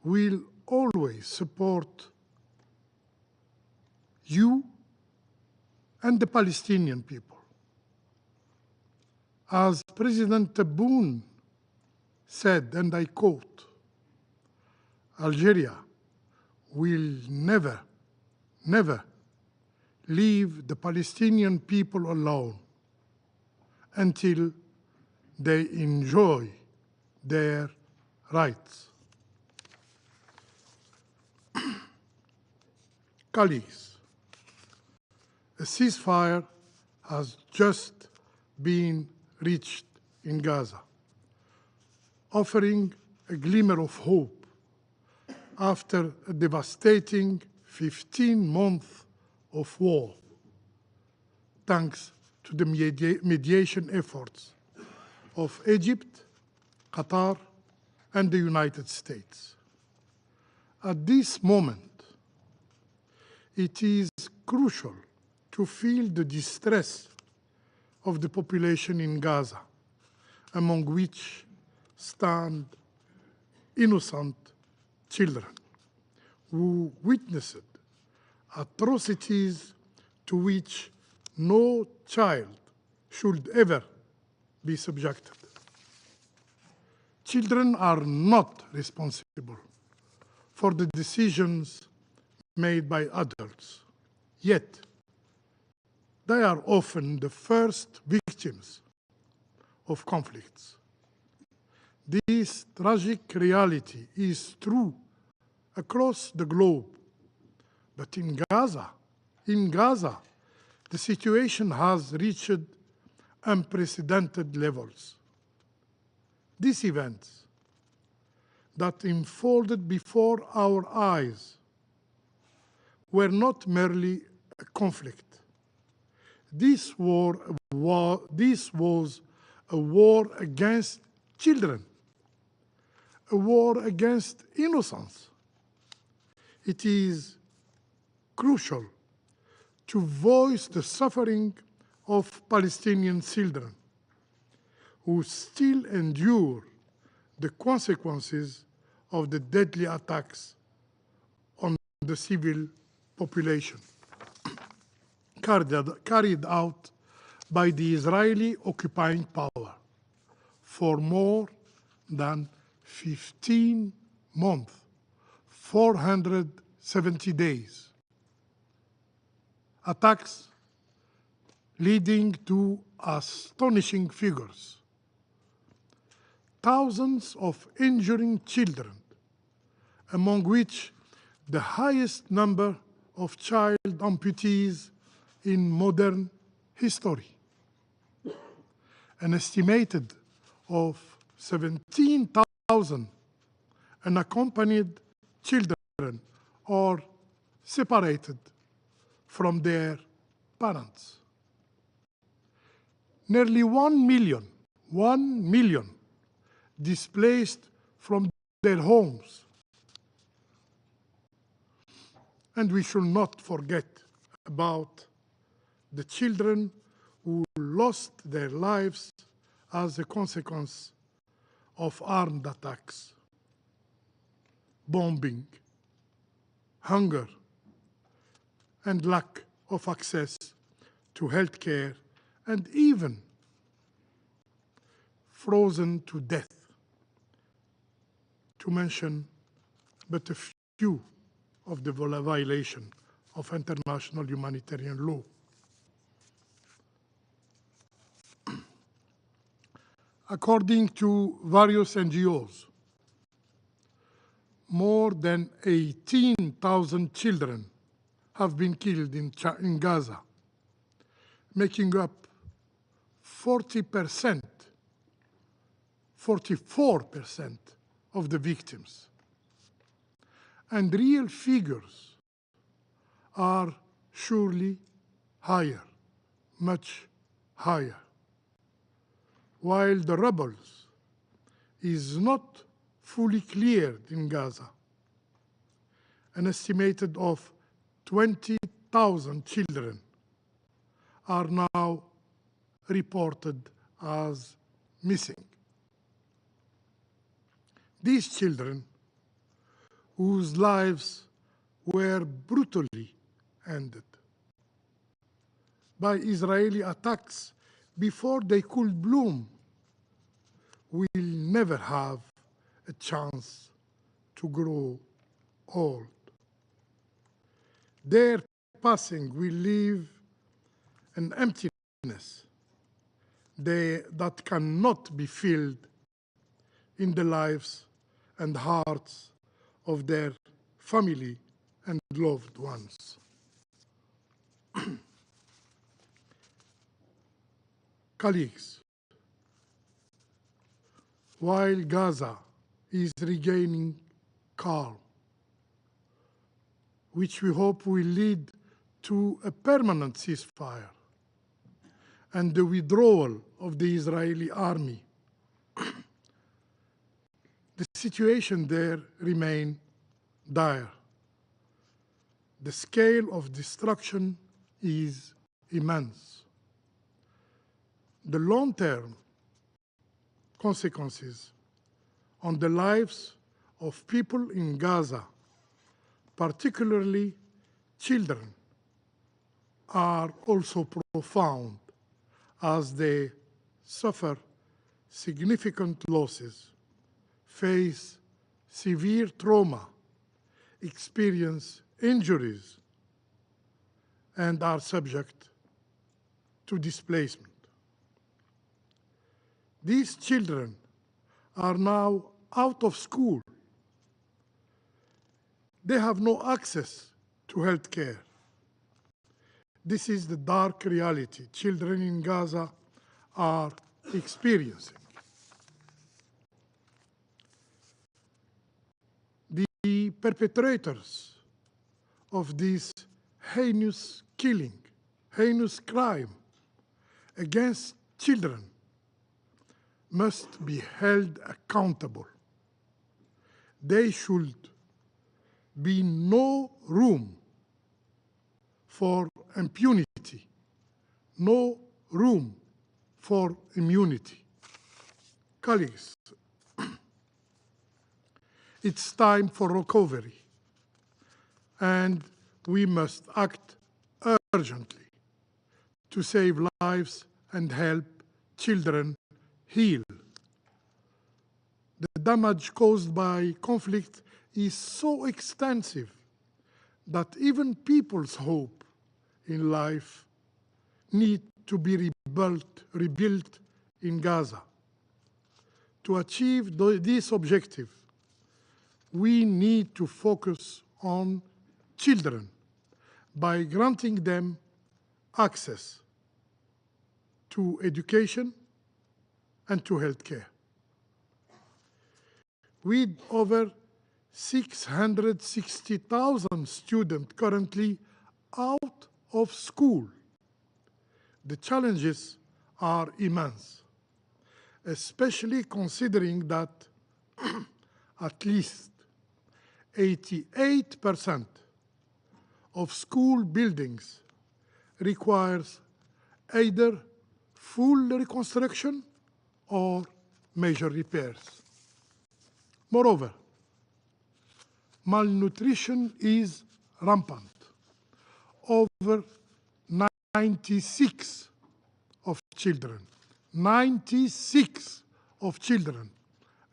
will always support you and the Palestinian people. As President Tebboune said, and I quote, Algeria will never, never leave the Palestinian people alone until they enjoy their rights. Colleagues, a ceasefire has just been reached in Gaza, offering a glimmer of hope after a devastating 15 months of war, thanks to the mediation efforts of Egypt, Qatar, and the United States. At this moment, it is crucial to feel the distress of the population in Gaza, among which stand innocent children who witnessed atrocities to which no child should ever be subjected. Children are not responsible for the decisions made by adults, yet they are often the first victims of conflicts. This tragic reality is true across the globe, but in Gaza, the situation has reached unprecedented levels. These events that unfolded before our eyes were not merely a conflict. This was a war against children, a war against innocence. It is crucial to voice the suffering of Palestinian children who still endure the consequences of the deadly attacks on the civil population carried out by the Israeli occupying power for more than 15 months, 470 days. Attacks leading to astonishing figures. Thousands of injuring children, among which the highest number of child amputees in modern history. An estimated of 17,000 unaccompanied children are separated from their parents. Nearly 1 million displaced from their homes. And we should not forget about the children who lost their lives as a consequence of armed attacks, bombing, hunger, and lack of access to health care, and even frozen to death, to mention but a few of the violation of international humanitarian law. According to various NGOs, more than 18,000 children have been killed in Gaza, making up 44% of the victims. And real figures are surely higher, much higher. While the rubble is not fully cleared in Gaza, an estimated of 20,000 children are now reported as missing. These children, whose lives were brutally ended by Israeli attacks before they could bloom, will never have a chance to grow old. Their passing will leave an emptiness that cannot be filled in the lives and hearts of their family and loved ones. Colleagues, while Gaza is regaining calm, which we hope will lead to a permanent ceasefire and the withdrawal of the Israeli army, the situation there remains dire. The scale of destruction is immense. The long-term consequences on the lives of people in Gaza, particularly children, are also profound as they suffer significant losses face severe trauma, experience injuries, and are subject to displacement. These children are now out of school. They have no access to health care. This is the dark reality children in Gaza are experiencing. The perpetrators of this heinous killing, heinous crime against children must be held accountable. There should be no room for impunity, no room for immunity. Colleagues, it's time for recovery, and we must act urgently to save lives and help children heal. The damage caused by conflict is so extensive that even people's hope in life need to be rebuilt in Gaza. To achieve this objective, we need to focus on children by granting them access to education and to health care. With over 660,000 students currently out of school, the challenges are immense, especially considering that at least 88% of school buildings requires either full reconstruction or major repairs. Moreover, malnutrition is rampant. Over 96 of children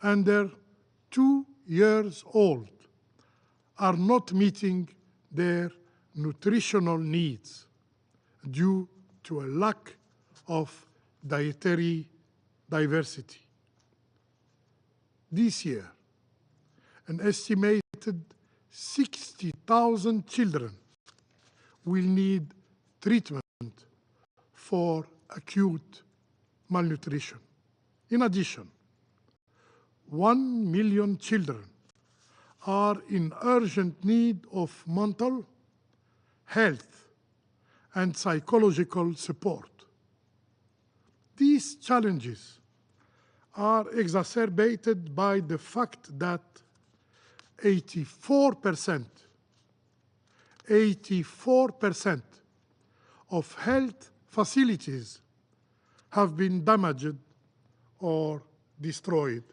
under 2 years old are not meeting their nutritional needs due to a lack of dietary diversity. This year, an estimated 60,000 children will need treatment for acute malnutrition. In addition, 1 million children are in urgent need of mental health and psychological support. These challenges are exacerbated by the fact that 84% of health facilities have been damaged or destroyed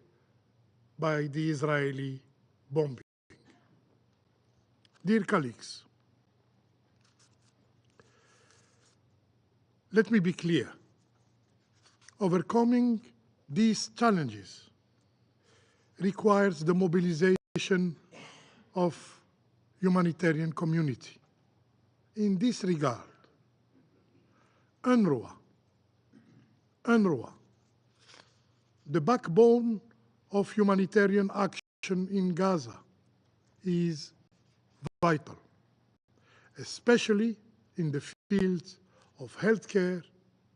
by the Israeli bombing. Dear colleagues, let me be clear. Overcoming these challenges requires the mobilization of humanitarian community. In this regard, UNRWA, the backbone of humanitarian action in Gaza, is vital, especially in the fields of healthcare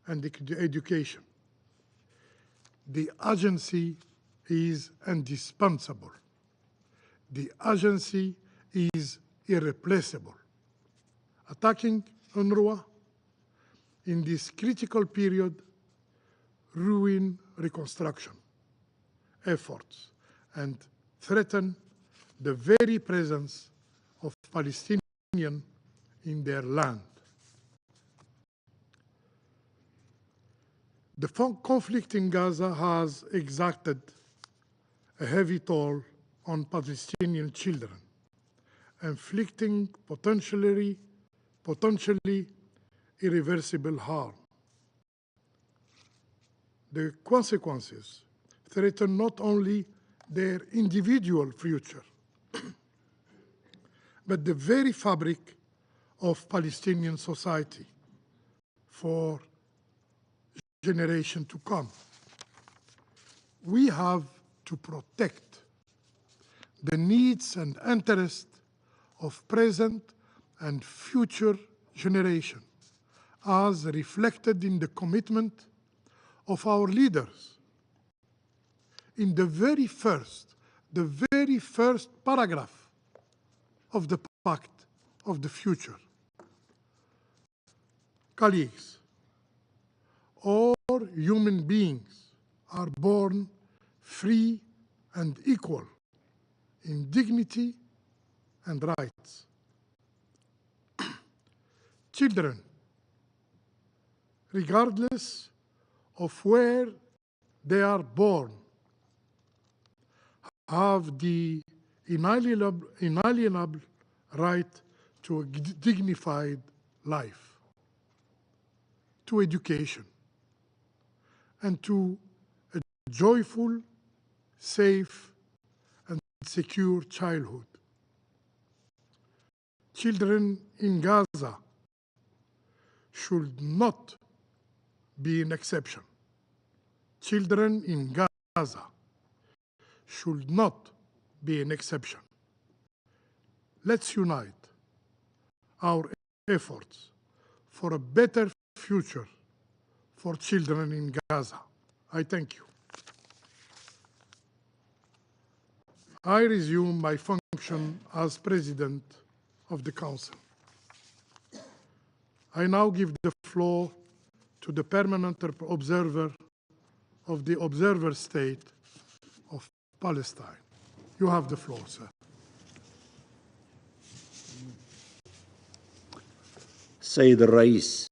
and education. The agency is indispensable. The agency is irreplaceable. Attacking UNRWA in this critical period ruin reconstruction efforts and threaten the very presence of Palestinians in their land. The conflict in Gaza has exacted a heavy toll on Palestinian children, inflicting potentially irreversible harm. The consequences threaten not only their individual future, but the very fabric of Palestinian society for generations to come. We have to protect the needs and interests of present and future generations, as reflected in the commitment of our leaders. In the very first paragraph of the Pact of the Future. Colleagues, all human beings are born free and equal in dignity and rights. Children, regardless of where they are born, have the inalienable right to a dignified life, to education, and to a joyful, safe, and secure childhood. Children in Gaza should not be an exception. Children in Gaza should not be an exception. Let's unite our efforts for a better future for children in Gaza. I thank you. I resume my function as President of the Council. I now give the floor to the permanent observer of the observer state of Palestine. You have the floor, sir. السيد الرئيس،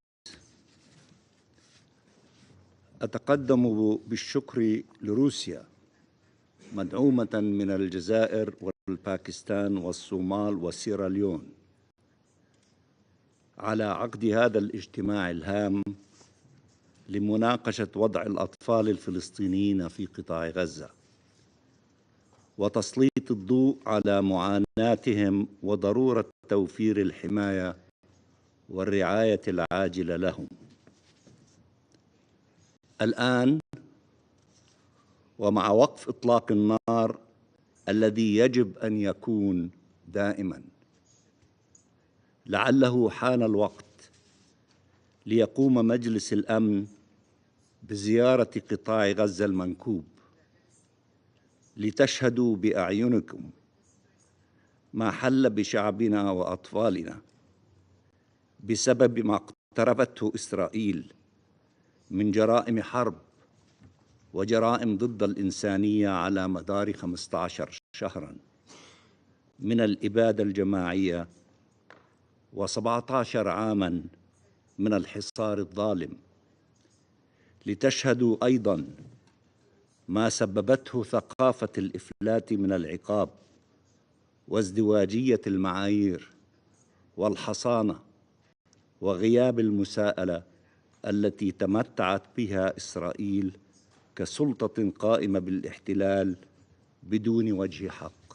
أتقدم بالشكر لروسيا مدعومة من الجزائر والباكستان والصومال وسيراليون على عقد هذا الاجتماع الهام لمناقشة وضع الأطفال الفلسطينيين في قطاع غزة وتسليط الضوء على معاناتهم وضرورة توفير الحماية والرعاية العاجلة لهم. الآن ومع وقف إطلاق النار الذي يجب أن يكون دائماً، لعله حان الوقت ليقوم مجلس الأمن بزيارة قطاع غزة المنكوب لتشهدوا بأعينكم ما حل بشعبنا وأطفالنا بسبب ما اقترفته إسرائيل من جرائم حرب وجرائم ضد الإنسانية على مدار 15 شهراً من الإبادة الجماعية و17 عاماً من الحصار الظالم، لتشهدوا أيضاً ما سببته ثقافة الإفلات من العقاب وازدواجية المعايير والحصانة وغياب المساءلة التي تمتعت بها إسرائيل كسلطة قائمة بالاحتلال بدون وجه حق.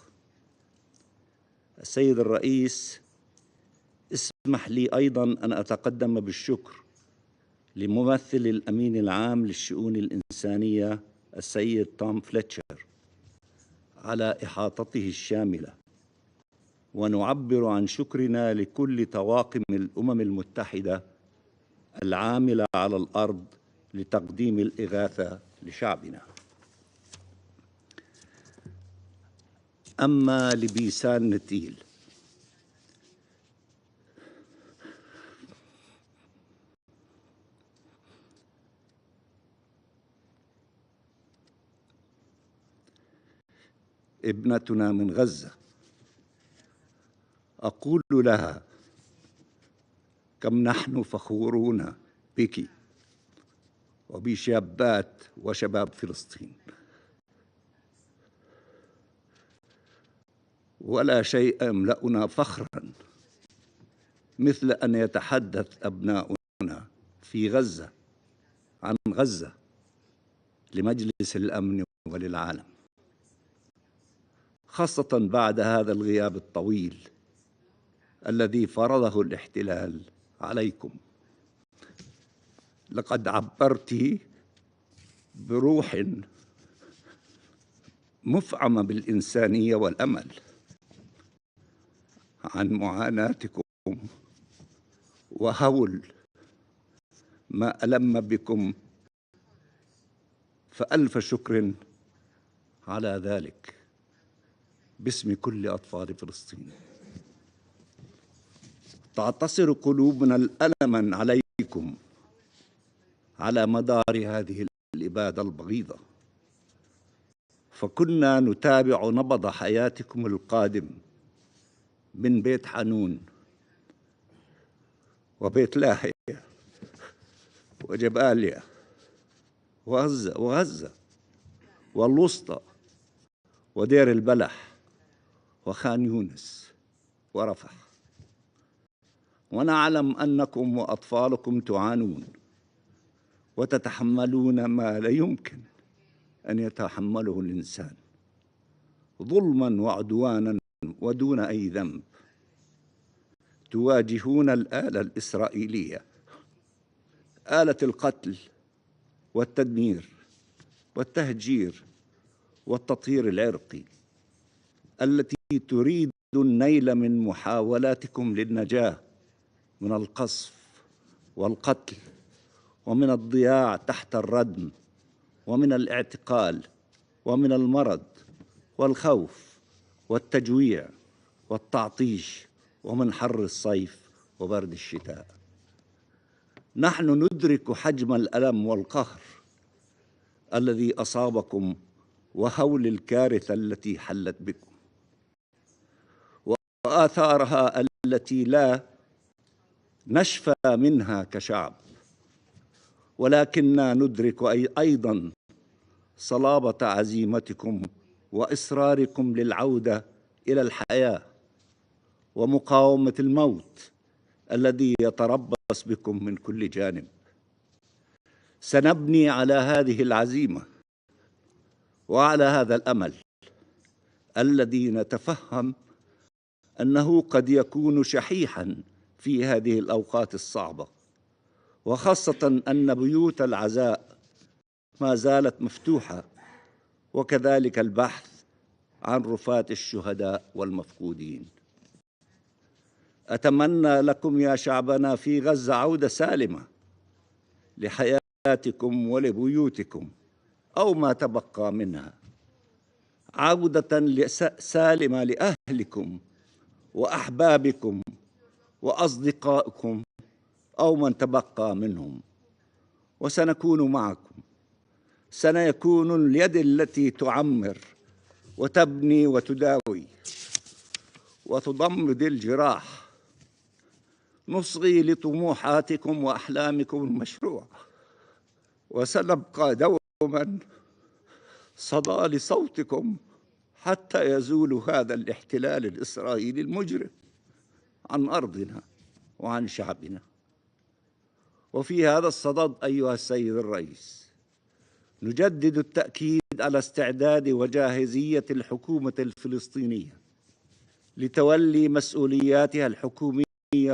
السيد الرئيس، اسمح لي أيضاً أن أتقدم بالشكر لممثل الأمين العام للشؤون الإنسانية السيد توم فليتشر على إحاطته الشاملة، ونعبر عن شكرنا لكل طواقم الأمم المتحدة العاملة على الأرض لتقديم الإغاثة لشعبنا. أما لبيسان نتيل، ابنتنا من غزة، أقول لها كم نحن فخورون بك وبشابات وشباب فلسطين، ولا شيء يملأنا فخراً مثل أن يتحدث أبناؤنا في غزة عن غزة لمجلس الأمن وللعالم. خاصة بعد هذا الغياب الطويل الذي فرضه الاحتلال عليكم. لقد عبرت بروح مفعمة بالإنسانية والأمل عن معاناتكم وهول ما ألم بكم، فألف شكر على ذلك باسم كل أطفال فلسطين. تعتصر قلوبنا ألما عليكم على مدار هذه الإبادة البغيضة، فكنا نتابع نبض حياتكم القادم من بيت حنون وبيت لاهية وجباليا وغزة والوسطى ودير البلح وخان يونس ورفح. ونعلم أنكم وأطفالكم تعانون وتتحملون ما لا يمكن أن يتحمله الإنسان، ظلما وعدوانا ودون أي ذنب. تواجهون الآلة الإسرائيلية، آلة القتل والتدمير والتهجير والتطهير العرقي التي تريد النيل من محاولاتكم للنجاة من القصف والقتل ومن الضياع تحت الردم ومن الاعتقال ومن المرض والخوف والتجويع والتعطيش ومن حر الصيف وبرد الشتاء. نحن ندرك حجم الألم والقهر الذي أصابكم وهول الكارثة التي حلت بكم وآثارها التي لا نشفى منها كشعب، ولكننا ندرك أيضا صلابة عزيمتكم وإصراركم للعودة إلى الحياة ومقاومة الموت الذي يتربص بكم من كل جانب. سنبني على هذه العزيمة وعلى هذا الأمل الذي نتفهم أنه قد يكون شحيحاً في هذه الأوقات الصعبة، وخاصة أن بيوت العزاء ما زالت مفتوحة، وكذلك البحث عن رفات الشهداء والمفقودين. أتمنى لكم يا شعبنا في غزة عودة سالمة لحياتكم ولبيوتكم أو ما تبقى منها، عودة سالمة لأهلكم وأحبابكم وأصدقائكم أو من تبقى منهم، وسنكون معكم. سنكون اليد التي تعمر وتبني وتداوي وتضمد الجراح. نصغي لطموحاتكم وأحلامكم المشروعة، وسنبقى دوما صدى لصوتكم حتى يزول هذا الاحتلال الإسرائيلي المجرم عن أرضنا وعن شعبنا. وفي هذا الصدد أيها السيد الرئيس، نجدد التأكيد على استعداد وجاهزية الحكومة الفلسطينية لتولي مسؤولياتها الحكومية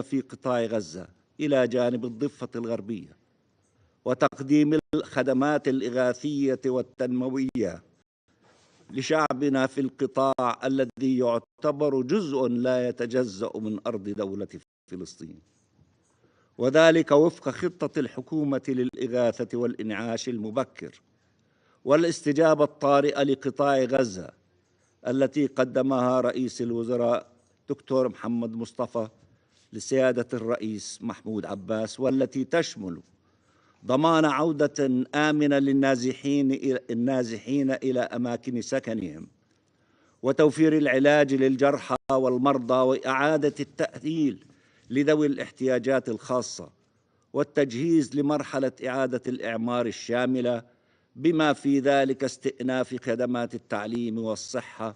في قطاع غزة إلى جانب الضفة الغربية، وتقديم الخدمات الإغاثية والتنموية لشعبنا في القطاع الذي يعتبر جزء لا يتجزأ من أرض دولة فلسطين، وذلك وفق خطة الحكومة للإغاثة والإنعاش المبكر والاستجابة الطارئة لقطاع غزة التي قدمها رئيس الوزراء دكتور محمد مصطفى لسيادة الرئيس محمود عباس، والتي تشمل ضمان عودة آمنة للنازحين إلى أماكن سكنهم، وتوفير العلاج للجرحى والمرضى، وإعادة التأهيل لذوي الاحتياجات الخاصة، والتجهيز لمرحلة إعادة الإعمار الشاملة بما في ذلك استئناف خدمات التعليم والصحة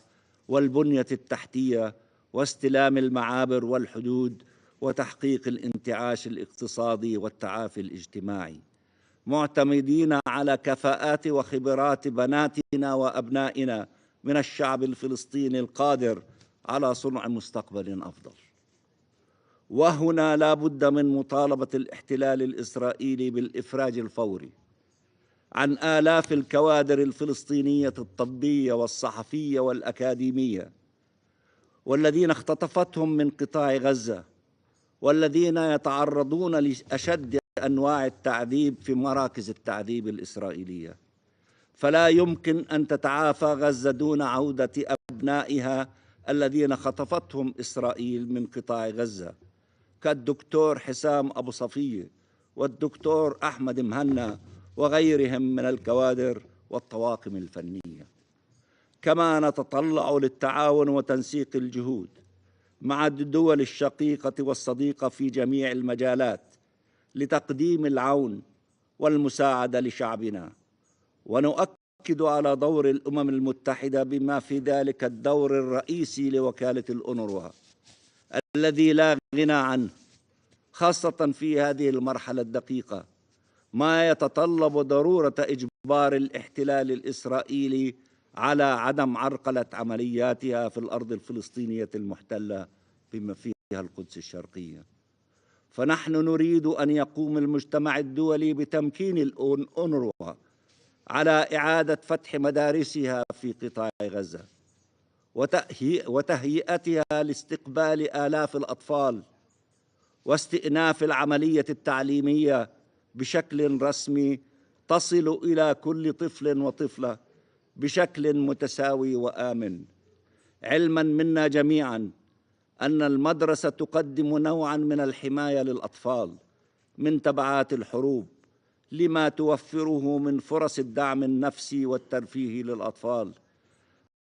والبنية التحتية واستلام المعابر والحدود وتحقيق الانتعاش الاقتصادي والتعافي الاجتماعي، معتمدين على كفاءات وخبرات بناتنا وأبنائنا من الشعب الفلسطيني القادر على صنع مستقبل أفضل. وهنا لا بد من مطالبة الاحتلال الإسرائيلي بالإفراج الفوري عن آلاف الكوادر الفلسطينية الطبية والصحفية والأكاديمية، والذين اختطفتهم من قطاع غزة، والذين يتعرضون لأشد أنواع التعذيب في مراكز التعذيب الإسرائيلية. فلا يمكن أن تتعافى غزة دون عودة أبنائها الذين خطفتهم إسرائيل من قطاع غزة، كالدكتور حسام أبو صفية والدكتور أحمد مهنا وغيرهم من الكوادر والطواقم الفنية. كما نتطلع للتعاون وتنسيق الجهود مع الدول الشقيقة والصديقة في جميع المجالات لتقديم العون والمساعدة لشعبنا، ونؤكد على دور الأمم المتحدة بما في ذلك الدور الرئيسي لوكالة الأونروا الذي لا غنى عنه، خاصة في هذه المرحلة الدقيقة، ما يتطلب ضرورة إجبار الاحتلال الإسرائيلي على عدم عرقلة عملياتها في الأرض الفلسطينية المحتلة بما فيها القدس الشرقية. فنحن نريد أن يقوم المجتمع الدولي بتمكين الأونروا على إعادة فتح مدارسها في قطاع غزة وتهيئتها لاستقبال آلاف الأطفال، واستئناف العملية التعليمية بشكل رسمي تصل إلى كل طفل وطفلة بشكل متساوي وآمن، علما منا جميعا أن المدرسة تقدم نوعا من الحماية للأطفال من تبعات الحروب، لما توفره من فرص الدعم النفسي والترفيه للأطفال.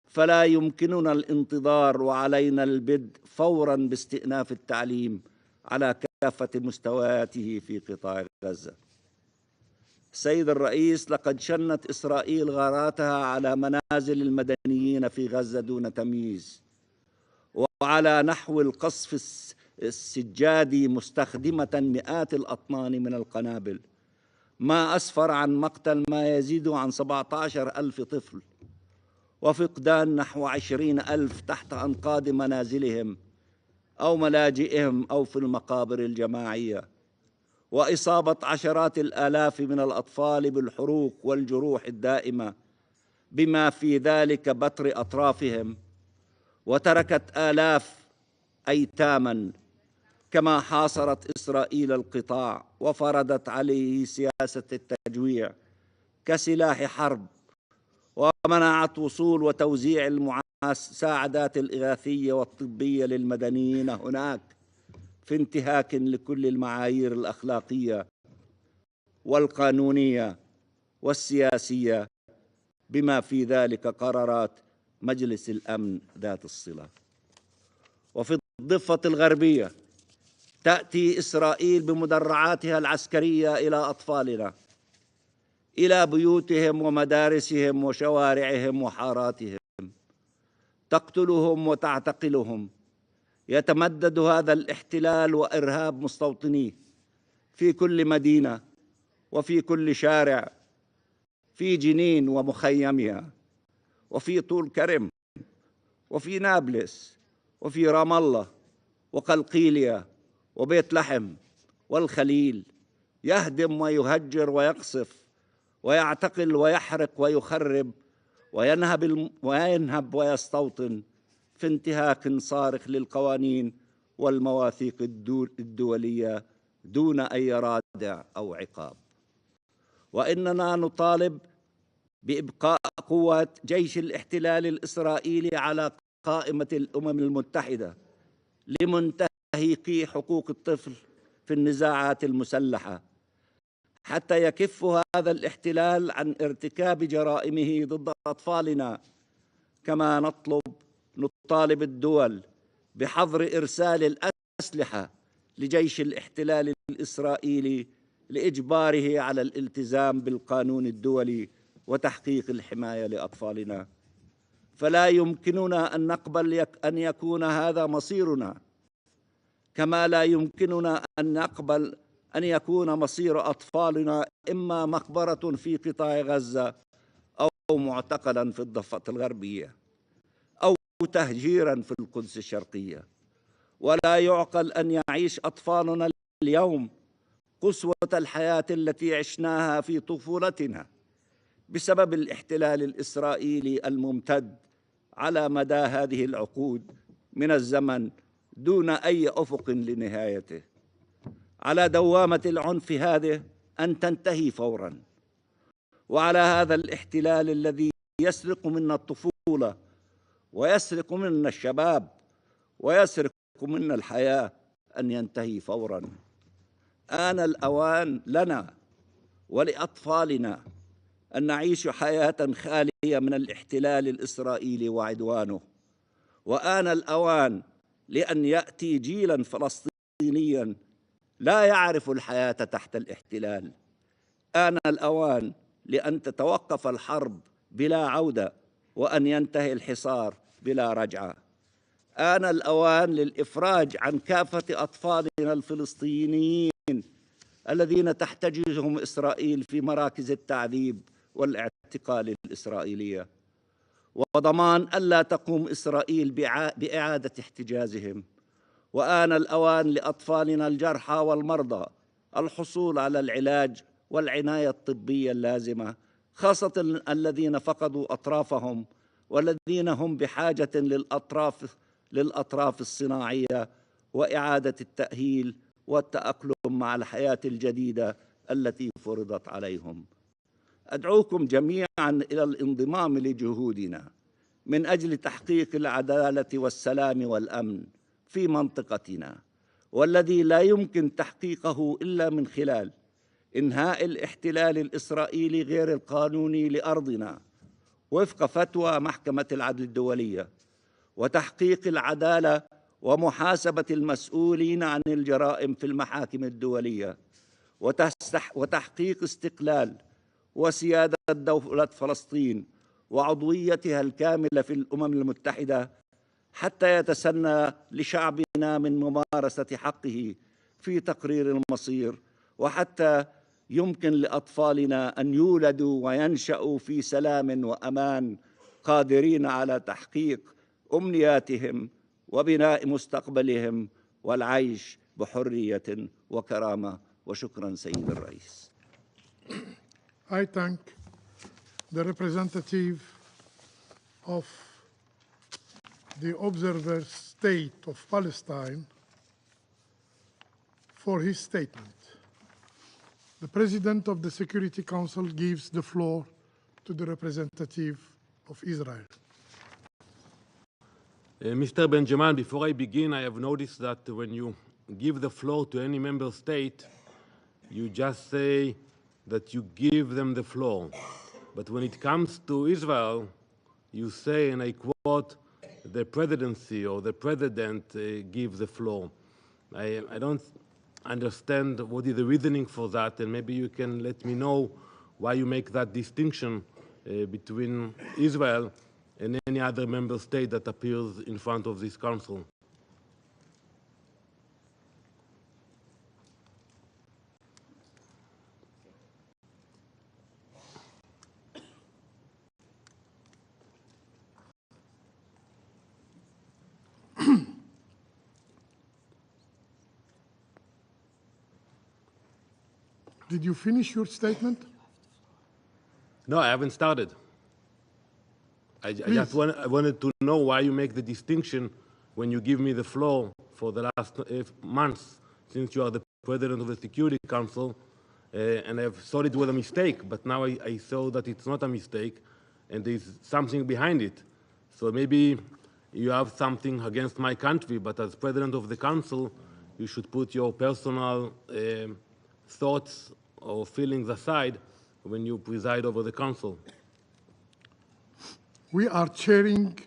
فلا يمكننا الانتظار، وعلينا البدء فورا باستئناف التعليم على كافة مستوياته في قطاع غزة. سيد الرئيس، لقد شنت إسرائيل غاراتها على منازل المدنيين في غزة دون تمييز، وعلى نحو القصف السجادي، مستخدمة مئات الأطنان من القنابل، ما أسفر عن مقتل ما يزيد عن 17,000 طفل، وفقدان نحو 20,000 تحت أنقاض منازلهم أو ملاجئهم أو في المقابر الجماعية، وإصابة عشرات الآلاف من الأطفال بالحروق والجروح الدائمة بما في ذلك بتر أطرافهم، وتركت آلاف أيتاماً. كما حاصرت إسرائيل القطاع وفرضت عليه سياسة التجويع كسلاح حرب، ومنعت وصول وتوزيع المساعدات الإغاثية والطبية للمدنيين هناك، في انتهاك لكل المعايير الأخلاقية والقانونية والسياسية بما في ذلك قرارات مجلس الأمن ذات الصلة. وفي الضفة الغربية تأتي إسرائيل بمدرعاتها العسكرية إلى أطفالنا، إلى بيوتهم ومدارسهم وشوارعهم وحاراتهم، تقتلهم وتعتقلهم. يتمدد هذا الاحتلال وإرهاب مستوطنيه في كل مدينة وفي كل شارع، في جنين ومخيمها، وفي طول كرم، وفي نابلس، وفي رام الله وقلقيلية وبيت لحم والخليل، يهدم ويهجر ويقصف ويعتقل ويحرق ويخرب وينهب ويستوطن، في انتهاك صارخ للقوانين والمواثيق الدولية دون أي رادع أو عقاب. وإننا نطالب بإبقاء قوات جيش الاحتلال الإسرائيلي على قائمة الأمم المتحدة لمنتهكي حقوق الطفل في النزاعات المسلحة، حتى يكف هذا الاحتلال عن ارتكاب جرائمه ضد أطفالنا. كما نطالب الدول بحظر إرسال الأسلحة لجيش الاحتلال الإسرائيلي لإجباره على الالتزام بالقانون الدولي وتحقيق الحماية لأطفالنا. فلا يمكننا أن نقبل أن يكون هذا مصيرنا، كما لا يمكننا أن نقبل أن يكون مصير أطفالنا إما مقبرة في قطاع غزة أو معتقلاً في الضفة الغربية. تهجيرا في القدس الشرقية، ولا يعقل أن يعيش أطفالنا اليوم قسوة الحياة التي عشناها في طفولتنا بسبب الاحتلال الإسرائيلي الممتد على مدى هذه العقود من الزمن دون أي أفق لنهايته. على دوامة العنف هذه أن تنتهي فوراً، وعلى هذا الاحتلال الذي يسرق منا الطفولة ويسرق منا الشباب ويسرق منا الحياة أن ينتهي فوراً. آن الأوان لنا ولأطفالنا أن نعيش حياة خالية من الاحتلال الإسرائيلي وعدوانه، وآن الأوان لأن يأتي جيلاً فلسطينياً لا يعرف الحياة تحت الاحتلال. آن الأوان لأن تتوقف الحرب بلا عودة وأن ينتهي الحصار بلا رجعة. آن الأوان للإفراج عن كافة أطفالنا الفلسطينيين الذين تحتجزهم إسرائيل في مراكز التعذيب والاعتقال الإسرائيلية، وضمان ألا تقوم إسرائيل بإعادة احتجازهم. وآن الأوان لأطفالنا الجرحى والمرضى الحصول على العلاج والعناية الطبية اللازمة، خاصة الذين فقدوا أطرافهم والذين هم بحاجة للأطراف الصناعية وإعادة التأهيل والتأقلم مع الحياة الجديدة التي فرضت عليهم. أدعوكم جميعاً إلى الانضمام لجهودنا من أجل تحقيق العدالة والسلام والأمن في منطقتنا، والذي لا يمكن تحقيقه إلا من خلال إنهاء الاحتلال الإسرائيلي غير القانوني لأرضنا وفق فتوى محكمة العدل الدولية، وتحقيق العدالة ومحاسبة المسؤولين عن الجرائم في المحاكم الدولية، وتحقيق استقلال وسيادة دولة فلسطين وعضويتها الكاملة في الأمم المتحدة، حتى يتسنى لشعبنا من ممارسة حقه في تقرير المصير، وحتى يمكن لأطفالنا أن يولدوا وينشأوا في سلام وأمان، قادرين على تحقيق أمنياتهم وبناء مستقبلهم والعيش بحرية وكرامة. وشكرا سيد الرئيس. I thank the representative of the observer state of Palestine for his statement. The President of the Security Council gives the floor to the representative of Israel. Mr. Benjamin, before I begin, I have noticed that when you give the floor to any member state, you just say that you give them the floor. But when it comes to Israel, you say, and I quote, the presidency or the president gives the floor. I don't understand what is the reasoning for that, and maybe you can let me know why you make that distinction between Israel and any other member state that appears in front of this council. Did you finish your statement? No, I haven't started. I just wanted to know why you make the distinction when you give me the floor for the last months, since you are the president of the Security Council, and I thought it was a mistake, but now I saw that it's not a mistake, and there's something behind it. So maybe you have something against my country, but as president of the council, you should put your personal thoughts or feelings aside when you preside over the council. We are chairing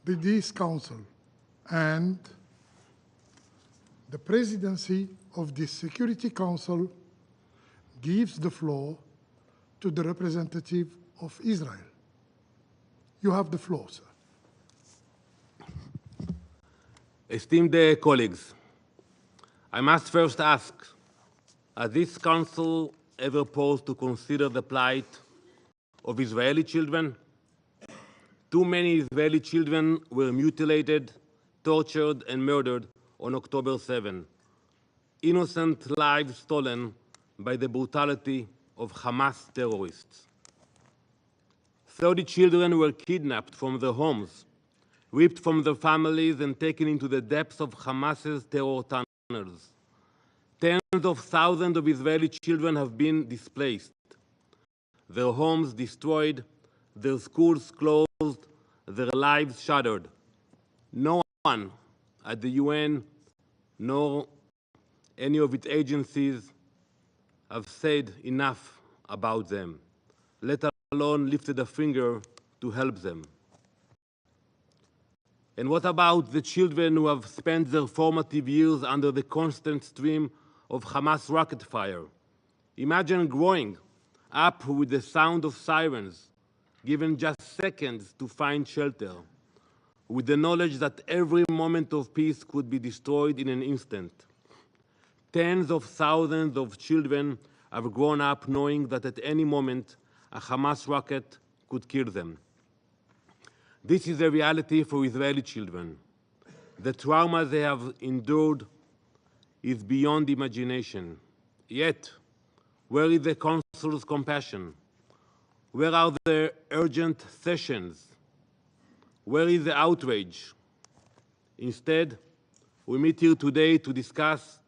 this council, and the presidency of the Security Council gives the floor to the representative of Israel. You have the floor, sir. Esteemed colleagues, I must first ask, has this council ever paused to consider the plight of Israeli children? Too many Israeli children were mutilated, tortured, and murdered on October 7. Innocent lives stolen by the brutality of Hamas terrorists. 30 children were kidnapped from their homes, ripped from their families, and taken into the depths of Hamas's terror tunnels. Tens of thousands of Israeli children have been displaced, their homes destroyed, their schools closed, their lives shattered. No one at the UN nor any of its agencies have said enough about them, let alone lifted a finger to help them. And what about the children who have spent their formative years under the constant stream of Hamas rocket fire? Imagine growing up with the sound of sirens, given just seconds to find shelter, with the knowledge that every moment of peace could be destroyed in an instant. Tens of thousands of children have grown up knowing that at any moment a Hamas rocket could kill them. This is a reality for Israeli children. The trauma they have endured is beyond imagination. Yet, where is the Council's compassion? Where are the urgent sessions? Where is the outrage? Instead, we meet here today to discuss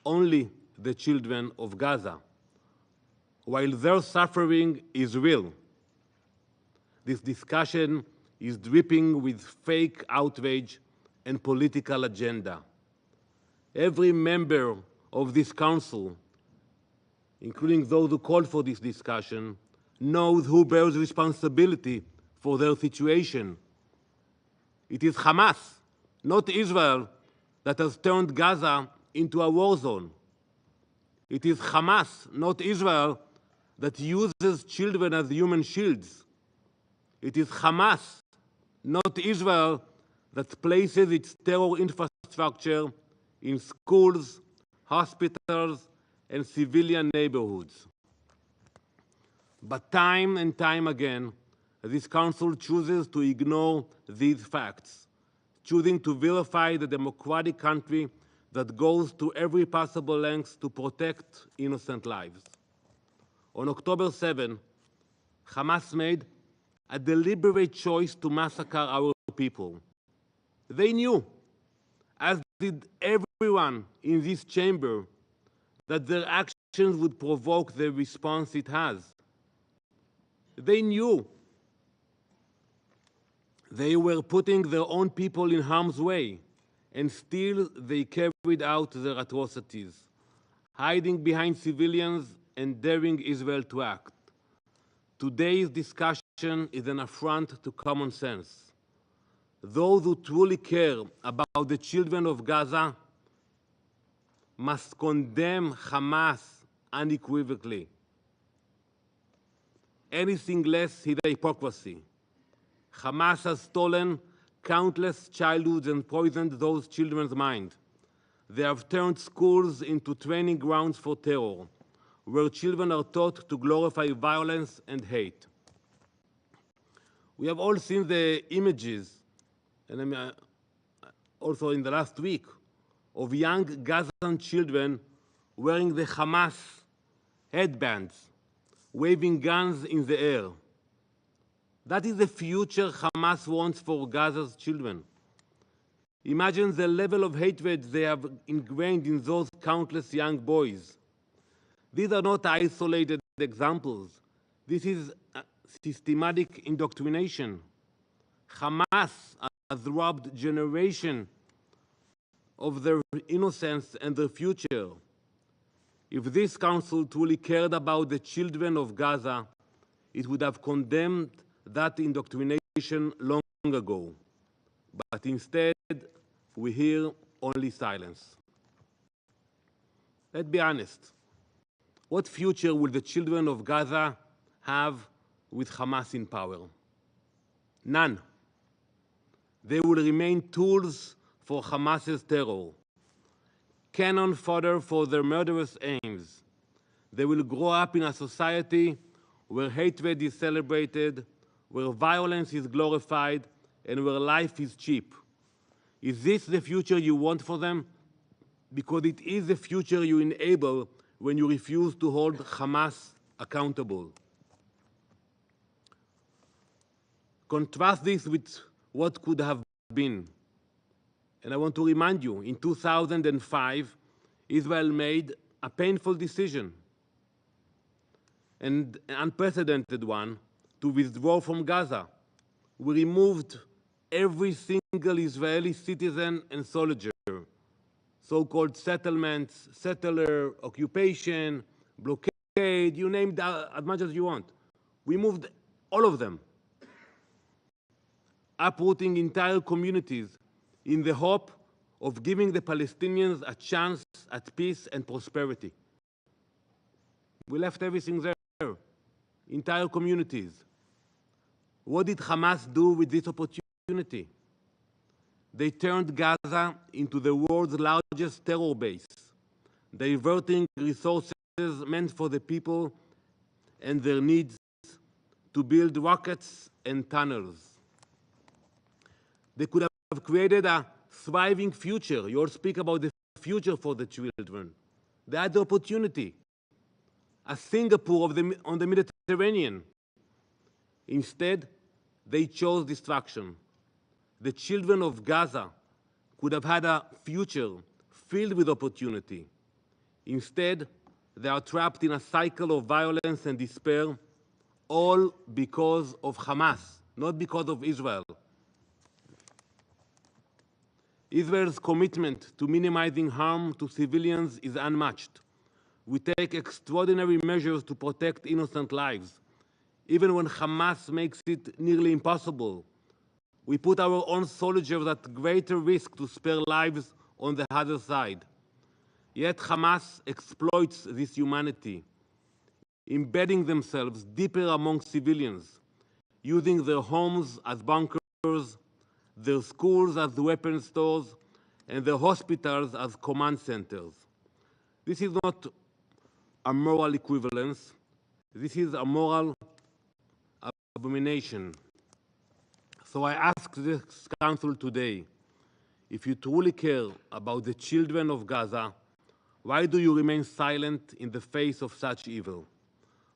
only the children of Gaza, while their suffering is real. This discussion is dripping with fake outrage and political agenda. Every member of this council, including those who called for this discussion, knows who bears responsibility for their situation. It is Hamas, not Israel, that has turned Gaza into a war zone. It is Hamas, not Israel, that uses children as human shields. It is Hamas, not Israel, that places its terror infrastructure in schools, hospitals, and civilian neighborhoods. But time and time again, this council chooses to ignore these facts, choosing to vilify the democratic country that goes to every possible length to protect innocent lives. On October 7, Hamas made a deliberate choice to massacre our people. They knew, as did everyone in this chamber, that their actions would provoke the response it has. They knew they were putting their own people in harm's way, and still they carried out their atrocities, hiding behind civilians and daring Israel to act. Today's discussion is an affront to common sense. Those who truly care about the children of Gaza must condemn Hamas unequivocally. Anything less is hypocrisy. Hamas has stolen countless childhoods and poisoned those children's minds. They have turned schools into training grounds for terror, where children are taught to glorify violence and hate. We have all seen the images, and also in the last week, of young Gazan children wearing the Hamas headbands, waving guns in the air. That is the future Hamas wants for Gaza's children. Imagine the level of hatred they have ingrained in those countless young boys. These are not isolated examples. This is systematic indoctrination. Hamas has robbed generations of their innocence and their future. If this council truly cared about the children of Gaza, it would have condemned that indoctrination long ago. But instead, we hear only silence. Let's be honest. What future will the children of Gaza have with Hamas in power? None. They will remain tools for Hamas's terror, cannon fodder for their murderous aims. They will grow up in a society where hatred is celebrated, where violence is glorified and where life is cheap. Is this the future you want for them? Because it is the future you enable when you refuse to hold Hamas accountable. Contrast this with what could have been. And I want to remind you, in 2005, Israel made a painful decision, and an unprecedented one, to withdraw from Gaza. We removed every single Israeli citizen and soldier, so-called settlements, settler, occupation, blockade, you name it as much as you want. We moved all of them, uprooting entire communities in the hope of giving the Palestinians a chance at peace and prosperity. We left everything there, entire communities. What did Hamas do with this opportunity? They turned Gaza into the world's largest terror base, diverting resources meant for the people and their needs to build rockets and tunnels. They could have created a thriving future. You all speak about the future for the children. They had the opportunity, a Singapore on the Mediterranean. Instead, they chose destruction. The children of Gaza could have had a future filled with opportunity. Instead, they are trapped in a cycle of violence and despair, all because of Hamas, not because of Israel. Israel's commitment to minimizing harm to civilians is unmatched. We take extraordinary measures to protect innocent lives. Even when Hamas makes it nearly impossible, we put our own soldiers at greater risk to spare lives on the other side. Yet Hamas exploits this humanity, embedding themselves deeper among civilians, using their homes as bunkers, their schools as weapon stores, and their hospitals as command centers. This is not a moral equivalence. This is a moral abomination. So I ask this Council today, if you truly care about the children of Gaza, why do you remain silent in the face of such evil?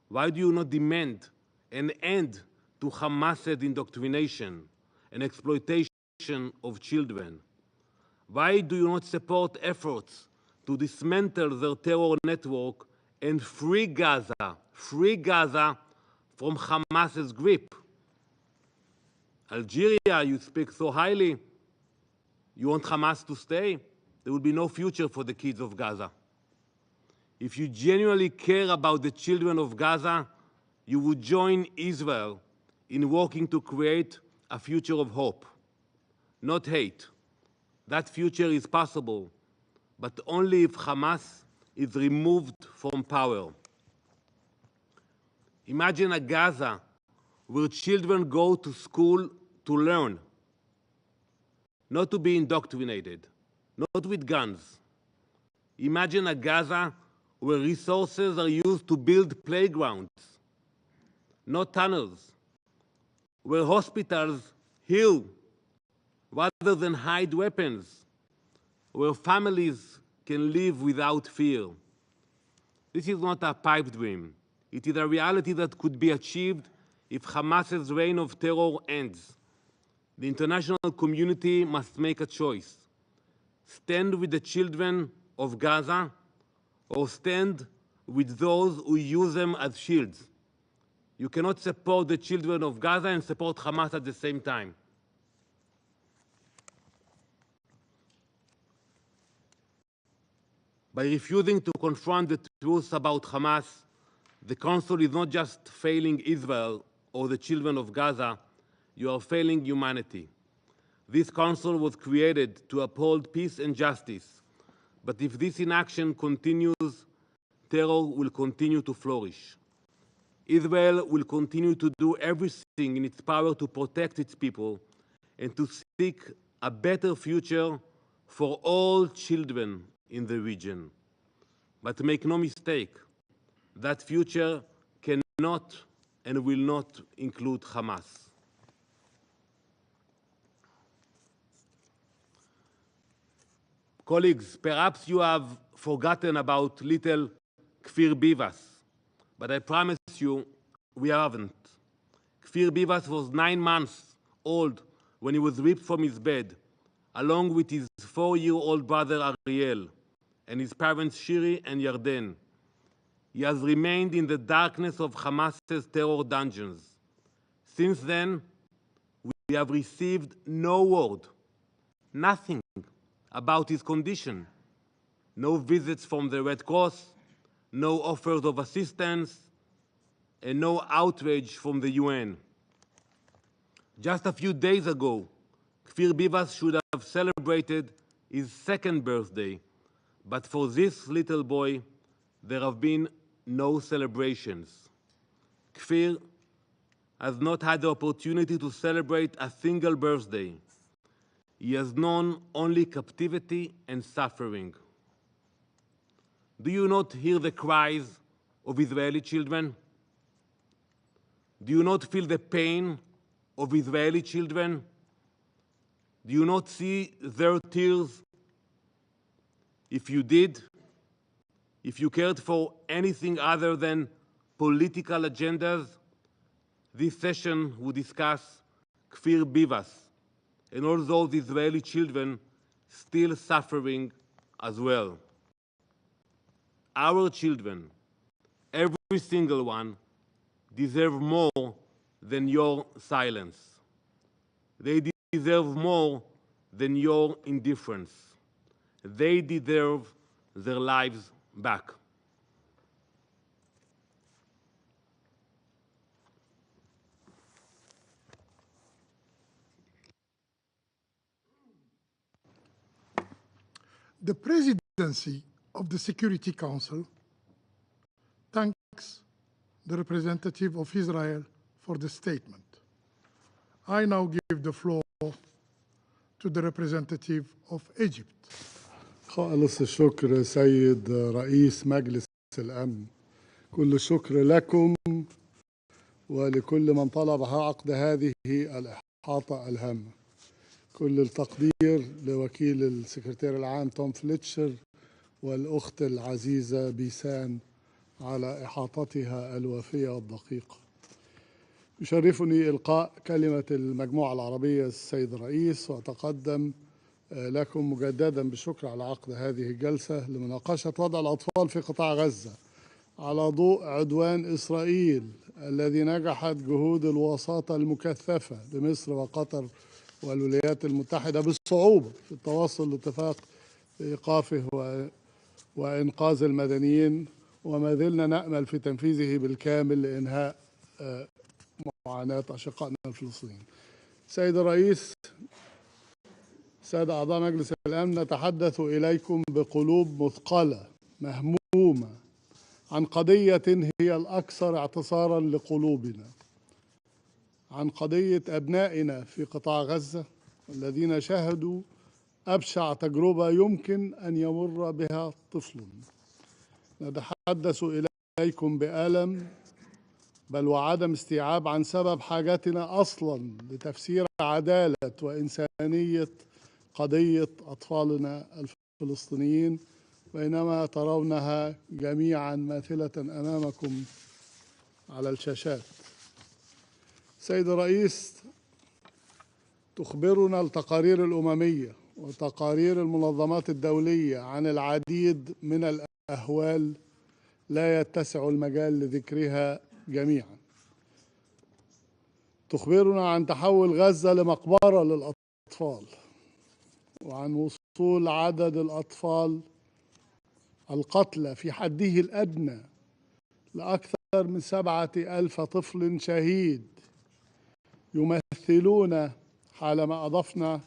Why do you not demand an end to Hamas's indoctrination and exploitation of children? Why do you not support efforts to dismantle their terror network and free Gaza from Hamas's grip? Algeria, you speak so highly. You want Hamas to stay? There will be no future for the kids of Gaza. If you genuinely care about the children of Gaza, you would join Israel in working to create a future of hope, not hate. That future is possible, but only if Hamas is removed from power. Imagine a Gaza where children go to school to learn, not to be indoctrinated, not with guns. Imagine a Gaza where resources are used to build playgrounds, not tunnels, where hospitals heal rather than hide weapons, where families can live without fear. This is not a pipe dream. It is a reality that could be achieved if Hamas's reign of terror ends. The international community must make a choice. Stand with the children of Gaza or stand with those who use them as shields. You cannot support the children of Gaza and support Hamas at the same time. By refusing to confront the truth about Hamas, the Council is not just failing Israel or the children of Gaza, you are failing humanity. This Council was created to uphold peace and justice, but if this inaction continues, terror will continue to flourish. Israel will continue to do everything in its power to protect its people and to seek a better future for all children in the region. But make no mistake, that future cannot and will not include Hamas. Colleagues, perhaps you have forgotten about little Kfir Bivas, but I promise you we haven't. Kfir Bivas was 9 months old when he was ripped from his bed, along with his 4-year-old brother Ariel and his parents Shiri and Yarden. He has remained in the darkness of Hamas's terror dungeons. Since then, we have received no word, nothing about his condition. No visits from the Red Cross, no offers of assistance, and no outrage from the UN. Just a few days ago, Kfir Bivas should have celebrated his 2nd birthday, but for this little boy, there have been no celebrations. Kfir has not had the opportunity to celebrate a single birthday. He has known only captivity and suffering. Do you not hear the cries of Israeli children? Do you not feel the pain of Israeli children? Do you not see their tears? If you did, if you cared for anything other than political agendas, this session would discuss Kfir Bivas and all those Israeli children still suffering as well. Our children, every single one, deserve more than your silence. They deserve more than your indifference. They deserve their lives back. The presidency of the Security Council thanks the representative of Israel for the statement. I now give the floor to the representative of Egypt. خالص الشكر سيد رئيس مجلس الأمن. كل الشكر لكم ولكل من طلب عقد هذه الإحاطة الهامة. كل التقدير لوكيل السكرتير العام توم فليتشر والأخت العزيزة بيسان على إحاطتها الوافية والدقيقة. يشرفني إلقاء كلمة المجموعة العربية السيد الرئيس، وأتقدم لكم مجددا بالشكر على عقد هذه الجلسة لمناقشة وضع الأطفال في قطاع غزة على ضوء عدوان إسرائيل الذي نجحت جهود الوساطة المكثفة لمصر وقطر والولايات المتحدة بالصعوبة في التوصل لاتفاق إيقافه وإنقاذ المدنيين، وما زلنا نأمل في تنفيذه بالكامل لإنهاء معاناة أشقائنا الفلسطينيين. سيد الرئيس، سادة أعضاء مجلس الأمن، نتحدث إليكم بقلوب مثقلة مهمومة عن قضية هي الأكثر اعتصارا لقلوبنا، عن قضية أبنائنا في قطاع غزة الذين شهدوا أبشع تجربة يمكن أن يمر بها طفل. نتحدث إليكم بألم بل وعدم استيعاب عن سبب حاجتنا أصلا لتفسير عدالة وإنسانية قضية أطفالنا الفلسطينيين، بينما ترونها جميعا ماثلة أمامكم على الشاشات. سيد الرئيس، تخبرنا التقارير الأممية وتقارير المنظمات الدولية عن العديد من الأهوال لا يتسع المجال لذكرها جميعا. تخبرنا عن تحول غزة لمقبرة للأطفال، وعن وصول عدد الأطفال القتلى في حده الأدنى لأكثر من 7,000 طفل شهيد، يمثلون حالما أضفنا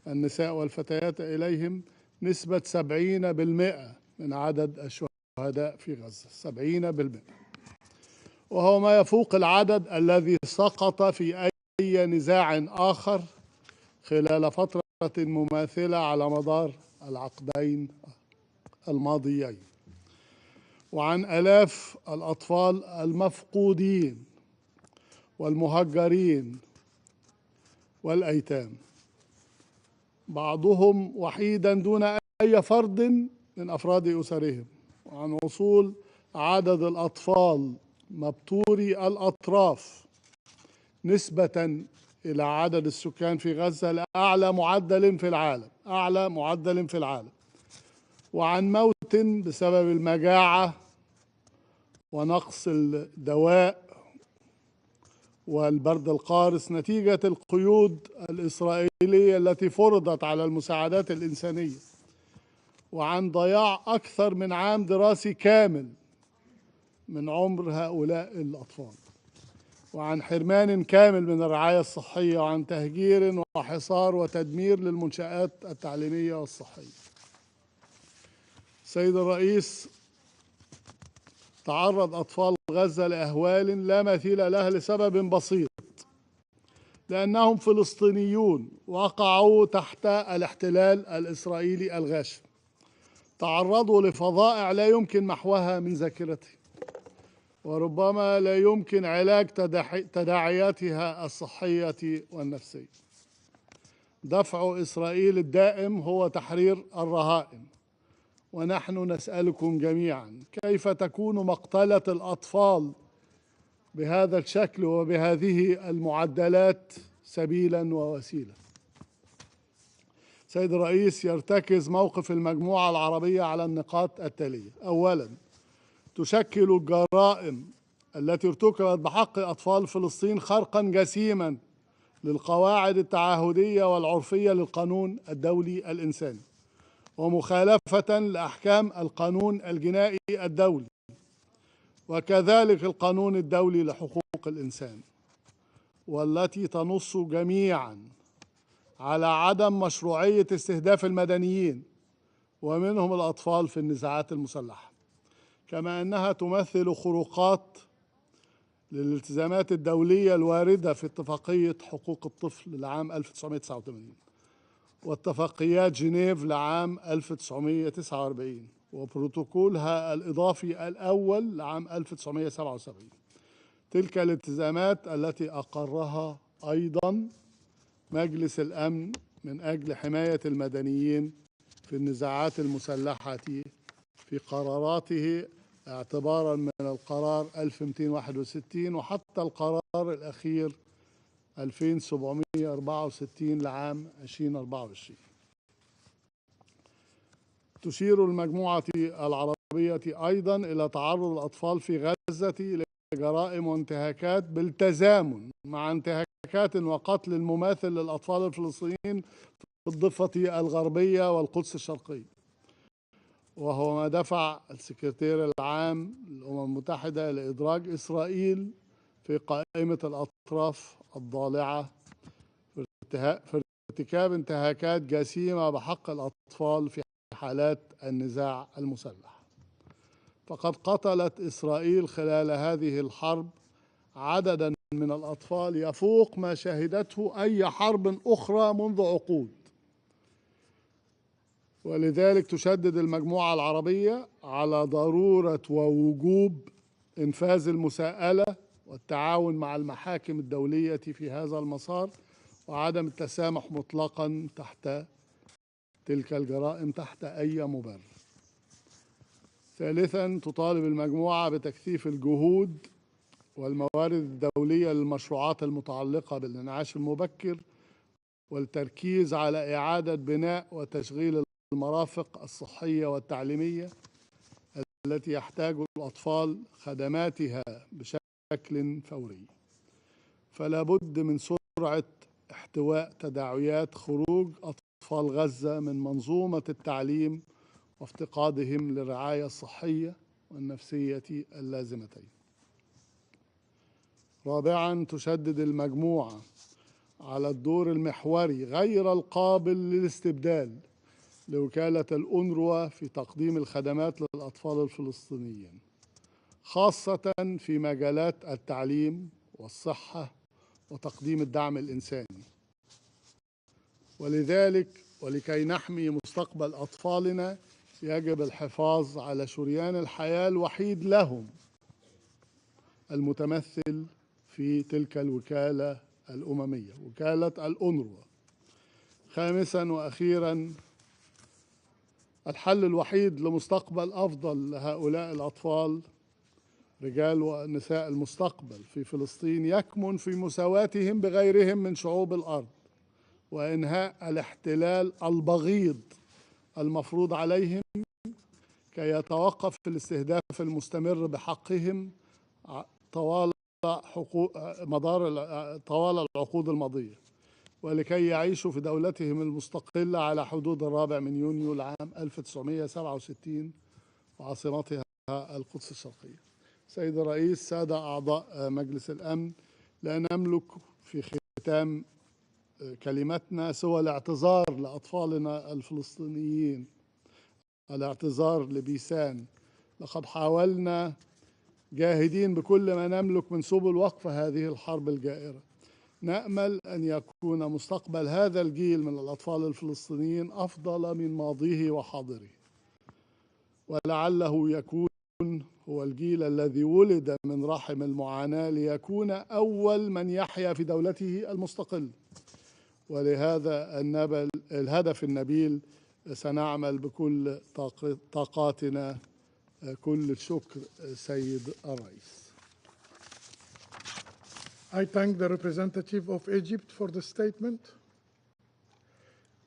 النساء والفتيات إليهم نسبة 70% من عدد الشهداء في غزة. 70%، وهو ما يفوق العدد الذي سقط في أي نزاع آخر خلال فترة مماثلة على مدار العقدين الماضيين، وعن آلاف الأطفال المفقودين والمهجرين والأيتام، بعضهم وحيدا دون أي فرد من أفراد أسرهم، وعن وصول عدد الأطفال مبتوري الأطراف نسبة إلى عدد السكان في غزة لأعلى معدل في العالم، أعلى معدل في العالم، وعن موت بسبب المجاعة ونقص الدواء والبرد القارس نتيجة القيود الإسرائيلية التي فرضت على المساعدات الإنسانية، وعن ضياع أكثر من عام دراسي كامل من عمر هؤلاء الأطفال، وعن حرمان كامل من الرعاية الصحية، وعن تهجير وحصار وتدمير للمنشآت التعليمية والصحية. سيد الرئيس، تعرض أطفال غزة لأهوال لا مثيل لها لسبب بسيط، لأنهم فلسطينيون وقعوا تحت الاحتلال الإسرائيلي الغاشم، تعرضوا لفظائع لا يمكن محوها من ذاكرتهم، وربما لا يمكن علاج تداعياتها الصحية والنفسية. دفع إسرائيل الدائم هو تحرير الرهائن، ونحن نسألكم جميعا كيف تكون مقتلة الأطفال بهذا الشكل وبهذه المعدلات سبيلا ووسيلة. سيد الرئيس، يرتكز موقف المجموعة العربية على النقاط التالية: أولا، تشكل الجرائم التي ارتكبت بحق أطفال فلسطين خرقا جسيما للقواعد التعهدية والعرفية للقانون الدولي الإنساني، ومخالفة لأحكام القانون الجنائي الدولي، وكذلك القانون الدولي لحقوق الإنسان، والتي تنص جميعا على عدم مشروعية استهداف المدنيين ومنهم الأطفال في النزاعات المسلحة، كما أنها تمثل خروقات للالتزامات الدولية الواردة في اتفاقية حقوق الطفل لعام 1989 واتفاقيات جنيف لعام 1949 وبروتوكولها الإضافي الأول لعام 1977. تلك الالتزامات التي أقرها أيضا مجلس الأمن من أجل حماية المدنيين في النزاعات المسلحة في قراراته اعتبارا من القرار 1261 وحتى القرار الأخير 2764 لعام 2024. تشير المجموعة العربية أيضا إلى تعرض الأطفال في غزة لجرائم وانتهاكات بالتزامن مع انتهاكات وقتل المماثل للأطفال الفلسطينيين في الضفة الغربية والقدس الشرقية، وهو ما دفع السكرتير العام للأمم المتحدة لإدراج إسرائيل في قائمة الأطراف الضالعة في ارتكاب انتهاكات جسيمة بحق الأطفال في حالات النزاع المسلح. فقد قتلت إسرائيل خلال هذه الحرب عددا من الأطفال يفوق ما شهدته أي حرب أخرى منذ عقود، ولذلك تشدد المجموعة العربية على ضرورة ووجوب إنفاذ المساءلة والتعاون مع المحاكم الدولية في هذا المسار، وعدم التسامح مطلقا تحت تلك الجرائم تحت أي مبرر. ثالثا، تطالب المجموعة بتكثيف الجهود والموارد الدولية للمشروعات المتعلقة بالإنعاش المبكر والتركيز على إعادة بناء وتشغيل المرافق الصحية والتعليمية التي يحتاج الأطفال خدماتها بشكل فوري. فلا بد من سرعة احتواء تداعيات خروج أطفال غزة من منظومة التعليم وافتقادهم للرعاية الصحية والنفسية اللازمتين. رابعا، تشدد المجموعة على الدور المحوري غير القابل للاستبدال لوكالة الأونروا في تقديم الخدمات للأطفال الفلسطينيين، خاصة في مجالات التعليم والصحة وتقديم الدعم الإنساني. ولذلك ولكي نحمي مستقبل أطفالنا يجب الحفاظ على شريان الحياة الوحيد لهم المتمثل في تلك الوكالة الأممية، وكالة الأونروا. خامساً وأخيراً، الحل الوحيد لمستقبل أفضل لهؤلاء الأطفال رجال ونساء المستقبل في فلسطين يكمن في مساواتهم بغيرهم من شعوب الأرض، وإنهاء الاحتلال البغيض المفروض عليهم كي يتوقف الاستهداف المستمر بحقهم طوال العقود الماضية، ولكي يعيشوا في دولتهم المستقلة على حدود 4 يونيو العام 1967 وعاصمتها القدس الشرقية. سيد الرئيس، سادة أعضاء مجلس الأمن، لا نملك في ختام كلمتنا سوى الاعتذار لأطفالنا الفلسطينيين، الاعتذار لبيسان. لقد حاولنا جاهدين بكل ما نملك من سبل وقف هذه الحرب الجائرة. نأمل أن يكون مستقبل هذا الجيل من الأطفال الفلسطينيين أفضل من ماضيه وحاضره، ولعله يكون هو الجيل الذي ولد من رحم المعاناة ليكون أول من يحيا في دولته المستقل. ولهذا الهدف النبيل سنعمل بكل طاقاتنا. كل الشكر سيد الرئيس. I thank the representative of Egypt for the statement.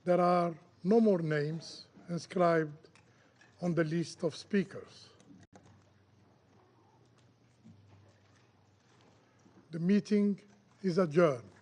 There are no more names inscribed on the list of speakers. The meeting is adjourned.